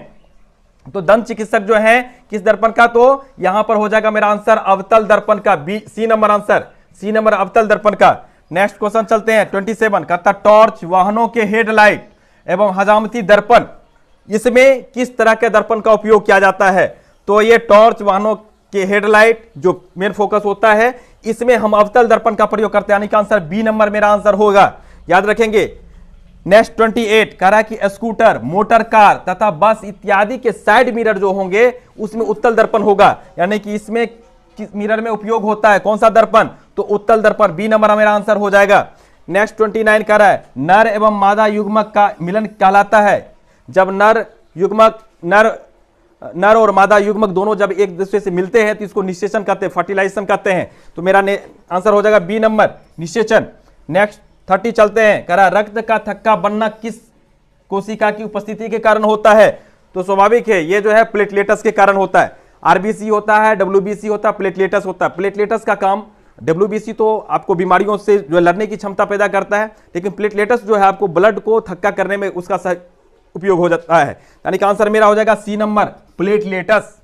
तो दंत चिकित्सक जो है किस दर्पण का? तो यहां पर हो जाएगा मेरा आंसर अवतल दर्पण का, B, C number answer, C number अवतल दर्पण का। नेक्स्ट क्वेश्चन चलते हैं 27। कहता टॉर्च, वाहनों के हेडलाइट एवं हजामती दर्पण, इसमें किस तरह के दर्पण का उपयोग किया जाता है? तो ये टॉर्च, वाहनों के हेडलाइट जो मेन फोकस होता है, इसमें हम अवतल दर्पण का प्रयोग करते हैं, यानी कि आंसर बी नंबर मेरा आंसर होगा, याद रखेंगे। नेक्स्ट 28। कह रहा कि स्कूटर, मोटर कार तथा बस इत्यादि के साइड मिरर जो होंगे उसमें उत्तल दर्पण होगा, यानी कि इसमें किस मिरर में उपयोग होता है, कौन सा दर्पण? तो उत्तल दर्पण, बी नंबर मेरा आंसर हो जाएगा। नेक्स्ट 29 कह रहा है नर एवं मादा युग्मक का मिलन कहलाता है। जब नर और मादा युग्मक दोनों जब एक दूसरे से मिलते हैं तो इसको निषेचन कहते हैं, फर्टिलाइजेशन कहते हैं। तो मेरा आंसर हो जाएगा बी नंबर, निषेचन। नेक्स्ट 30 चलते हैं। कह रहा रक्त का थक्का बनना किस कोशिका की उपस्थिति के कारण होता है? तो स्वाभाविक है, ये जो है प्लेटलेटस के कारण होता है। आरबीसी होता है, डब्ल्यूबीसी होता है, प्लेटलेटस होता है। प्लेटलेटस का काम, डब्ल्यूबीसी तो आपको बीमारियों से जो लड़ने की क्षमता पैदा करता है, लेकिन प्लेटलेटस जो है आपको ब्लड को थक्का करने में उसका उपयोग हो जाता है, यानी कि आंसर मेरा हो जाएगा सी नंबर, प्लेटलेटस।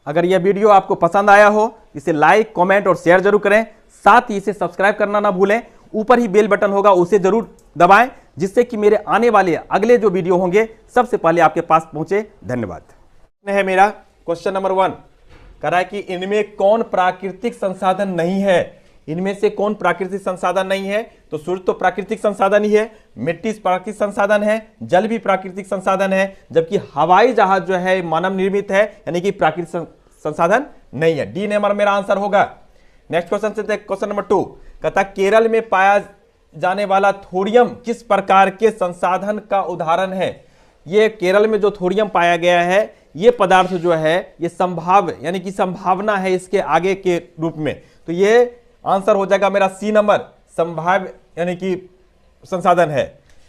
अगर यह वीडियो आपको पसंद आया हो इसे लाइक, कमेंट और शेयर जरूर करें, साथ ही इसे सब्सक्राइब करना ना भूलें। ऊपर ही बेल बटन होगा उसे जरूर दबाएं, जिससे कि मेरे आने वाले अगले जो वीडियो होंगे सबसे पहले आपके पास पहुंचे। धन्यवाद। है मेरा क्वेश्चन नंबर 1। कह रहा है कि इनमें कौन प्राकृतिक संसाधन नहीं है? इनमें से कौन प्राकृतिक संसाधन नहीं है? तो सूर्य तो प्राकृतिक संसाधन ही है, मिट्टी प्राकृतिक संसाधन है, जल भी प्राकृतिक संसाधन है, जबकि हवाई जहाज जो है मानव निर्मित है, यानी कि प्राकृतिक संसाधन नहीं है। डी नंबर मेरा आंसर होगा। नेक्स्ट क्वेश्चन से क्वेश्चन नंबर 2। कहता केरल में पाया जाने वाला थोरियम किस प्रकार के संसाधन का उदाहरण है? ये केरल में जो थोरियम पाया गया है, ये पदार्थ जो है ये संभाव्य, यानी कि संभावना है इसके आगे के रूप में। तो ये आंसर हो जाएगा मेरा सी नंबर, संभाव्य यानी कि संसाधन है।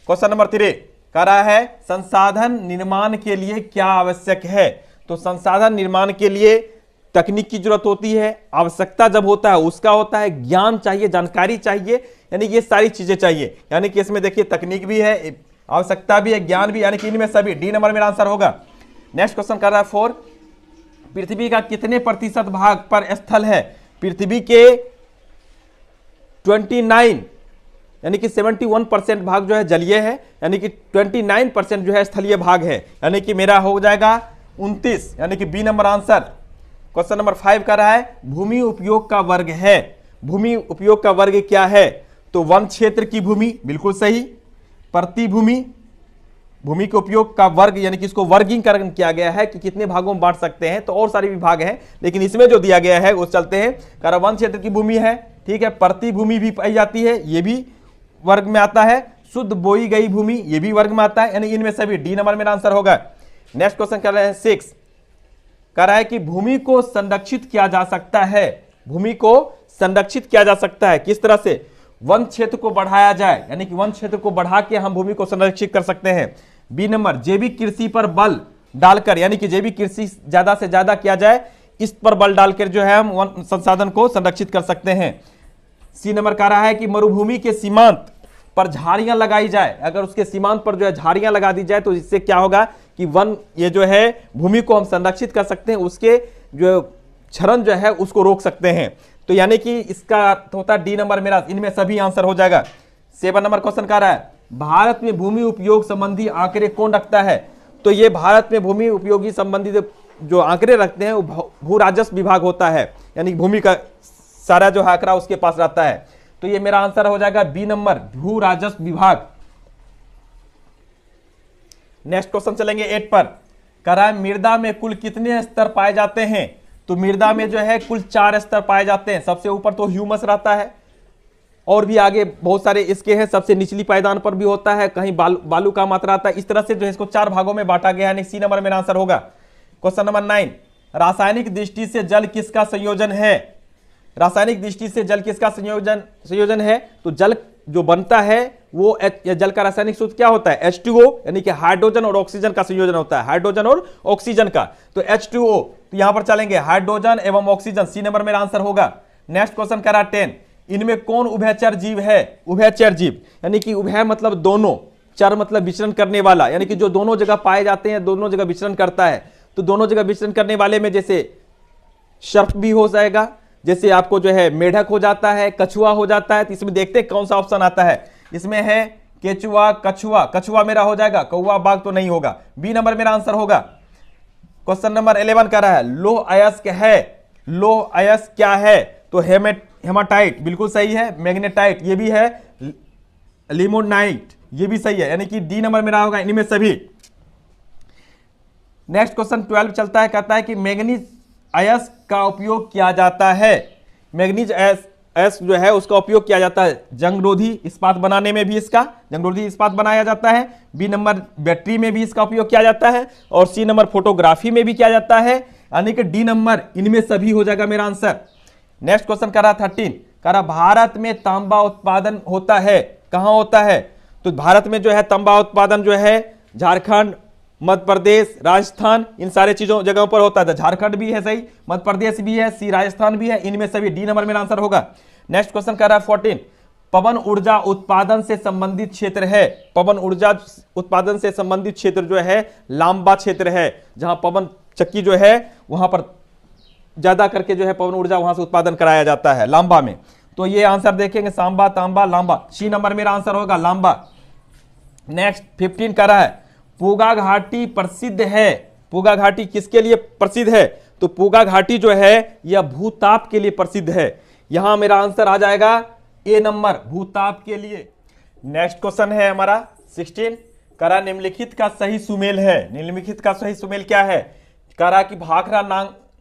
क्वेश्चन नंबर 3 कह रहा है संसाधन निर्माण के लिए क्या आवश्यक है? तो संसाधन निर्माण के लिए तकनीक की जरूरत होती है, आवश्यकता जब होता है उसका होता है, ज्ञान चाहिए, जानकारी चाहिए, यानी ये सारी चीजें चाहिए। यानी कि इसमें देखिए तकनीक भी है, आवश्यकता भी है, ज्ञान भी, यानी कि इनमें सभी। डी नंबर मेरा आंसर होगा। नेक्स्ट क्वेश्चन कर रहा है 4। पृथ्वी का कितने प्रतिशत भाग पर स्थल है? पृथ्वी के 29 यानी कि 71% भाग जो है जलीय है, यानी कि 29% जो है स्थलीय भाग है, यानी कि मेरा हो जाएगा 29, यानी कि B number answer. Question number 5 कर रहा है भूमि उपयोग का वर्ग है। भूमि उपयोग का वर्ग क्या है? तो वन क्षेत्र की भूमि, बिल्कुल सही। प्रतिभूमि, भूमि के उपयोग का वर्ग, यानी कि इसको वर्गीकरण किया गया है कि कितने भागों में बांट सकते हैं, तो और सारे विभाग हैं, लेकिन इसमें जो दिया गया है वो चलते हैं। कह वन क्षेत्र की भूमि है, ठीक है। प्रतिभूमि भी पाई जाती है, ये भी वर्ग में आता है। शुद्ध बोई गई भूमि, ये भी वर्ग में आता है, यानी इनमें सभी। डी नंबर मेरा आंसर होगा। नेक्स्ट क्वेश्चन कर रहे हैं 6। कह रहा है कि भूमि को संरक्षित किया जा सकता है, भूमि को संरक्षित किया जा सकता है किस तरह से, वन क्षेत्र को बढ़ाया जाए, यानी कि वन क्षेत्र को बढ़ा के हम भूमि को संरक्षित कर सकते हैं। बी नंबर, जैविक कृषि पर बल डालकर, यानी कि जैविक कृषि ज्यादा से ज्यादा किया जाए, इस पर बल डालकर जो है हम वन संसाधन को संरक्षित कर सकते हैं। सी नंबर कह रहा है कि मरुभूमि के सीमांत पर झाड़ियां लगाई जाए, अगर उसके सीमांत पर जो है झाड़ियां लगा दी जाए तो इससे क्या होगा कि वन, ये जो है भूमि को हम संरक्षित कर सकते हैं, उसके जो क्षरण जो है उसको रोक सकते हैं। तो यानी कि इसका अर्थ होता है डी नंबर मेरा, इनमें सभी आंसर हो जाएगा। 7 नंबर क्वेश्चन कह रहा है भारत में भूमि उपयोग संबंधी आंकड़े कौन रखता है, तो ये भारत में भूमि उपयोगी संबंधी जो आंकड़े रखते हैं वो भू राजस्व विभाग होता है, यानी भूमि का सारा जो आंकड़ा उसके पास रहता है। तो ये मेरा आंसर हो जाएगा बी नंबर, भू राजस्व विभाग। नेक्स्ट क्वेश्चन चलेंगे 8 पर। कह रहा है मृदा में कुल कितने स्तर पाए जाते हैं, तो मृदा में जो है कुल 4 स्तर पाए जाते हैं। सबसे ऊपर तो ह्यूमस रहता है, और भी आगे बहुत सारे इसके हैं, सबसे निचली पायदान पर भी होता है, कहीं बालू का मात्रा आता है। इस तरह से जो है इसको 4 भागों में बांटा गया है। सी नंबर मेरा आंसर होगा। क्वेश्चन नंबर 9, रासायनिक दृष्टि से जल किसका संयोजन है, रासायनिक दृष्टि से जल किसका संयोजन है, तो जल जो बनता है वो जल का रासायनिक सूत्र क्या होता है, H2O, यानी कि हाइड्रोजन और ऑक्सीजन का संयोजन होता है, हाइड्रोजन और ऑक्सीजन का, तो H2O। तो यहां पर चलेंगे हाइड्रोजन एवं ऑक्सीजन, सी नंबर मेरा आंसर होगा। नेक्स्ट क्वेश्चन कह रहा 10, इनमें कौन उभयचर जीव है, उभयचर जीव यानी कि उभय मतलब दोनों, चर मतलब विचरण करने वाला, यानी कि जो दोनों जगह पाए जाते हैं, दोनों जगह विचरण करता है। तो दोनों जगह विचरण करने वाले में जैसे सर्प भी हो जाएगा, जैसे आपको जो है मेढक हो जाता है, कछुआ हो जाता है। तो इसमें देखते हैं कौन सा ऑप्शन आता है, इसमें है केचुआ, कछुआ, कछुआ मेरा हो जाएगा, कौवा बाघ तो नहीं होगा, बी नंबर मेरा आंसर होगा। क्वेश्चन नंबर 11 कह रहा है लोह अयस्क है, लोह अयस्क क्या है, तो हेमाटाइट बिल्कुल सही है, मैग्नेटाइट ये भी है, लिमोनाइट ये भी सही है, यानी कि डी नंबर मेरा होगा इनमें सभी। नेक्स्ट क्वेश्चन 12 चलता है, कहता है कि मैग्नीज अयस्क का उपयोग किया जाता है, मैग्नीज अयस्क जो है उसका उपयोग किया जाता है जंगरोधी इस्पात बनाने में भी, इसका जंगरोधी इस्पात बनाया जाता है। बी नंबर बैटरी में भी इसका उपयोग किया जाता है, और सी नंबर फोटोग्राफी में भी किया जाता है, यानी कि डी नंबर इनमें सभी हो जाएगा मेरा आंसर। नेक्स्ट क्वेश्चन कह रहा 13, कह रहा भारत में तांबा उत्पादन होता है, कहां होता है, तो भारत में जो है तांबा उत्पादन जो है झारखंड, मध्य प्रदेश, राजस्थान, इन सारे चीजों जगहों पर होता है। झारखंड भी है सही, मध्य प्रदेश भी है, सी राजस्थान भी है, इनमें सभी डी नंबर मेरा आंसर होगा। नेक्स्ट क्वेश्चन कह रहा है 14, पवन ऊर्जा उत्पादन से संबंधित क्षेत्र है, पवन ऊर्जा उत्पादन से संबंधित क्षेत्र जो है लांबा क्षेत्र है, जहां पवन चक्की जो है वहां पर ज्यादा करके जो है पवन ऊर्जा वहां से उत्पादन कराया जाता है लांबा में। तो ये आंसर देखेंगे सांबा, तांबा, लांबा, सी नंबर मेरा आंसर होगा लांबा। नेक्स्ट 15 कह रहा है पूगा घाटी प्रसिद्ध है, पूगा घाटी किसके लिए प्रसिद्ध है, तो पूगा घाटी जो है यह भूताप के लिए प्रसिद्ध है। यहां मेरा आंसर आ जाएगा ए नंबर, भूताप के लिए। नेक्स्ट क्वेश्चन है हमारा 16, कह रहा निम्नलिखित का सही सुमेल है, निम्नलिखित का सही सुमेल क्या है, कह रहा कि भाखड़ा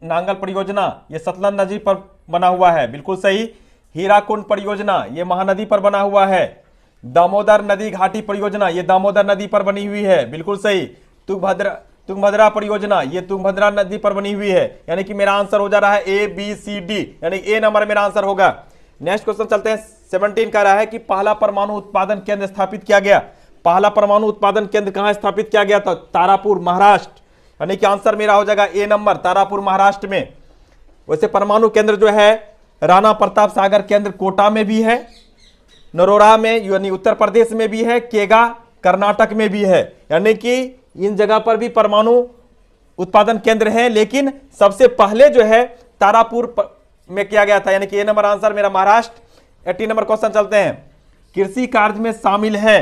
नांगल परियोजना ये सतलज नदी पर बना हुआ है, बिल्कुल सही। हीराकुंड परियोजना ये महानदी पर बना हुआ है। दामोदर नदी घाटी परियोजना ये दामोदर नदी पर बनी हुई है, बिल्कुल सही। तुंगभद्रा परियोजना ये तुंगभद्रा नदी पर बनी हुई है, यानी कि मेरा आंसर हो जा रहा है ए बी सी डी, यानी ए नंबर मेरा आंसर होगा। नेक्स्ट क्वेश्चन चलते हैं 17 कह रहा है कि पहला परमाणु उत्पादन केंद्र स्थापित किया गया, पहला परमाणु उत्पादन केंद्र कहां स्थापित किया गया था, तारापुर महाराष्ट्र, यानी कि आंसर मेरा हो जाएगा ए नंबर, तारापुर महाराष्ट्र में। वैसे परमाणु केंद्र जो है राणा प्रताप सागर केंद्र कोटा में भी है, नरोरा में यानी उत्तर प्रदेश में भी है, केगा कर्नाटक में भी है, यानी कि इन जगह पर भी परमाणु उत्पादन केंद्र है, लेकिन सबसे पहले जो है तारापुर में किया गया था, यानी कि ए नंबर आंसर मेरा महाराष्ट्र। 18 नंबर क्वेश्चन चलते हैं, कृषि कार्य में शामिल है,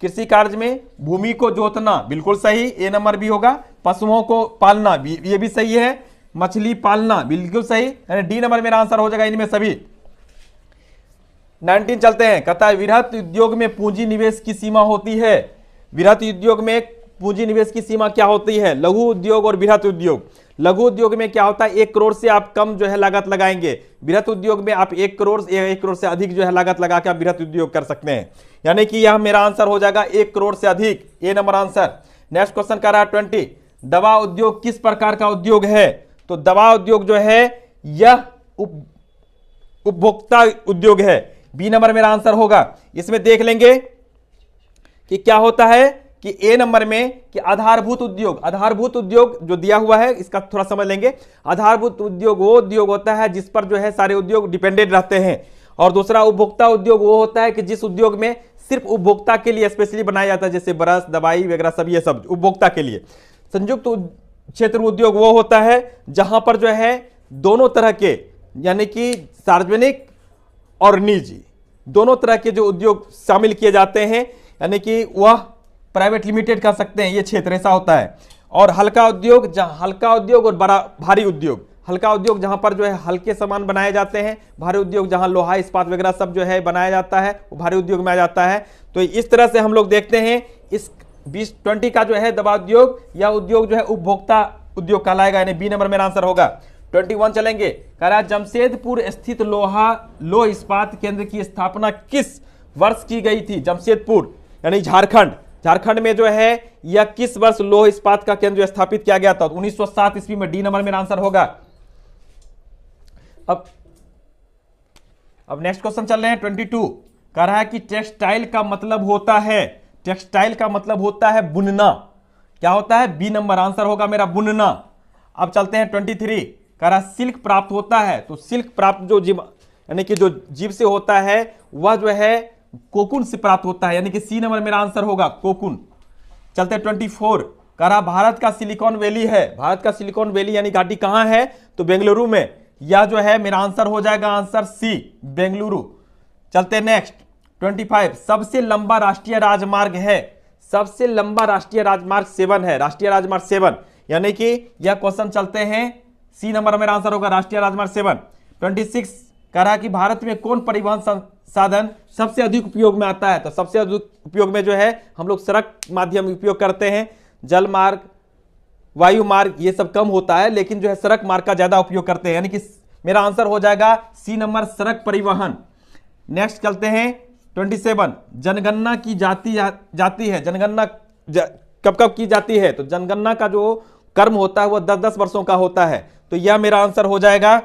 कृषि कार्य में भूमि को जोतना, बिल्कुल सही, ए नंबर भी होगा। पशुओं को पालना ये भी सही है, मछली पालना बिल्कुल सही, यानी डी नंबर मेरा आंसर हो जाएगा इनमें सभी। 19 चलते हैं, कहता है वृहत उद्योग में पूंजी निवेश की सीमा होती है, वृहत उद्योग में पूंजी निवेश की सीमा क्या होती है, लघु उद्योग और वृहत उद्योग। लघु उद्योग में क्या होता है 1 करोड़ से आप कम जो है लागत लगाएंगे, वृहत उद्योग में आप 1 करोड़ से अधिक जो है लागत लगा के आप वृहत उद्योग कर सकते हैं, यानी कि यह मेरा आंसर हो जाएगा 1 करोड़ से अधिक, ए नंबर आंसर। नेक्स्ट क्वेश्चन कह रहा है 20, दवा उद्योग किस प्रकार का उद्योग है, तो दवा उद्योग जो है यह उपभोक्ता उद्योग है। बी नंबर मेरा आंसर होगा। इसमें देख लेंगे कि क्या होता है कि ए नंबर में कि आधारभूत उद्योग, आधारभूत उद्योग जो दिया हुआ है इसका थोड़ा समझ लेंगे। आधारभूत उद्योग वो उद्योग होता है जिस पर जो है सारे उद्योग डिपेंडेंट रहते हैं। और दूसरा उपभोक्ता उद्योग वो होता है कि जिस उद्योग में सिर्फ उपभोक्ता के लिए स्पेशली बनाया जाता है, जैसे ब्रश, दवाई वगैरह सब, ये सब उपभोक्ता के लिए। संयुक्त क्षेत्र उद्योग वो होता है जहां पर जो है दोनों तरह के, यानी कि सार्वजनिक और निजी दोनों तरह के जो उद्योग शामिल किए जाते हैं, यानी कि वह प्राइवेट लिमिटेड कर सकते हैं, ये क्षेत्र ऐसा होता है। और हल्का उद्योग, जहां हल्का उद्योग और बड़ा भारी उद्योग, हल्का उद्योग जहां पर जो है हल्के सामान बनाए जाते हैं, भारी उद्योग जहां लोहा इस्पात वगैरह सब जो है बनाया जाता है वो भारी उद्योग में आ जाता है। तो इस तरह से हम लोग देखते हैं इस 20 का जो है दवा उद्योग या उद्योग जो है उपभोक्ता उद्योग कहलाएगा, यानी बी नंबर मेरा आंसर होगा। 21 चलेंगे। कह रहा है जमशेदपुर स्थित लोह इस्पात केंद्र की स्थापना किस वर्ष की गई थी? जमशेदपुर यानी झारखंड, झारखंड में जो है यह किस वर्ष लोह इस्पात का केंद्र स्थापित किया गया था? 1907 ईस्वी में। डी नंबर मेरा आंसर होगा। अब नेक्स्ट क्वेश्चन चल रहे हैं 22। कह रहा है कि टेक्सटाइल का मतलब होता है, टेक्सटाइल का मतलब होता है बुनना। क्या होता है? बी नंबर आंसर होगा मेरा, बुनना। अब चलते हैं 23। कह रहा सिल्क प्राप्त होता है, तो सिल्क प्राप्त जो जीव यानी कि जो जीव से होता है वह जो है कोकुन से प्राप्त होता है, यानी कि सी नंबर मेरा आंसर होगा, कोकुन। चलते हैं 24। कह रहा भारत का सिलिकॉन वैली है, भारत का सिलिकॉन वैली यानी घाटी कहां है? तो बेंगलुरु में। यह जो है मेरा आंसर हो जाएगा, आंसर सी, बेंगलुरु। चलते हैं नेक्स्ट 25। सबसे लंबा राष्ट्रीय राजमार्ग है, सबसे लंबा राष्ट्रीय राजमार्ग 7 है, राष्ट्रीय राजमार्ग 7, यानी कि यह क्वेश्चन चलते हैं सी नंबर मेरा आंसर होगा, राष्ट्रीय राजमार्ग 7। 26 कह रहा है कि भारत में कौन परिवहन साधन सबसे अधिक उपयोग में आता है? तो सबसे अधिक उपयोग में जो है हम लोग सड़क माध्यम उपयोग करते हैं, जल मार्ग, वायु मार्ग ये सब कम होता है, लेकिन जो है सड़क मार्ग का ज्यादा उपयोग करते हैं, यानी कि मेरा आंसर हो जाएगा सी नंबर, सड़क परिवहन। नेक्स्ट चलते हैं 27। जनगणना की जाती है, जनगणना कब कब की जाती है? तो जनगणना का जो कर्म होता है वह 10-10 वर्षों का होता है, तो यह मेरा आंसर हो जाएगा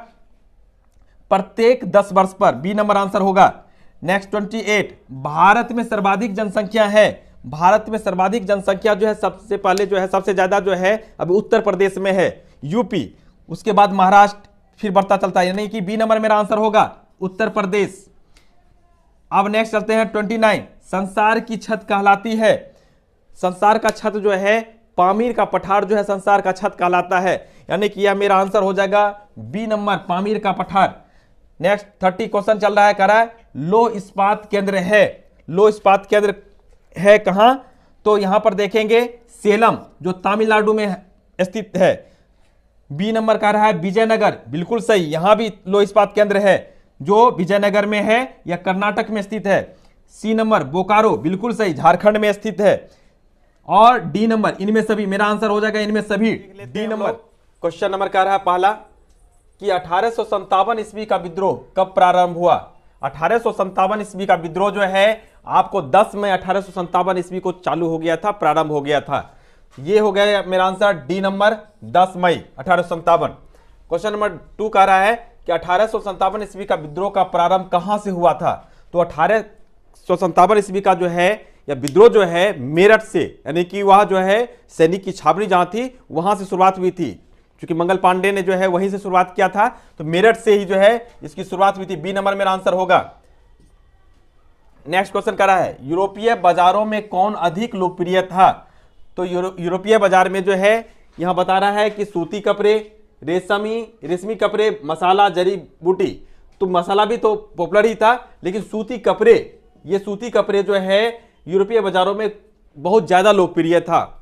प्रत्येक 10 वर्ष पर, बी नंबर आंसर होगा। नेक्स्ट 28। भारत में सर्वाधिक जनसंख्या है, भारत में सर्वाधिक जनसंख्या जो है सबसे पहले जो है सबसे ज्यादा जो है अभी उत्तर प्रदेश में है, यूपी, उसके बाद महाराष्ट्र, फिर बढ़ता चलता है, यानी कि बी नंबर मेरा आंसर होगा, उत्तर प्रदेश। अब नेक्स्ट चलते हैं 29। संसार की छत कहलाती है, संसार का छत जो है पामीर का पठार जो है संसार का छत कहलाता है, यानी कि यह मेरा आंसर हो जाएगा बी नंबर, पामीर का पठार। नेक्स्ट 30 क्वेश्चन चल रहा है, कह रहा है लोह इस्पात केंद्र है, लोह इस्पात केंद्र है कहां? तो यहां पर देखेंगे सेलम जो तमिलनाडु में स्थित है। बी नंबर कह रहा है विजयनगर, बिल्कुल सही, यहां भी लोह इस्पात केंद्र है जो विजयनगर में है या कर्नाटक में स्थित है। सी नंबर बोकारो, बिल्कुल सही, झारखंड में स्थित है। और डी नंबर इनमें सभी, मेरा आंसर हो जाएगा इनमें सभी, डी नंबर। क्वेश्चन नंबर कह रहा है पहला कि 1857 ईस्वी का विद्रोह कब प्रारंभ हुआ? 1857 ईस्वी का विद्रोह जो है आपको 10 मई 1857 ईस्वी को चालू हो गया था, प्रारंभ हो गया था। ये हो गया मेरा आंसर, डी नंबर, 10 मई 1857। क्वेश्चन नंबर 2 कह रहा है कि 1857 ईस्वी का विद्रोह का प्रारंभ कहां से हुआ था? तो 1857 ईस्वी का जो है या विद्रोह जो है मेरठ से, यानी कि वह जो है सैनिक की छावनी जहां थी वहां से शुरुआत हुई थी, क्योंकि मंगल पांडे ने जो है वहीं से शुरुआत किया था, तो मेरठ से ही जो है इसकी शुरुआत हुई थी। बी नंबर मेरा आंसर होगा। नेक्स्ट क्वेश्चन कर रहा है यूरोपीय बाजारों में कौन अधिक लोकप्रिय था? तो यूरोपीय बाजार में जो है यहां बता रहा है कि सूती कपड़े, रेशमी कपड़े, मसाला, जड़ी बूटी। तो मसाला भी तो पॉपुलर ही था, लेकिन सूती कपड़े, ये सूती कपड़े जो है यूरोपीय बाजारों में बहुत ज्यादा लोकप्रिय था।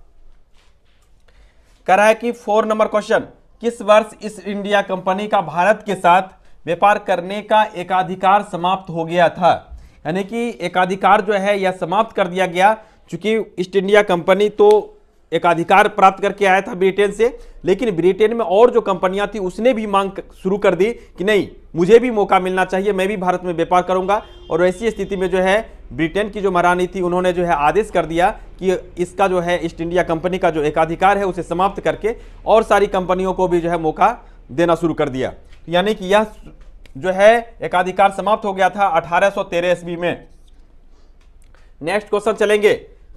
कह रहा है कि 4 नंबर क्वेश्चन, किस वर्ष ईस्ट इंडिया कंपनी का भारत के साथ व्यापार करने का एकाधिकार समाप्त हो गया था? यानी कि एकाधिकार जो है यह समाप्त कर दिया गया, चूंकि ईस्ट इंडिया कंपनी तो एकाधिकार प्राप्त करके आया था ब्रिटेन से, लेकिन ब्रिटेन में और जो कंपनियां थी उसने भी मांग शुरू कर दी कि नहीं, मुझे भी मौका मिलना चाहिए, मैं भी भारत में व्यापार करूंगा। और ऐसी स्थिति में जो है ब्रिटेन की जो महारानी थी उन्होंने जो है आदेश कर दिया कि इसका जो है ईस्ट इंडिया कंपनी का जो एकाधिकार है उसे समाप्त करके और सारी कंपनियों को भी जो है मौका देना शुरू कर दिया। यानी कि यह जो है एकाधिकार समाप्त हो गया था 1813 ईस्वी में। नेक्स्ट क्वेश्चन चलेंगे,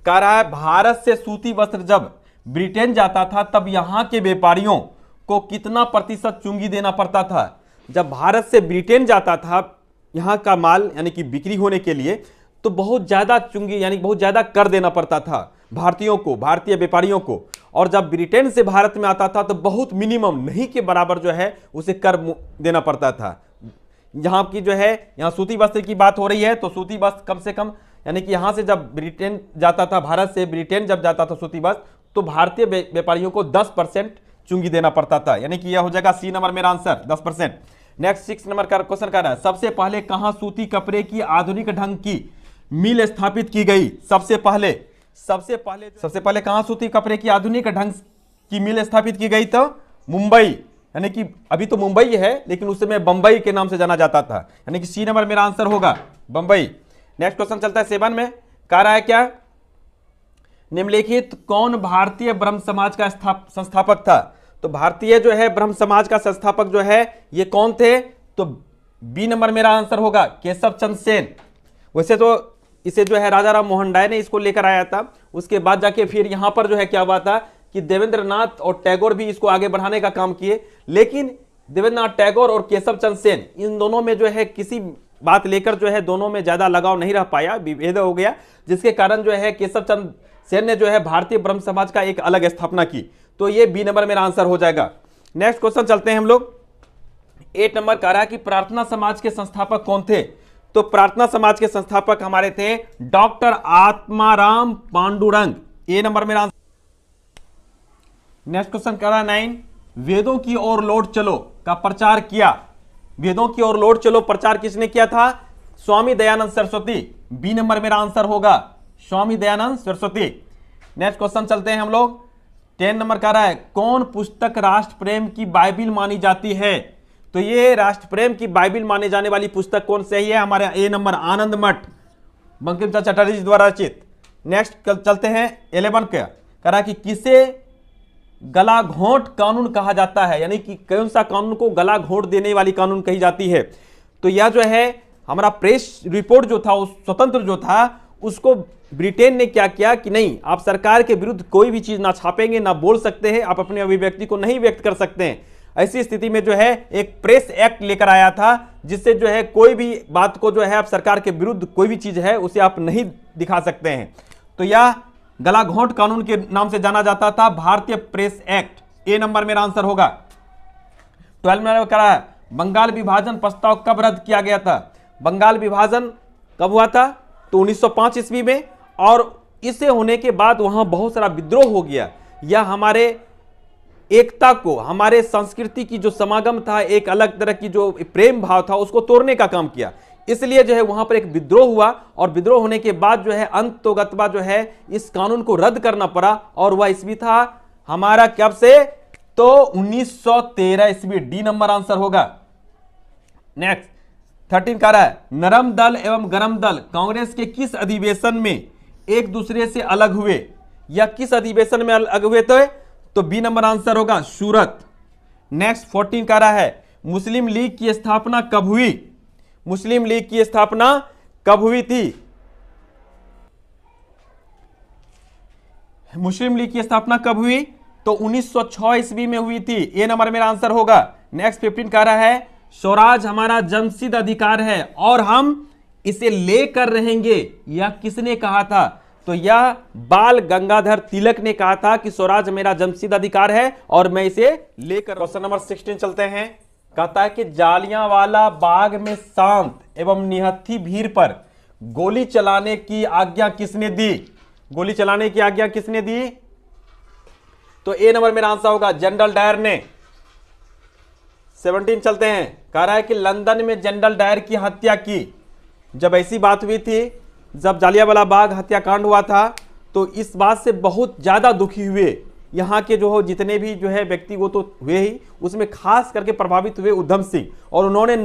कह रहा है भारत से सूती वस्त्र जब ब्रिटेन जाता था तब यहां के व्यापारियों को कितना प्रतिशत चुंगी देना पड़ता था? जब भारत से ब्रिटेन जाता था यहां का माल यानी कि बिक्री होने के लिए, तो बहुत ज्यादा चुंगी यानी बहुत ज्यादा कर देना पड़ता था भारतीयों को, भारतीय व्यापारियों को। और जब ब्रिटेन से भारत में आता था तो बहुत मिनिमम, नहीं के बराबर जो है उसे कर देना पड़ता था। यहाँ की जो है यहाँ सूती वस्त्र की बात हो रही है, तो सूती वस्त्र कम से कम यानी कि यहाँ से जब ब्रिटेन जाता था, भारत से ब्रिटेन जब जाता था सूती वस्त्र, तो भारतीय व्यापारियों को 10% चुंगी देना पड़ता था। यानी कि यह हो जाएगा सी नंबर मेरा आंसर 10%। नेक्स्ट 6 नंबर का क्वेश्चन कर रहा है, सबसे पहले कहां सूती कपड़े की आधुनिक ढंग की मिल स्थापित की गई? सबसे पहले कहां सूती कपड़े की आधुनिक ढंग की मिल स्थापित की गई? तो मुंबई, यानी कि अभी तो मुंबई है लेकिन उस समय बंबई के नाम से जाना जाता था। यानी कि सी नंबर मेरा आंसर होगा बंबई। नेक्स्ट क्वेश्चन चलता है 7 में, कह रहा है क्या, निम्नलिखित कौन भारतीय ब्रह्म समाज का संस्थापक था? तो भारतीय जो है ब्रह्म समाज का संस्थापक जो है ये कौन थे? तो बी नंबर मेरा आंसर होगा केशव चंद्र सेन। वैसे तो इसे जो है राजा राम मोहन राय ने इसको लेकर आया था, उसके बाद जाके फिर यहां पर जो है क्या हुआ था कि देवेंद्रनाथ और टैगोर भी इसको आगे बढ़ाने का काम किए, लेकिन देवेंद्रनाथ टैगोर और केशव चंद्र सेन इन दोनों में जो है किसी बात लेकर जो है दोनों में ज्यादा लगाव नहीं रह पाया, विभेद हो गया, जिसके कारण जो है केशव चंद्र सेन ने जो है भारतीय ब्रह्म समाज का एक अलग स्थापना की। तो ये बी नंबर मेरा आंसर हो जाएगा। नेक्स्ट क्वेश्चन चलते हैं हम लोग, 8 नंबर कह रहा है कि प्रार्थना समाज के संस्थापक कौन थे? तो प्रार्थना समाज के संस्थापक हमारे थे डॉक्टर आत्माराम पांडुरंग, ए नंबर मेरा आंसर। नेक्स्ट क्वेश्चन कह रहा है 9, वेदों की ओर लौट चलो का प्रचार किया? वेदों की ओर लौट चलो प्रचार किसने किया था? स्वामी दयानंद सरस्वती, बी नंबर मेरा आंसर होगा स्वामी दयानंद सरस्वती। नेक्स्ट क्वेश्चन चलते हैं हम लोग, 10 नंबर कह रहा है कौन पुस्तक राष्ट्र प्रेम की बाइबिल मानी जाती है? तो ये राष्ट्र प्रेम की बाइबिल माने जाने वाली पुस्तक कौन सी है? हमारे ए नंबर आनंद मठ, बंकिम चंद्र चटर्जी द्वारा रचित। नेक्स्ट चलते हैं 11 का, कह रहा है कि किसे गला घोंट कानून कहा जाता है? यानी कि कौन सा कानून को गला घोंट देने वाली कानून कही जाती है? तो यह जो है हमारा प्रेस रिपोर्ट जो था, उस स्वतंत्र जो था, उसको ब्रिटेन ने क्या किया कि नहीं, आप सरकार के विरुद्ध कोई भी चीज ना छापेंगे, ना बोल सकते हैं, आप अपने अभिव्यक्ति को नहीं व्यक्त कर सकते हैं। ऐसी स्थिति में जो है एक प्रेस एक्ट लेकर आया था, जिससे जो है कोई भी बात को जो है आप सरकार के विरुद्ध कोई भी चीज है उसे आप नहीं दिखा सकते हैं। तो यह गला घोंट कानून के नाम से जाना जाता था, भारतीय प्रेस एक्ट, ए नंबर मेरा आंसर होगा। 12 नंबर करा है बंगाल विभाजन प्रस्ताव कब रद्द किया गया था? बंगाल विभाजन कब हुआ था? तो 1905 ईस्वी में, और इसे होने के बाद वहां बहुत सारा विद्रोह हो गया। यह हमारे एकता को, हमारे संस्कृति की जो समागम था, एक अलग तरह की जो प्रेम भाव था, उसको तोड़ने का काम किया। इसलिए जो है वहां पर एक विद्रोह हुआ, और विद्रोह होने के बाद जो है अंततोगत्वा जो है इस कानून को रद्द करना पड़ा। और वह ईस्वी था हमारा कब से? तो 1913 ईस्वी, डी नंबर आंसर होगा। नेक्स्ट 13 कह रहा है नरम दल एवं गरम दल कांग्रेस के किस अधिवेशन में एक दूसरे से अलग हुए? या किस अधिवेशन में अलग हुए? तो बी नंबर आंसर होगा सूरत। नेक्स्ट 14 कह रहा है मुस्लिम लीग की स्थापना कब हुई? मुस्लिम लीग की स्थापना कब हुई थी? मुस्लिम लीग की स्थापना कब हुई? तो 1906 ईस्वी में हुई थी, ए नंबर मेरा आंसर होगा। नेक्स्ट 15 कह रहा है स्वराज हमारा जन्मसिद्ध अधिकार है और हम इसे लेकर रहेंगे, यह किसने कहा था? तो यह बाल गंगाधर तिलक ने कहा था कि स्वराज मेरा जन्मसिद्ध अधिकार है और मैं इसे लेकर। क्वेश्चन नंबर 16 चलते हैं, कहता है कि जालियांवाला बाग में शांत एवं निहत्थी भीड़ पर गोली चलाने की आज्ञा किसने दी? गोली चलाने की आज्ञा किसने दी? तो ए नंबर मेरा आंसर होगा जनरल डायर ने। 17 चलते हैं, कह रहा है कि लंदन में जनरल डायर की हत्या की। जब ऐसी बात हुई थी, जब जालियांवाला बाग हत्याकांड हुआ था, तो इस बात से बहुत ज्यादा दुखी हुए यहाँ के जो जितने भी जो है व्यक्ति, वो तो हुए ही, उसमें खास करके प्रभावित हुए उधम सिंह, और उन्होंने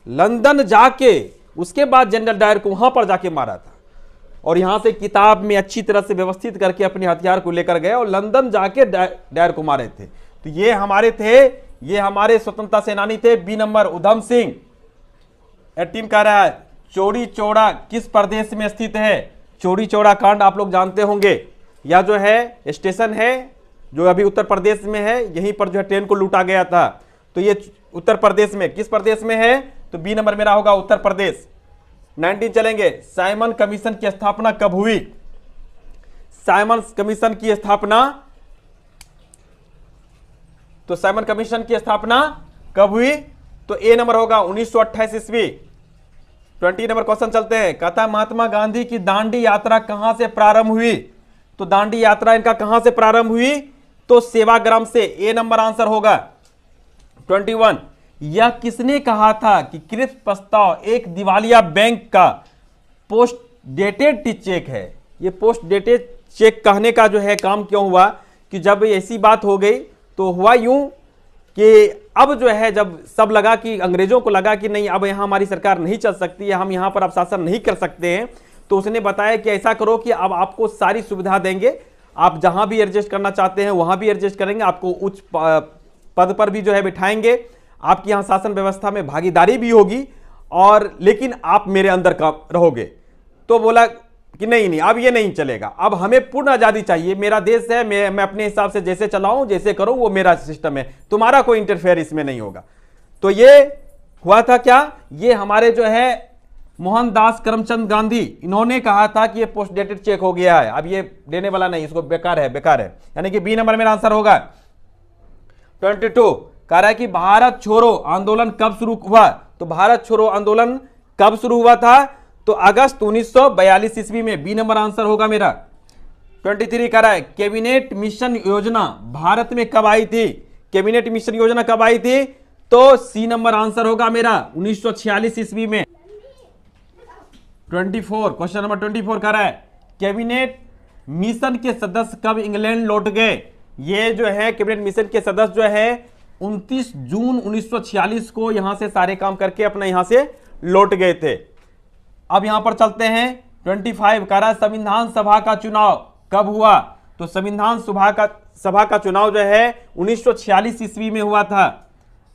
लंदन जाके उसके बाद जनरल डायर को वहां पर जाके मारा था, और यहां से किताब में अच्छी तरह से व्यवस्थित करके अपने हथियार को लेकर गए और लंदन जाके डायर को मारे थे। तो ये हमारे थे, ये हमारे स्वतंत्रता सेनानी थे। B number Udham Singh. 18 कह रहा है चौरी चौड़ा किस प्रदेश में स्थित है? चौरी चौड़ा कांड आप लोग जानते होंगे, या जो है स्टेशन है जो अभी उत्तर प्रदेश में है, यहीं पर जो है ट्रेन को लूटा गया था। तो ये उत्तर प्रदेश में, किस प्रदेश में है? तो बी नंबर मेरा होगा उत्तर प्रदेश। 19 चलेंगे। साइमन कमीशन की स्थापना कब हुई? साइमन कमीशन की स्थापना, तो साइमन कमीशन की स्थापना कब हुई? तो ए नंबर होगा 1928 ईस्वी। 20 नंबर क्वेश्चन चलते हैं। कहता है महात्मा गांधी की दांडी यात्रा कहां से प्रारंभ हुई? तो दांडी यात्रा इनका कहां से प्रारंभ हुई? तो सेवाग्राम से। ए नंबर आंसर होगा। 21, यह किसने कहा था कि कृत प्रस्ताव एक दिवालिया बैंक का पोस्ट डेटेड चेक है? ये पोस्ट डेटेड चेक कहने का जो है काम क्यों हुआ कि जब ऐसी बात हो गई तो हुआ यूं कि अब जो है जब सब लगा कि अंग्रेजों को लगा कि नहीं अब यहां हमारी सरकार नहीं चल सकती है, हम यहां पर अब शासन नहीं कर सकते हैं, तो उसने बताया कि ऐसा करो कि अब आपको सारी सुविधा देंगे, आप जहां भी एडजस्ट करना चाहते हैं वहां भी एडजस्ट करेंगे, आपको उच्च पद पर भी जो है बिठाएंगे, आपकी यहां शासन व्यवस्था में भागीदारी भी होगी, और लेकिन आप मेरे अंदर का रहोगे। तो बोला कि नहीं अब ये नहीं चलेगा, अब हमें पूर्ण आजादी चाहिए, मेरा देश है, मैं अपने हिसाब से जैसे चलाऊं जैसे करूं वो मेरा सिस्टम है, तुम्हारा कोई इंटरफेयर इसमें नहीं होगा। तो ये हुआ था क्या? ये हमारे जो है मोहनदास करमचंद गांधी, इन्होंने कहा था कि ये पोस्ट डेटेड चेक हो गया है, अब ये देने वाला नहीं, इसको बेकार है, बेकार है। यानी कि बी नंबर मेरा आंसर होगा। 22 कह रहा है कि भारत छोड़ो आंदोलन कब शुरू हुआ? तो भारत छोड़ो आंदोलन कब शुरू हुआ था? तो अगस्त 1942 ईस्वी में। बी नंबर आंसर होगा मेरा। 23 कह रहा है कैबिनेट मिशन योजना भारत में कब आई थी? कैबिनेट मिशन योजना कब आई थी? तो सी नंबर आंसर होगा मेरा 1946 ईस्वी में। 24 क्वेश्चन नंबर 24 कह रहा है कैबिनेट मिशन के सदस्य कब इंग्लैंड लौट गए? ये जो है कैबिनेट मिशन के सदस्य जो है 29 जून 1946 को यहां से सारे काम करके अपना यहां से लौट गए थे। अब यहां पर चलते हैं। 25 कह रहा है संविधान सभा का चुनाव कब हुआ? तो संविधान सभा का चुनाव जो है 1946 ईस्वी में हुआ था,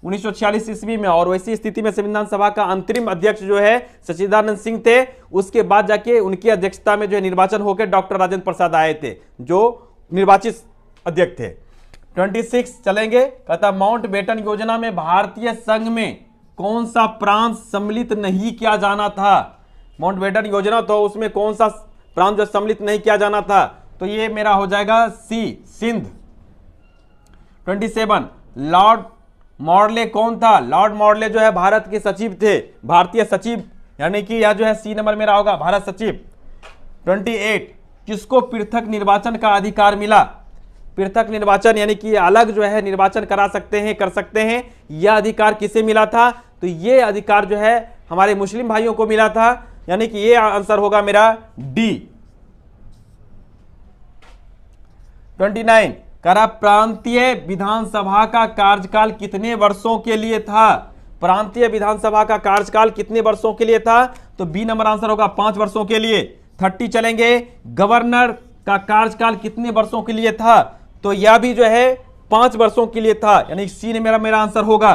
1946 ईस्वी में। और वैसी स्थिति में संविधान सभा का अंतरिम अध्यक्ष जो है सच्चिदानंद सिंह थे, उसके बाद जाके उनकी अध्यक्षता में जो है निर्वाचन होकर डॉक्टर राजेंद्र प्रसाद आए थे जो निर्वाचित अध्यक्ष थे। 26 चलेंगे। कहता माउंट बेटन योजना में भारतीय संघ में कौन सा प्रांत सम्मिलित नहीं किया जाना था? माउंट बेटन योजना तो उसमें कौन सा प्रांत जो सम्मिलित नहीं किया जाना था? तो ये मेरा हो जाएगा सी, सिंध। 27 लॉर्ड मॉर्ले कौन था? लॉर्ड मॉर्ले जो है भारत के सचिव थे, भारतीय सचिव, यानी कि यह जो है सी नंबर मेरा होगा, भारत सचिव। 28 किसको पृथक निर्वाचन का अधिकार मिला? पृथक निर्वाचन यानी कि अलग जो है निर्वाचन करा सकते हैं, कर सकते हैं, यह अधिकार किसे मिला था? तो ये अधिकार जो है हमारे मुस्लिम भाइयों को मिला था, यानी कि ये आंसर होगा मेरा डी। 29 करा प्रांतीय विधानसभा का कार्यकाल कितने वर्षों के लिए था? प्रांतीय विधानसभा का कार्यकाल कितने वर्षों के लिए था? तो बी नंबर आंसर होगा 5 वर्षों के लिए। 30 चलेंगे। गवर्नर का कार्यकाल कितने वर्षों के लिए था? तो यह भी जो है 5 वर्षों के लिए था, यानी सी ने मेरा आंसर होगा।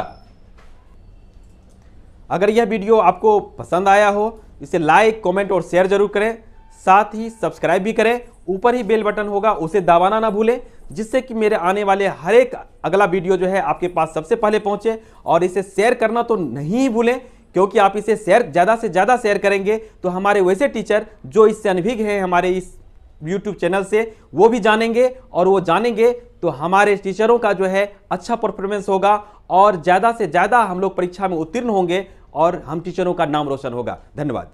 अगर यह वीडियो आपको पसंद आया हो इसे लाइक, कमेंट और शेयर जरूर करें, साथ ही सब्सक्राइब भी करें। ऊपर ही बेल बटन होगा उसे दबाना ना भूलें, जिससे कि मेरे आने वाले हर एक अगला वीडियो जो है आपके पास सबसे पहले पहुंचे। और इसे शेयर करना तो नहीं भूलें, क्योंकि आप इसे ज़्यादा से ज़्यादा शेयर करेंगे तो हमारे वैसे टीचर जो इससे अनभिज्ञ हैं हमारे इस YouTube चैनल से, वो भी जानेंगे, और वो जानेंगे तो हमारे टीचरों का जो है अच्छा परफॉर्मेंस होगा और ज़्यादा से ज़्यादा हम लोग परीक्षा में उत्तीर्ण होंगे और हम टीचरों का नाम रोशन होगा। धन्यवाद।